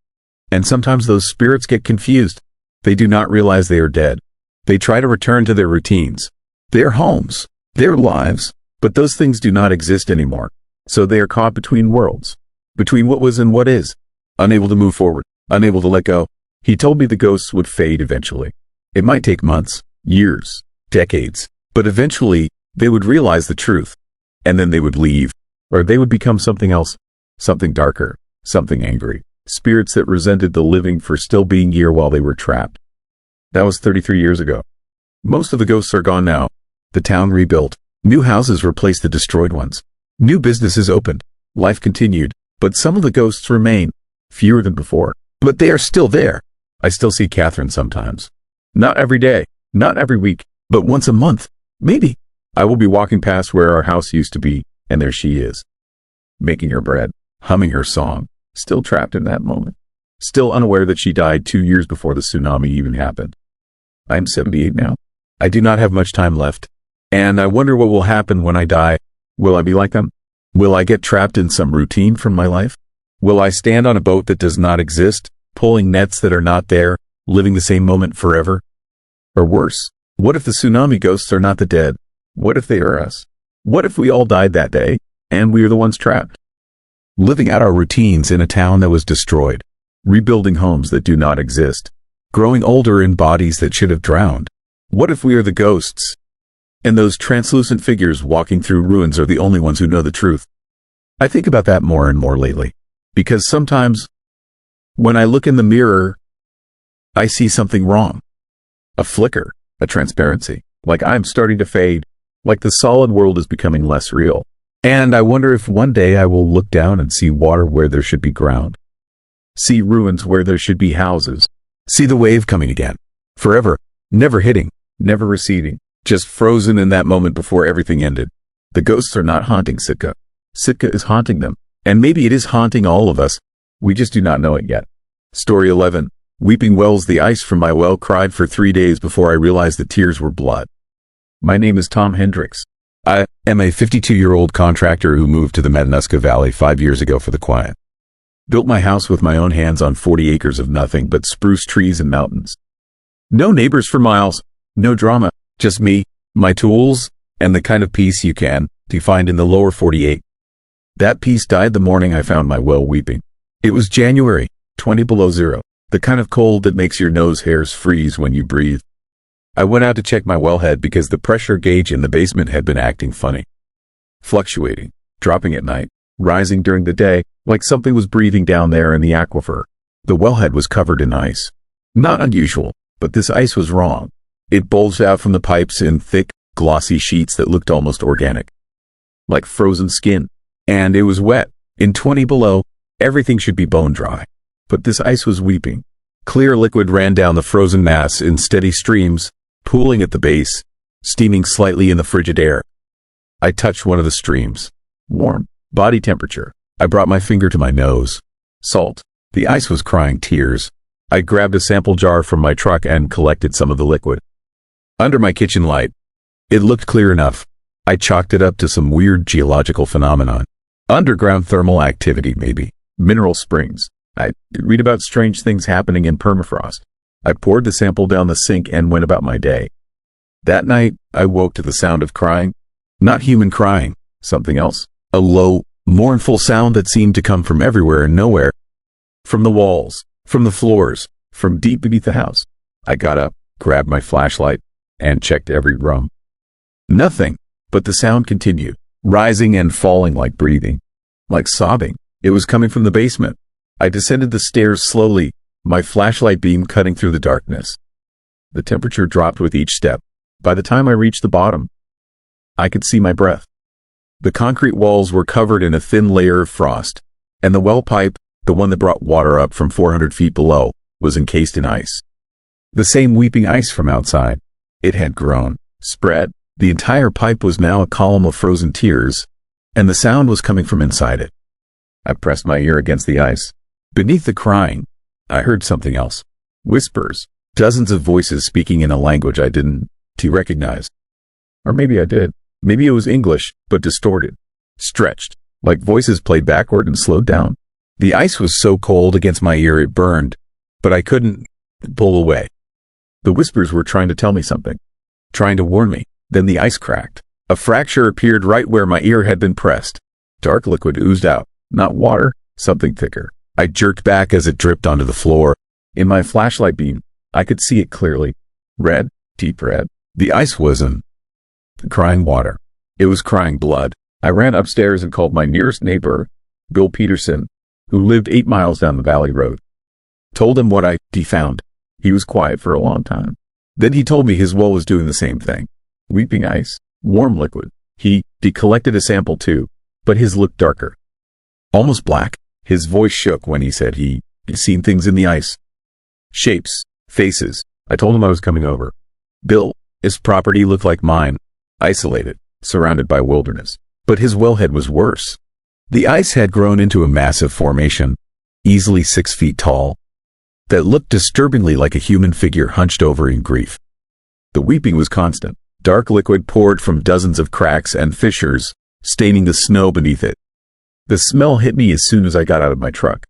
And sometimes those spirits get confused. They do not realize they are dead. They try to return to their routines, their homes, their lives, but those things do not exist anymore. So they are caught between worlds, between what was and what is, unable to move forward, unable to let go. He told me the ghosts would fade eventually. It might take months, years, decades, but eventually they would realize the truth, and then they would leave, or they would become something else, something darker, something angry, spirits that resented the living for still being here while they were trapped. That was 33 years ago. Most of the ghosts are gone now. The town rebuilt. New houses replaced the destroyed ones. New businesses opened. Life continued, but some of the ghosts remain, fewer than before. But they are still there. I still see Catherine sometimes. Not every day, not every week, but once a month, maybe. I will be walking past where our house used to be, and there she is, making her bread, humming her song, still trapped in that moment, still unaware that she died 2 years before the tsunami even happened. I am 78 now. I do not have much time left, and I wonder what will happen when I die. Will I be like them? Will I get trapped in some routine from my life? Will I stand on a boat that does not exist, pulling nets that are not there, living the same moment forever? Or worse, what if the tsunami ghosts are not the dead? What if they are us? What if we all died that day, and we are the ones trapped? Living out our routines in a town that was destroyed, rebuilding homes that do not exist, growing older in bodies that should have drowned. What if we are the ghosts, and those translucent figures walking through ruins are the only ones who know the truth? I think about that more and more lately, because sometimes, when I look in the mirror, I see something wrong. A flicker, a transparency, like I'm starting to fade, like the solid world is becoming less real. And I wonder if one day I will look down and see water where there should be ground, see ruins where there should be houses, see the wave coming again, forever, never hitting, never receding, just frozen in that moment before everything ended. The ghosts are not haunting Sitka. Sitka is haunting them, and maybe it is haunting all of us. We just do not know it yet. Story 11. Weeping wells. The ice from my well cried for 3 days before I realized the tears were blood. My name is Tom Hendricks. I am a 52-year-old contractor who moved to the Matanuska Valley 5 years ago for the quiet. Built my house with my own hands on 40 acres of nothing but spruce trees and mountains. No neighbors for miles, no drama, just me, my tools, and the kind of peace you can find in the lower 48. That peace died the morning I found my well weeping. It was January, 20 below zero. The kind of cold that makes your nose hairs freeze when you breathe. I went out to check my wellhead because the pressure gauge in the basement had been acting funny. Fluctuating, dropping at night, rising during the day, like something was breathing down there in the aquifer. The wellhead was covered in ice. Not unusual, but this ice was wrong. It bulged out from the pipes in thick, glossy sheets that looked almost organic. Like frozen skin. And it was wet. In 20 below, everything should be bone dry. But this ice was weeping. Clear liquid ran down the frozen mass in steady streams, pooling at the base, steaming slightly in the frigid air. I touched one of the streams. Warm, body temperature. I brought my finger to my nose. Salt. The ice was crying tears. I grabbed a sample jar from my truck and collected some of the liquid. Under my kitchen light, it looked clear enough. I chalked it up to some weird geological phenomenon. Underground thermal activity, maybe. Mineral springs. I read about strange things happening in permafrost. I poured the sample down the sink and went about my day. That night, I woke to the sound of crying. Not human crying, something else. A low, mournful sound that seemed to come from everywhere and nowhere. From the walls, from the floors, from deep beneath the house. I got up, grabbed my flashlight, and checked every room. Nothing, but the sound continued, rising and falling like breathing, like sobbing. It was coming from the basement. I descended the stairs slowly, my flashlight beam cutting through the darkness. The temperature dropped with each step. By the time I reached the bottom, I could see my breath. The concrete walls were covered in a thin layer of frost, and the well pipe, the one that brought water up from 400 feet below, was encased in ice. The same weeping ice from outside. It had grown, spread. The entire pipe was now a column of frozen tears, and the sound was coming from inside it. I pressed my ear against the ice. Beneath the crying, I heard something else. Whispers. Dozens of voices speaking in a language I didn't recognize. Or maybe I did. Maybe it was English, but distorted. Stretched. Like voices played backward and slowed down. The ice was so cold against my ear it burned, but I couldn't pull away. The whispers were trying to tell me something. Trying to warn me. Then the ice cracked. A fracture appeared right where my ear had been pressed. Dark liquid oozed out. Not water, something thicker. I jerked back as it dripped onto the floor. In my flashlight beam, I could see it clearly. Red, deep red. The ice wasn't crying water. It was crying blood. I ran upstairs and called my nearest neighbor, Bill Peterson, who lived 8 miles down the valley road. Told him what I found. He was quiet for a long time. Then he told me his well was doing the same thing. Weeping ice, warm liquid. He collected a sample too, but his looked darker. Almost black. His voice shook when he said he'd seen things in the ice. Shapes, faces. I told him I was coming over. Bill, his property looked like mine. Isolated, surrounded by wilderness. But his wellhead was worse. The ice had grown into a massive formation, easily 6 feet tall, that looked disturbingly like a human figure hunched over in grief. The weeping was constant. Dark liquid poured from dozens of cracks and fissures, staining the snow beneath it. The smell hit me as soon as I got out of my truck.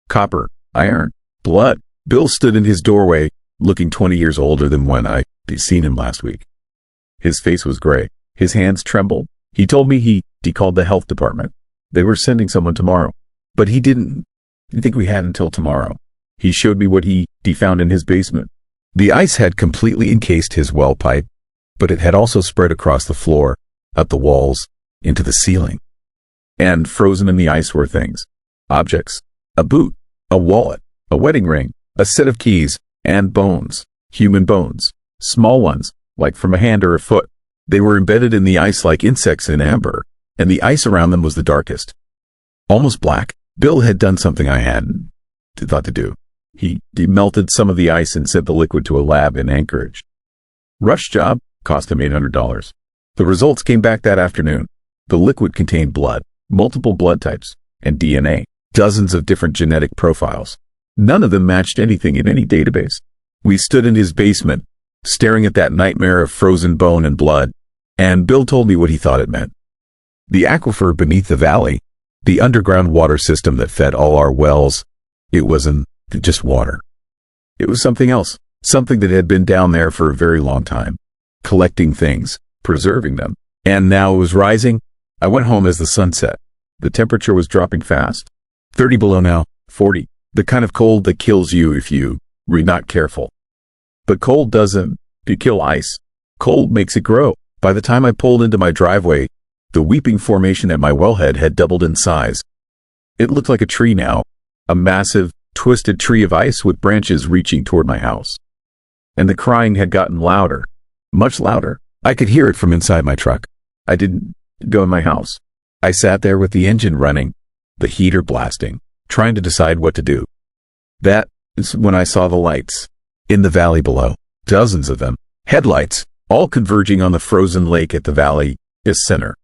Copper, iron, blood. Bill stood in his doorway, looking 20 years older than when I'd seen him last week. His face was gray. His hands trembled. He told me he called the health department. They were sending someone tomorrow. But he didn't think we had until tomorrow. He showed me what he found in his basement. The ice had completely encased his well pipe, but it had also spread across the floor, up the walls, into the ceiling. And frozen in the ice were things. Objects. A boot. A wallet. A wedding ring. A set of keys. And bones. Human bones. Small ones, like from a hand or a foot. They were embedded in the ice like insects in amber, and the ice around them was the darkest. Almost black. Bill had done something I hadn't thought to do. He melted some of the ice and sent the liquid to a lab in Anchorage. Rush job, cost him $800. The results came back that afternoon. The liquid contained blood, multiple blood types, and DNA, dozens of different genetic profiles. None of them matched anything in any database. We stood in his basement, staring at that nightmare of frozen bone and blood, and Bill told me what he thought it meant. The aquifer beneath the valley, the underground water system that fed all our wells, it wasn't just water. It was something else, something that had been down there for a very long time, collecting things, preserving them, and now it was rising. I went home as the sun set. The temperature was dropping fast. 30 below now, 40. The kind of cold that kills you if you're not careful. But cold doesn't kill ice. Cold makes it grow. By the time I pulled into my driveway, the weeping formation at my wellhead had doubled in size. It looked like a tree now, a massive, twisted tree of ice with branches reaching toward my house. And the crying had gotten louder, much louder. I could hear it from inside my truck. I didn't go in my house. I sat there with the engine running, the heater blasting, trying to decide what to do. That is when I saw the lights in the valley below, dozens of them, headlights, all converging on the frozen lake at the valley's center.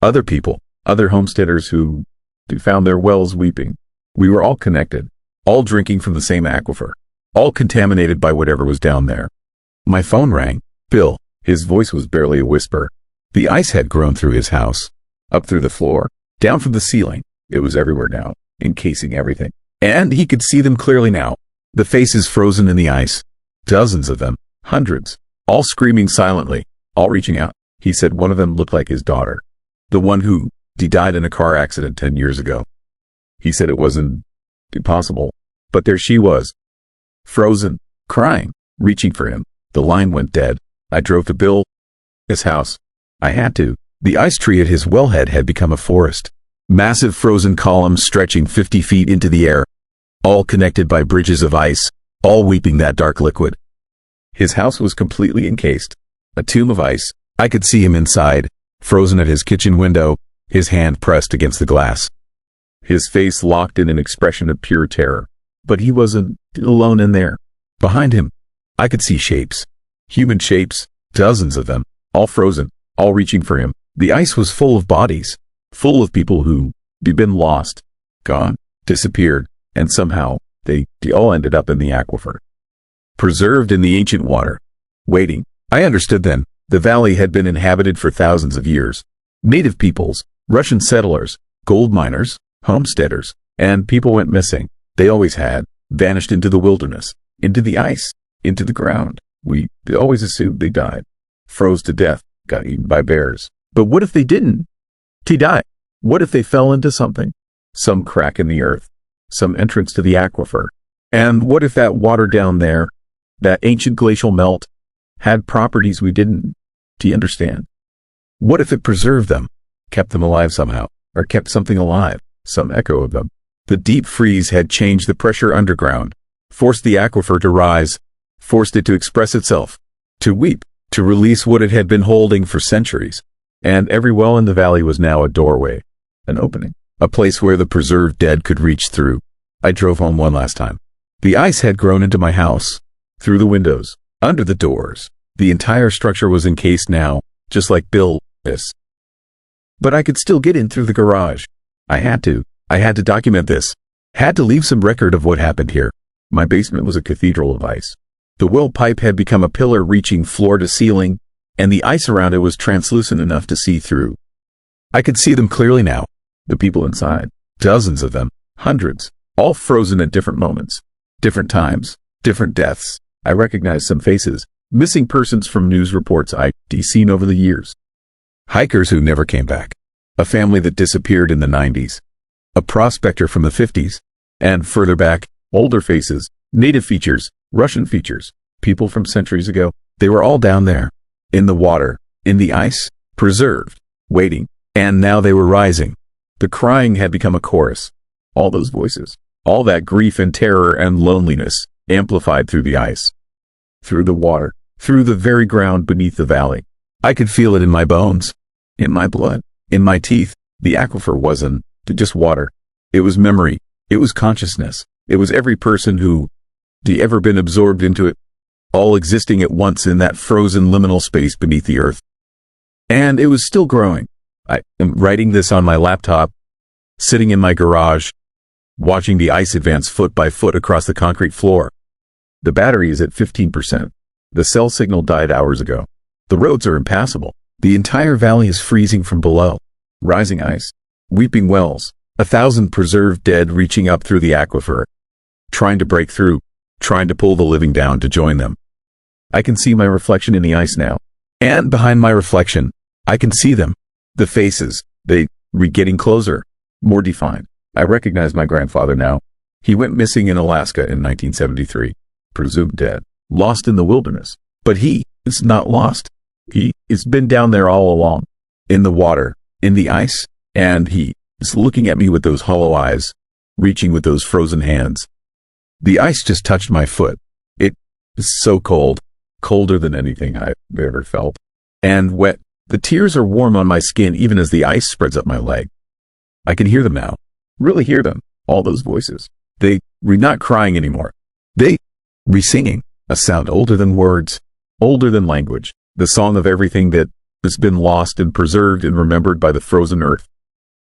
Other people, other homesteaders who found their wells weeping. We were all connected, all drinking from the same aquifer, all contaminated by whatever was down there. My phone rang. Bill, his voice was barely a whisper. The ice had grown through his house, up through the floor, down from the ceiling. It was everywhere now, encasing everything. And he could see them clearly now. The faces frozen in the ice. Dozens of them, hundreds, all screaming silently, all reaching out. He said one of them looked like his daughter, the one who died in a car accident 10 years ago. He said it wasn't possible, but there she was, frozen, crying, reaching for him. The line went dead. I drove to Bill's house. I had to. The ice tree at his wellhead had become a forest. Massive frozen columns stretching 50 feet into the air, all connected by bridges of ice, all weeping that dark liquid. His house was completely encased, a tomb of ice. I could see him inside, frozen at his kitchen window, his hand pressed against the glass. His face locked in an expression of pure terror. But he wasn't alone in there. Behind him, I could see shapes, human shapes, dozens of them, all frozen, all reaching for him. The ice was full of bodies, full of people who'd been lost, gone, disappeared, and somehow they all ended up in the aquifer, preserved in the ancient water, waiting. I understood then. The valley had been inhabited for thousands of years. Native peoples, Russian settlers, gold miners, homesteaders, and people went missing. They always had, vanished into the wilderness, into the ice, into the ground. We always assumed they died, froze to death, got eaten by bears. But what if they didn't? Die. What if they fell into something? Some crack in the earth, some entrance to the aquifer. And what if that water down there, that ancient glacial melt, had properties we didn't? Do you understand? What if it preserved them, kept them alive somehow, or kept something alive, some echo of them? The deep freeze had changed the pressure underground, forced the aquifer to rise, forced it to express itself, to weep, to release what it had been holding for centuries. And every well in the valley was now a doorway, an opening, a place where the preserved dead could reach through. I drove home one last time. The ice had grown into my house, through the windows, under the doors. The entire structure was encased now, just like Bill's. But I could still get in through the garage. I had to document this. Had to leave some record of what happened here. My basement was a cathedral of ice. The well pipe had become a pillar reaching floor to ceiling, and the ice around it was translucent enough to see through. I could see them clearly now. The people inside, dozens of them, hundreds, all frozen at different moments, different times, different deaths. I recognized some faces, missing persons from news reports I'd seen over the years. Hikers who never came back. A family that disappeared in the 90s. A prospector from the 50s. And further back, older faces, native features, Russian features, people from centuries ago. They were all down there, in the water, in the ice, preserved, waiting. And now they were rising. The crying had become a chorus. All those voices, all that grief and terror and loneliness, amplified through the ice, through the water, through the very ground beneath the valley. I could feel it in my bones, in my blood, in my teeth. The aquifer wasn't just water. It was memory. It was consciousness. It was every person who ever been absorbed into it, all existing at once in that frozen liminal space beneath the earth. And it was still growing. I am writing this on my laptop, sitting in my garage, watching the ice advance foot by foot across the concrete floor. The battery is at 15%. The cell signal died hours ago. The roads are impassable. The entire valley is freezing from below. Rising ice, weeping wells, 1,000 preserved dead reaching up through the aquifer, trying to break through, trying to pull the living down to join them. I can see my reflection in the ice now. And behind my reflection, I can see them. The faces, they getting closer, more defined. I recognize my grandfather now. He went missing in Alaska in 1973, presumed dead, lost in the wilderness. But he is not lost. He has been down there all along, in the water, in the ice, and he is looking at me with those hollow eyes, reaching with those frozen hands. The ice just touched my foot. It is so cold, colder than anything I've ever felt, and wet. The tears are warm on my skin even as the ice spreads up my leg. I can hear them now, really hear them, all those voices. They were not crying anymore. They were singing, a sound older than words, older than language, the song of everything that has been lost and preserved and remembered by the frozen earth.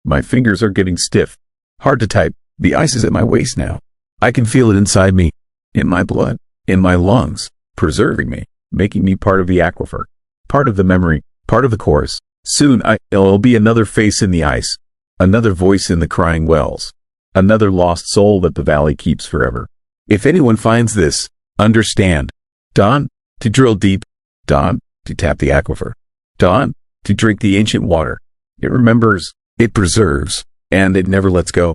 My fingers are getting stiff, hard to type. The ice is at my waist now. I can feel it inside me, in my blood, in my lungs, preserving me, making me part of the aquifer, part of the memory, part of the chorus. Soon I'll be another face in the ice, another voice in the crying wells, another lost soul that the valley keeps forever. If anyone finds this, understand. Dawn, to drill deep. Dawn, to tap the aquifer. Dawn, to drink the ancient water. It remembers, it preserves, and it never lets go.